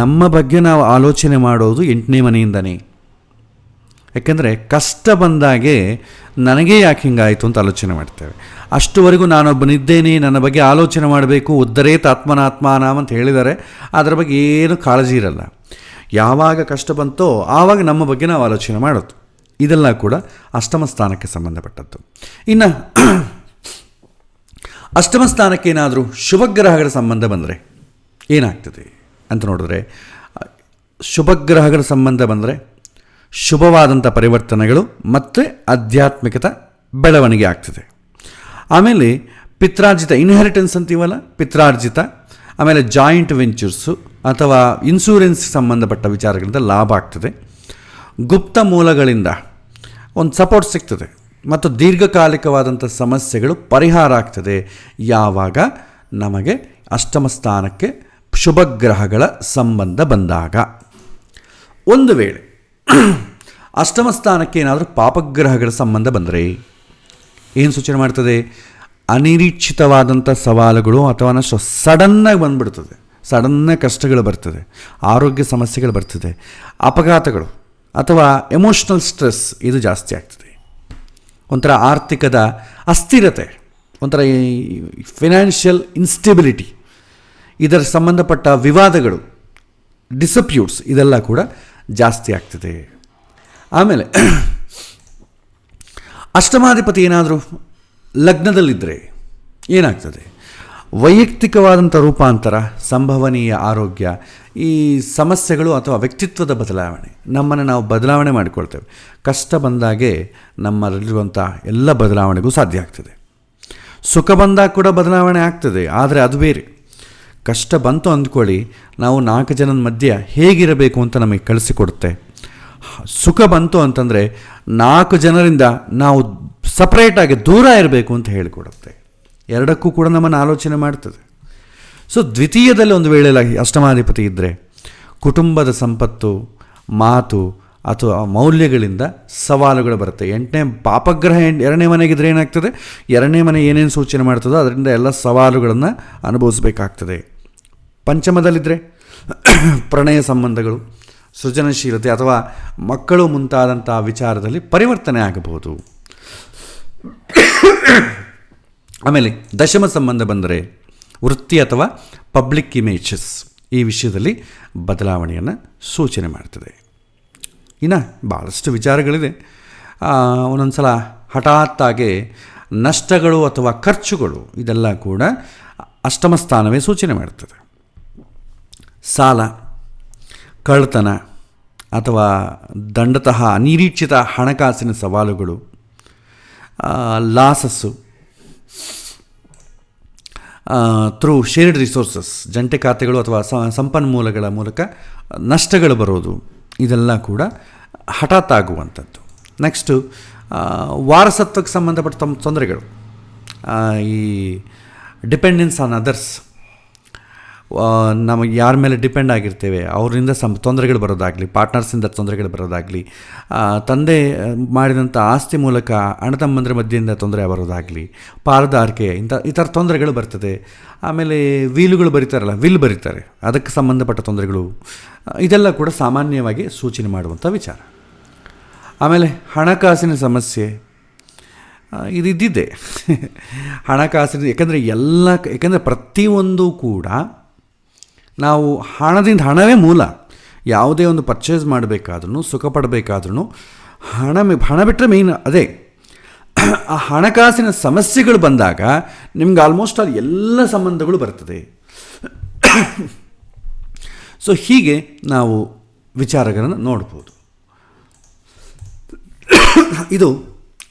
ನಮ್ಮ ಬಗ್ಗೆ ನಾವು ಆಲೋಚನೆ ಮಾಡೋದು 8ನೇ ಮನೆಯಿಂದನೇ. ಯಾಕೆಂದರೆ ಕಷ್ಟ ಬಂದಾಗೆ ನನಗೇ ಯಾಕೆ ಹಿಂಗಾಯಿತು ಅಂತ ಆಲೋಚನೆ ಮಾಡ್ತೇವೆ. ಅಷ್ಟುವರೆಗೂ ನಾನೊಬ್ಬನಿದ್ದೇನೆ, ನನ್ನ ಬಗ್ಗೆ ಆಲೋಚನೆ ಮಾಡಬೇಕು, ಉದ್ಧರೇತ್ ಆತ್ಮನಾತ್ಮಾನಾಮ್ ಅಂತ ಹೇಳಿದ್ದಾರೆ. ಅದರ ಬಗ್ಗೆ ಏನು ಕಾಳಜಿ ಇರಲ್ಲ. ಯಾವಾಗ ಕಷ್ಟ ಬಂತೋ ಆವಾಗ ನಮ್ಮ ಬಗ್ಗೆ ನಾವು ಆಲೋಚನೆ ಮಾಡೋದು. ಇದೆಲ್ಲ ಕೂಡ ಅಷ್ಟಮ ಸ್ಥಾನಕ್ಕೆ ಸಂಬಂಧಪಟ್ಟದ್ದು. ಇನ್ನು ಅಷ್ಟಮ ಸ್ಥಾನಕ್ಕೆ ಏನಾದರೂ ಶುಭಗ್ರಹಗಳ ಸಂಬಂಧ ಬಂದರೆ ಏನಾಗ್ತದೆ ಅಂತ ನೋಡಿದ್ರೆ, ಶುಭಗ್ರಹಗಳ ಸಂಬಂಧ ಬಂದರೆ ಶುಭವಾದಂಥ ಪರಿವರ್ತನೆಗಳು ಮತ್ತು ಆಧ್ಯಾತ್ಮಿಕತೆ ಬೆಳವಣಿಗೆ ಆಗ್ತದೆ. ಆಮೇಲೆ ಪಿತ್ರಾರ್ಜಿತ ಇನ್ಹೆರಿಟೆನ್ಸ್ ಅಂತೀವಲ್ಲ, ಪಿತ್ರಾರ್ಜಿತ, ಆಮೇಲೆ ಜಾಯಿಂಟ್ ವೆಂಚರ್ಸು ಅಥವಾ ಇನ್ಶೂರೆನ್ಸ್ ಸಂಬಂಧಪಟ್ಟ ವಿಚಾರಗಳಿಂದ ಲಾಭ ಆಗ್ತದೆ. ಗುಪ್ತ ಮೂಲಗಳಿಂದ ಒಂದು ಸಪೋರ್ಟ್ ಸಿಗ್ತದೆ ಮತ್ತು ದೀರ್ಘಕಾಲಿಕವಾದಂಥ ಸಮಸ್ಯೆಗಳು ಪರಿಹಾರ ಆಗ್ತದೆ ಯಾವಾಗ ನಮಗೆ ಅಷ್ಟಮ ಸ್ಥಾನಕ್ಕೆ ಶುಭಗ್ರಹಗಳ ಸಂಬಂಧ ಬಂದಾಗ. ಒಂದು ವೇಳೆ ಅಷ್ಟಮ ಸ್ಥಾನಕ್ಕೆ ಏನಾದರೂ ಪಾಪಗ್ರಹಗಳ ಸಂಬಂಧ ಬಂದರೆ ಏನು ಸೂಚನೆ ಮಾಡ್ತದೆ? ಅನಿರೀಕ್ಷಿತವಾದಂಥ ಸವಾಲುಗಳು ಅಥವಾ ಸಡನ್ನಾಗಿ ಬಂದುಬಿಡ್ತದೆ, ಸಡನ್ನಾಗಿ ಕಷ್ಟಗಳು ಬರ್ತದೆ, ಆರೋಗ್ಯ ಸಮಸ್ಯೆಗಳು ಬರ್ತದೆ, ಅಪಘಾತಗಳು ಅಥವಾ ಎಮೋಷ್ನಲ್ ಸ್ಟ್ರೆಸ್ ಇದು ಜಾಸ್ತಿ ಆಗ್ತದೆ. ಒಂಥರ ಆರ್ಥಿಕದ ಅಸ್ಥಿರತೆ, ಒಂಥರ ಫಿನಾನ್ಷಿಯಲ್ ಇನ್ಸ್ಟೆಬಿಲಿಟಿ, ಇದರ ಸಂಬಂಧಪಟ್ಟ ವಿವಾದಗಳು, ಡಿಸ್ಪ್ಯೂಟ್ಸ್ ಇದೆಲ್ಲ ಕೂಡ ಜಾಸ್ತಿ ಆಗ್ತದೆ. ಆಮೇಲೆ ಅಷ್ಟಮಾಧಿಪತಿ ಏನಾದರೂ ಲಗ್ನದಲ್ಲಿದ್ದರೆ ಏನಾಗ್ತದೆ? ವೈಯಕ್ತಿಕವಾದಂಥ ರೂಪಾಂತರ, ಸಂಭವನೀಯ ಆರೋಗ್ಯ, ಈ ಸಮಸ್ಯೆಗಳು ಅಥವಾ ವ್ಯಕ್ತಿತ್ವದ ಬದಲಾವಣೆ, ನಮ್ಮನ್ನು ನಾವು ಬದಲಾವಣೆ ಮಾಡಿಕೊಳ್ತೇವೆ. ಕಷ್ಟ ಬಂದಾಗೆ ನಮ್ಮಲ್ಲಿರುವಂಥ ಎಲ್ಲ ಬದಲಾವಣೆಗೂ ಸಾಧ್ಯ ಆಗ್ತದೆ. ಸುಖ ಬಂದಾಗ ಕೂಡ ಬದಲಾವಣೆ ಆಗ್ತದೆ, ಆದರೆ ಅದು ಬೇರೆ. ಕಷ್ಟ ಬಂತು ಅಂದ್ಕೊಳ್ಳಿ, ನಾವು 4 ಜನದ ಮಧ್ಯೆ ಹೇಗಿರಬೇಕು ಅಂತ ನಮಗೆ ಕಳಿಸಿಕೊಡುತ್ತೆ. ಸುಖ ಬಂತು ಅಂತಂದರೆ 4 ಜನರಿಂದ ನಾವು ಸಪ್ರೇಟಾಗಿ ದೂರ ಇರಬೇಕು ಅಂತ ಹೇಳಿಕೊಡುತ್ತೆ. ಎರಡಕ್ಕೂ ಕೂಡ ನಮ್ಮನ್ನು ಆಲೋಚನೆ ಮಾಡ್ತದೆ. ಸೊ ದ್ವಿತೀಯದಲ್ಲಿ ಒಂದು ವೇಳೆ ಅಷ್ಟಮಾಧಿಪತಿ ಇದ್ದರೆ ಕುಟುಂಬದ ಸಂಪತ್ತು, ಮಾತು ಅಥವಾ ಮೌಲ್ಯಗಳಿಂದ ಸವಾಲುಗಳು ಬರುತ್ತೆ. 8ನೇ ಪಾಪಗ್ರಹ 2ನೇ ಮನೆಗಿದ್ರೆ ಏನಾಗ್ತದೆ? 2ನೇ ಮನೆ ಏನೇನು ಸೂಚನೆ ಮಾಡ್ತದೋ ಅದರಿಂದ ಎಲ್ಲ ಸವಾಲುಗಳನ್ನು ಅನುಭವಿಸಬೇಕಾಗ್ತದೆ. ಪಂಚಮದಲ್ಲಿದ್ದರೆ ಪ್ರಣಯ ಸಂಬಂಧಗಳು, ಸೃಜನಶೀಲತೆ ಅಥವಾ ಮಕ್ಕಳು ಮುಂತಾದಂಥ ವಿಚಾರದಲ್ಲಿ ಪರಿವರ್ತನೆ ಆಗಬಹುದು. ಆಮೇಲೆ ದಶಮ ಸಂಬಂಧ ಬಂದರೆ ವೃತ್ತಿ ಅಥವಾ ಪಬ್ಲಿಕ್ ಇಮೇಜಸ್ ಈ ವಿಷಯದಲ್ಲಿ ಬದಲಾವಣೆಯನ್ನು ಸೂಚನೆ ಮಾಡ್ತದೆ. ಇನ್ನು ಭಾಳಷ್ಟು ವಿಚಾರಗಳಿದೆ. ಒಂದೊಂದು ಸಲ ಹಠಾತ್ತಾಗಿ ನಷ್ಟಗಳು ಅಥವಾ ಖರ್ಚುಗಳು ಇದೆಲ್ಲ ಕೂಡ ಅಷ್ಟಮ ಸ್ಥಾನವೇ ಸೂಚನೆ ಮಾಡ್ತದೆ. ಸಾಲ, ಕಳ್ಳತನ ಅಥವಾ ದಂಡತಃ ಅನಿರೀಕ್ಷಿತ ಹಣಕಾಸಿನ ಸವಾಲುಗಳು, ಲಾಸಸ್ಸು ಥ್ರೂ ಶೇರ್ಡ್ ರಿಸೋರ್ಸಸ್, ಜಂಟೆ ಖಾತೆಗಳು ಅಥವಾ ಸಂಪನ್ಮೂಲಗಳ ಮೂಲಕ ನಷ್ಟಗಳು ಬರೋದು, ಇದೆಲ್ಲ ಕೂಡ ಹಠಾತ್ ಆಗುವಂಥದ್ದು. ನೆಕ್ಸ್ಟು ವಾರಸತ್ವಕ್ಕೆ ಸಂಬಂಧಪಟ್ಟ ತೊಂದರೆಗಳು, ಈ ಡಿಪೆಂಡೆನ್ಸ್ ಆನ್ ಅದರ್ಸ್, ನಮಗೆ ಯಾರ ಮೇಲೆ ಡಿಪೆಂಡ್ ಆಗಿರ್ತೇವೆ ಅವರಿಂದ ತೊಂದರೆಗಳು ಬರೋದಾಗಲಿ, ಪಾರ್ಟ್ನರ್ಸಿಂದ ತೊಂದರೆಗಳು ಬರೋದಾಗಲಿ, ತಂದೆ ಮಾಡಿದಂಥ ಆಸ್ತಿ ಮೂಲಕ ಅಣ್ಣ ತಮ್ಮಂದ್ರ ಮಧ್ಯೆಯಿಂದ ತೊಂದರೆ ಬರೋದಾಗಲಿ, ಪಾರದಾರಿಕೆ ಈ ಥರ ತೊಂದರೆಗಳು ಬರ್ತದೆ. ಆಮೇಲೆ ವಿಲ್ ಬರೀತಾರೆ, ಅದಕ್ಕೆ ಸಂಬಂಧಪಟ್ಟ ತೊಂದರೆಗಳು, ಇದೆಲ್ಲ ಕೂಡ ಸಾಮಾನ್ಯವಾಗಿ ಸೂಚನೆ ಮಾಡುವಂಥ ವಿಚಾರ. ಆಮೇಲೆ ಹಣಕಾಸಿನ ಸಮಸ್ಯೆ ಇದಿದ್ದಿದೆ. ಹಣಕಾಸಿನ ಯಾಕಂದರೆ ಪ್ರತಿಯೊಂದು ಕೂಡ ನಾವು ಹಣವೇ ಮೂಲ. ಯಾವುದೇ ಒಂದು ಪರ್ಚೇಸ್ ಮಾಡಬೇಕಾದ್ರೂ, ಸುಖ ಪಡಬೇಕಾದ್ರೂ ಹಣ ಬಿಟ್ಟರೆ ಮೇಯ್ನ್ ಅದೇ. ಆ ಹಣಕಾಸಿನ ಸಮಸ್ಯೆಗಳು ಬಂದಾಗ ನಿಮ್ಗೆ ಆಲ್ಮೋಸ್ಟ್ ಅಲ್ಲಿ ಎಲ್ಲ ಸಂಬಂಧಗಳು ಬರ್ತದೆ. ಸೊ ಹೀಗೆ ನಾವು ವಿಚಾರಗಳನ್ನು ನೋಡ್ಬೋದು. ಇದು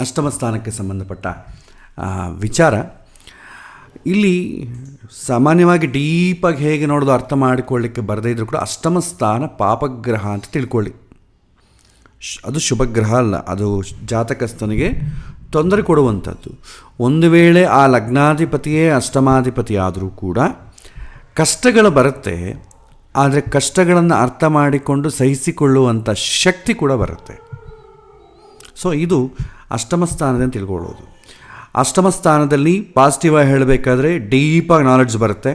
ಅಷ್ಟಮ ಸ್ಥಾನಕ್ಕೆ ಸಂಬಂಧಪಟ್ಟ ವಿಚಾರ. ಇಲ್ಲಿ ಸಾಮಾನ್ಯವಾಗಿ ಡೀಪಾಗಿ ಹೇಗೆ ನೋಡೋದು ಅರ್ಥ ಮಾಡಿಕೊಳ್ಳಿಕ್ಕೆ ಬರದೇ ಇದ್ರೂ ಕೂಡ ಅಷ್ಟಮ ಸ್ಥಾನ ಪಾಪಗ್ರಹ ಅಂತ ತಿಳ್ಕೊಳ್ಳಿ. ಅದು ಶುಭಗ್ರಹ ಅಲ್ಲ, ಅದು ಜಾತಕಸ್ಥನಿಗೆ ತೊಂದರೆ ಕೊಡುವಂಥದ್ದು. ಒಂದು ವೇಳೆ ಆ ಲಗ್ನಾಧಿಪತಿಯೇ ಅಷ್ಟಮಾಧಿಪತಿ ಆದರೂ ಕೂಡ ಕಷ್ಟಗಳು ಬರುತ್ತೆ, ಆದರೆ ಕಷ್ಟಗಳನ್ನು ಅರ್ಥ ಮಾಡಿಕೊಂಡು ಸಹಿಸಿಕೊಳ್ಳುವಂಥ ಶಕ್ತಿ ಕೂಡ ಬರುತ್ತೆ. ಸೊ ಇದು ಅಷ್ಟಮ ಸ್ಥಾನದಿಂದ ತಿಳ್ಕೊಳ್ಳೋದು. ಅಷ್ಟಮ ಸ್ಥಾನದಲ್ಲಿ ಪಾಸಿಟಿವ್ ಆಗಿ ಹೇಳಬೇಕಾದ್ರೆ ಡೀಪಾಗಿ ನಾಲೆಡ್ಜ್ ಬರುತ್ತೆ.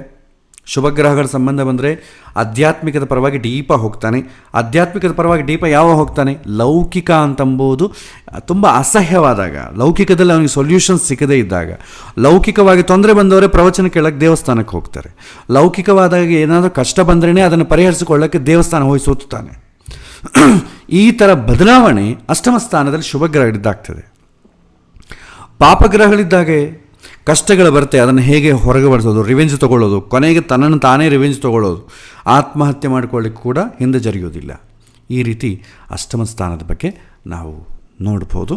ಶುಭಗ್ರಹಗಳ ಸಂಬಂಧ ಬಂದರೆ ಆಧ್ಯಾತ್ಮಿಕದ ಪರವಾಗಿ ಡೀಪಾಗಿ ಹೋಗ್ತಾನೆ. ಆಧ್ಯಾತ್ಮಿಕದ ಪರವಾಗಿ ಯಾವಾಗ ಹೋಗ್ತಾನೆ? ಲೌಕಿಕ ಅಂತಂಬೋದು ತುಂಬ ಅಸಹ್ಯವಾದಾಗ, ಲೌಕಿಕದಲ್ಲಿ ಅವನಿಗೆ ಸೊಲ್ಯೂಷನ್ಸ್ ಸಿಕ್ಕದೇ ಇದ್ದಾಗ, ಲೌಕಿಕವಾಗಿ ತೊಂದರೆ ಬಂದವರೇ ಪ್ರವಚನ ಕೇಳಕ್ಕೆ ದೇವಸ್ಥಾನಕ್ಕೆ ಹೋಗ್ತಾರೆ. ಲೌಕಿಕವಾದಾಗ ಏನಾದರೂ ಕಷ್ಟ ಬಂದ್ರೇ ಅದನ್ನು ಪರಿಹರಿಸಿಕೊಳ್ಳೋಕ್ಕೆ ದೇವಸ್ಥಾನ ಹೋಗಿ ಸೋತುತ್ತಾನೆ. ಈ ಥರ ಬದಲಾವಣೆ ಅಷ್ಟಮ ಸ್ಥಾನದಲ್ಲಿ ಶುಭಗ್ರಹಗಳಿದ್ದಾಗ್ತದೆ. ಪಾಪಗ್ರಹಗಳಿದ್ದಾಗೆ ಕಷ್ಟಗಳು ಬರುತ್ತೆ, ಅದನ್ನು ಹೇಗೆ ಹೊರಗೆ ಬಡಿಸೋದು, ರಿವೆಂಜ್ ತೊಗೊಳ್ಳೋದು, ಕೊನೆಗೆ ತನ್ನನ್ನು ತಾನೇ ರಿವೆಂಜ್ ತೊಗೊಳ್ಳೋದು, ಆತ್ಮಹತ್ಯೆ ಮಾಡಿಕೊಳ್ಳಿಕ್ಕೆ ಕೂಡ ಹಿಂದೆ ಜರಿಯೋದಿಲ್ಲ. ಈ ರೀತಿ ಅಷ್ಟಮ ಸ್ಥಾನದ ಬಗ್ಗೆ ನಾವು ನೋಡ್ಬೋದು.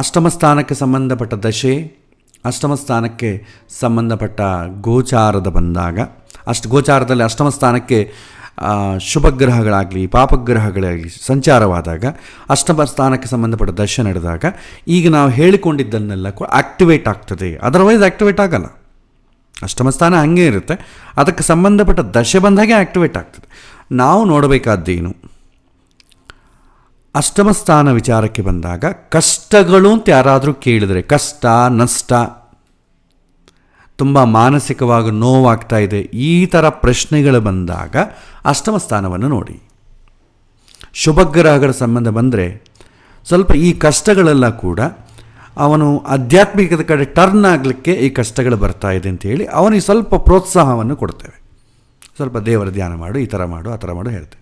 ಅಷ್ಟಮ ಸ್ಥಾನಕ್ಕೆ ಸಂಬಂಧಪಟ್ಟ ದಶೆ, ಅಷ್ಟಮ ಸ್ಥಾನಕ್ಕೆ ಸಂಬಂಧಪಟ್ಟ ಗೋಚಾರದ ಬಂದಾಗ, ಗೋಚಾರದಲ್ಲಿ ಅಷ್ಟಮ ಸ್ಥಾನಕ್ಕೆ ಶುಭಗ್ರಹಗಳಾಗಲಿ ಪಾಪಗ್ರಹಗಳಾಗಲಿ ಸಂಚಾರವಾದಾಗ, ಅಷ್ಟಮ ಸ್ಥಾನಕ್ಕೆ ಸಂಬಂಧಪಟ್ಟ ದಶೆ ನಡೆದಾಗ ಈಗ ನಾವು ಹೇಳಿಕೊಂಡಿದ್ದನ್ನೆಲ್ಲ ಕೂಡ ಆ್ಯಕ್ಟಿವೇಟ್ ಆಗ್ತದೆ. ಅದರ್ವೈಸ್ ಆ್ಯಕ್ಟಿವೇಟ್ ಆಗಲ್ಲ. ಅಷ್ಟಮ ಸ್ಥಾನ ಹಾಗೇ ಇರುತ್ತೆ, ಅದಕ್ಕೆ ಸಂಬಂಧಪಟ್ಟ ದಶೆ ಬಂದಾಗೆ ಆ್ಯಕ್ಟಿವೇಟ್ ಆಗ್ತದೆ. ನಾವು ನೋಡಬೇಕಾದ್ದೇನು, ಅಷ್ಟಮ ಸ್ಥಾನ ವಿಚಾರಕ್ಕೆ ಬಂದಾಗ ಕಷ್ಟಗಳು ಅಂತ ಯಾರಾದರೂ ಕೇಳಿದರೆ, ಕಷ್ಟ ನಷ್ಟ, ತುಂಬ ಮಾನಸಿಕವಾಗಿ ನೋವಾಗ್ತಾ ಇದೆ, ಈ ಥರ ಪ್ರಶ್ನೆಗಳು ಬಂದಾಗ ಅಷ್ಟಮ ಸ್ಥಾನವನ್ನು ನೋಡಿ. ಶುಭಗ್ರಹಗಳ ಸಂಬಂಧ ಬಂದರೆ ಸ್ವಲ್ಪ ಈ ಕಷ್ಟಗಳೆಲ್ಲ ಕೂಡ ಅವನು ಆಧ್ಯಾತ್ಮಿಕದ ಕಡೆ ಟರ್ನ್ ಆಗಲಿಕ್ಕೆ ಈ ಕಷ್ಟಗಳು ಬರ್ತಾ ಇದೆ ಅಂತೇಳಿ ಅವನಿಗೆ ಸ್ವಲ್ಪ ಪ್ರೋತ್ಸಾಹವನ್ನು ಕೊಡ್ತೇವೆ. ಸ್ವಲ್ಪ ದೇವರ ಧ್ಯಾನ ಮಾಡು, ಈ ಥರ ಮಾಡು, ಆ ಥರ ಮಾಡು ಹೇಳ್ತೇವೆ.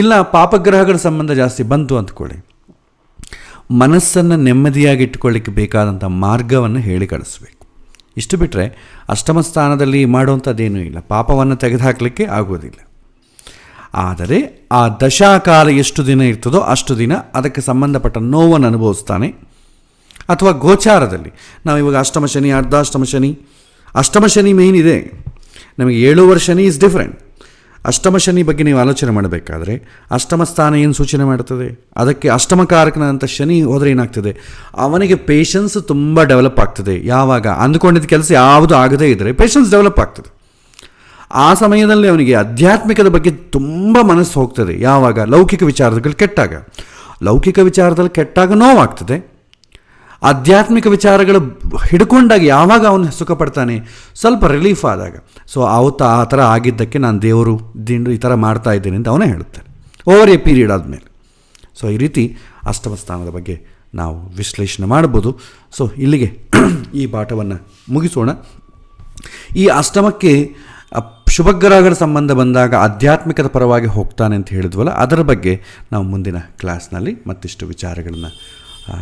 ಇಲ್ಲ ಪಾಪಗ್ರಹಗಳ ಸಂಬಂಧ ಜಾಸ್ತಿ ಬಂತು ಅಂದ್ಕೊಳ್ಳಿ, ಮನಸ್ಸನ್ನು ನೆಮ್ಮದಿಯಾಗಿ ಇಟ್ಕೊಳ್ಳಿಕ್ಕೆ ಬೇಕಾದಂಥ ಮಾರ್ಗವನ್ನು ಹೇಳಿ ಕಳಿಸ್ಬೇಕು. ಇಷ್ಟು ಬಿಟ್ಟರೆ ಅಷ್ಟಮ ಸ್ಥಾನದಲ್ಲಿ ಮಾಡುವಂಥದ್ದೇನೂ ಇಲ್ಲ, ಪಾಪವನ್ನು ತೆಗೆದುಹಾಕಲಿಕ್ಕೆ ಆಗೋದಿಲ್ಲ. ಆದರೆ ಆ ದಶಾಕಾಲ ಎಷ್ಟು ದಿನ ಇರ್ತದೋ ಅಷ್ಟು ದಿನ ಅದಕ್ಕೆ ಸಂಬಂಧಪಟ್ಟ ನೋವನ್ನು ಅನುಭವಿಸ್ತಾನೆ. ಅಥವಾ ಗೋಚಾರದಲ್ಲಿ ನಾವು ಇವಾಗ ಅಷ್ಟಮ ಶನಿ, ಅರ್ಧಾಷ್ಟಮ ಶನಿ, ಅಷ್ಟಮ ಶನಿ ಮೇನ್ ಇದೆ. ನಮಗೆ 7 ವರ್ಷ ಶನಿ ಇಸ್ ಡಿಫ್ರೆಂಟ್. ಅಷ್ಟಮ ಶನಿ ಬಗ್ಗೆ ನೀವು ಆಲೋಚನೆ ಮಾಡಬೇಕಾದ್ರೆ ಅಷ್ಟಮ ಸ್ಥಾನ ಏನು ಸೂಚನೆ ಮಾಡ್ತದೆ, ಅದಕ್ಕೆ ಅಷ್ಟಮಕಾರಕನಂತ ಶನಿ ಹೋದರೆ ಏನಾಗ್ತದೆ, ಅವನಿಗೆ ಪೇಷನ್ಸ್ ತುಂಬ ಡೆವಲಪ್ ಆಗ್ತದೆ. ಯಾವಾಗ ಅಂದುಕೊಂಡಿದ್ದ ಕೆಲಸ ಯಾವುದು ಆಗದೇ ಇದ್ದರೆ ಪೇಷನ್ಸ್ ಡೆವಲಪ್ ಆಗ್ತದೆ. ಆ ಸಮಯದಲ್ಲಿ ಅವನಿಗೆ ಆಧ್ಯಾತ್ಮಿಕದ ಬಗ್ಗೆ ತುಂಬ ಮನಸ್ಸು ಹೋಗ್ತದೆ. ಯಾವಾಗ ಲೌಕಿಕ ವಿಚಾರದಲ್ಲಿ ಕೆಟ್ಟಾಗ, ಲೌಕಿಕ ವಿಚಾರದಲ್ಲಿ ಕೆಟ್ಟಾಗ ನೋವಾಗ್ತದೆ. ಆಧ್ಯಾತ್ಮಿಕ ವಿಚಾರಗಳು ಹಿಡ್ಕೊಂಡಾಗ ಯಾವಾಗ ಅವನು ಸುಖ ಪಡ್ತಾನೆ, ಸ್ವಲ್ಪ ರಿಲೀಫ್ ಆದಾಗ, ಸೊ ಅವತ್ತು ಆ ಥರ ಆಗಿದ್ದಕ್ಕೆ ನಾನು ದೇವರು ದಿಂಡು ಈ ಥರ ಮಾಡ್ತಾ ಇದ್ದೇನೆ ಅಂತ ಅವನೇ ಹೇಳುತ್ತಾನೆ ಓವರ್ ಎ ಪೀರಿಯಡ್ ಆದಮೇಲೆ. ಸೊ ಈ ರೀತಿ ಅಷ್ಟಮ ಸ್ಥಾನದ ಬಗ್ಗೆ ನಾವು ವಿಶ್ಲೇಷಣೆ ಮಾಡ್ಬೋದು. ಸೊ ಇಲ್ಲಿಗೆ ಈ ಪಾಠವನ್ನು ಮುಗಿಸೋಣ. ಈ ಅಷ್ಟಮಕ್ಕೆ ಶುಭಗ್ರಹಗಳ ಸಂಬಂಧ ಬಂದಾಗ ಆಧ್ಯಾತ್ಮಿಕದ ಪರವಾಗಿ ಹೋಗ್ತಾನೆ ಅಂತ ಹೇಳಿದ್ವಲ್ಲ, ಅದರ ಬಗ್ಗೆ ನಾವು ಮುಂದಿನ ಕ್ಲಾಸ್ನಲ್ಲಿ ಮತ್ತಿಷ್ಟು ವಿಚಾರಗಳನ್ನು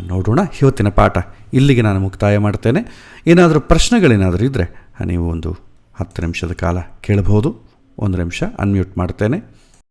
ನೋಡೋಣ. ಇವತ್ತಿನ ಪಾಠ ಇಲ್ಲಿಗೆ ನಾನು ಮುಕ್ತಾಯ ಮಾಡ್ತೇನೆ. ಏನಾದರೂ ಪ್ರಶ್ನೆಗಳೇನಾದರೂ ಇದ್ದರೆ ನೀವು ಒಂದು 10 ನಿಮಿಷದ ಕಾಲ ಕೇಳಬಹುದು. 1 ನಿಮಿಷ ಅನ್ಮ್ಯೂಟ್ ಮಾಡ್ತೇನೆ.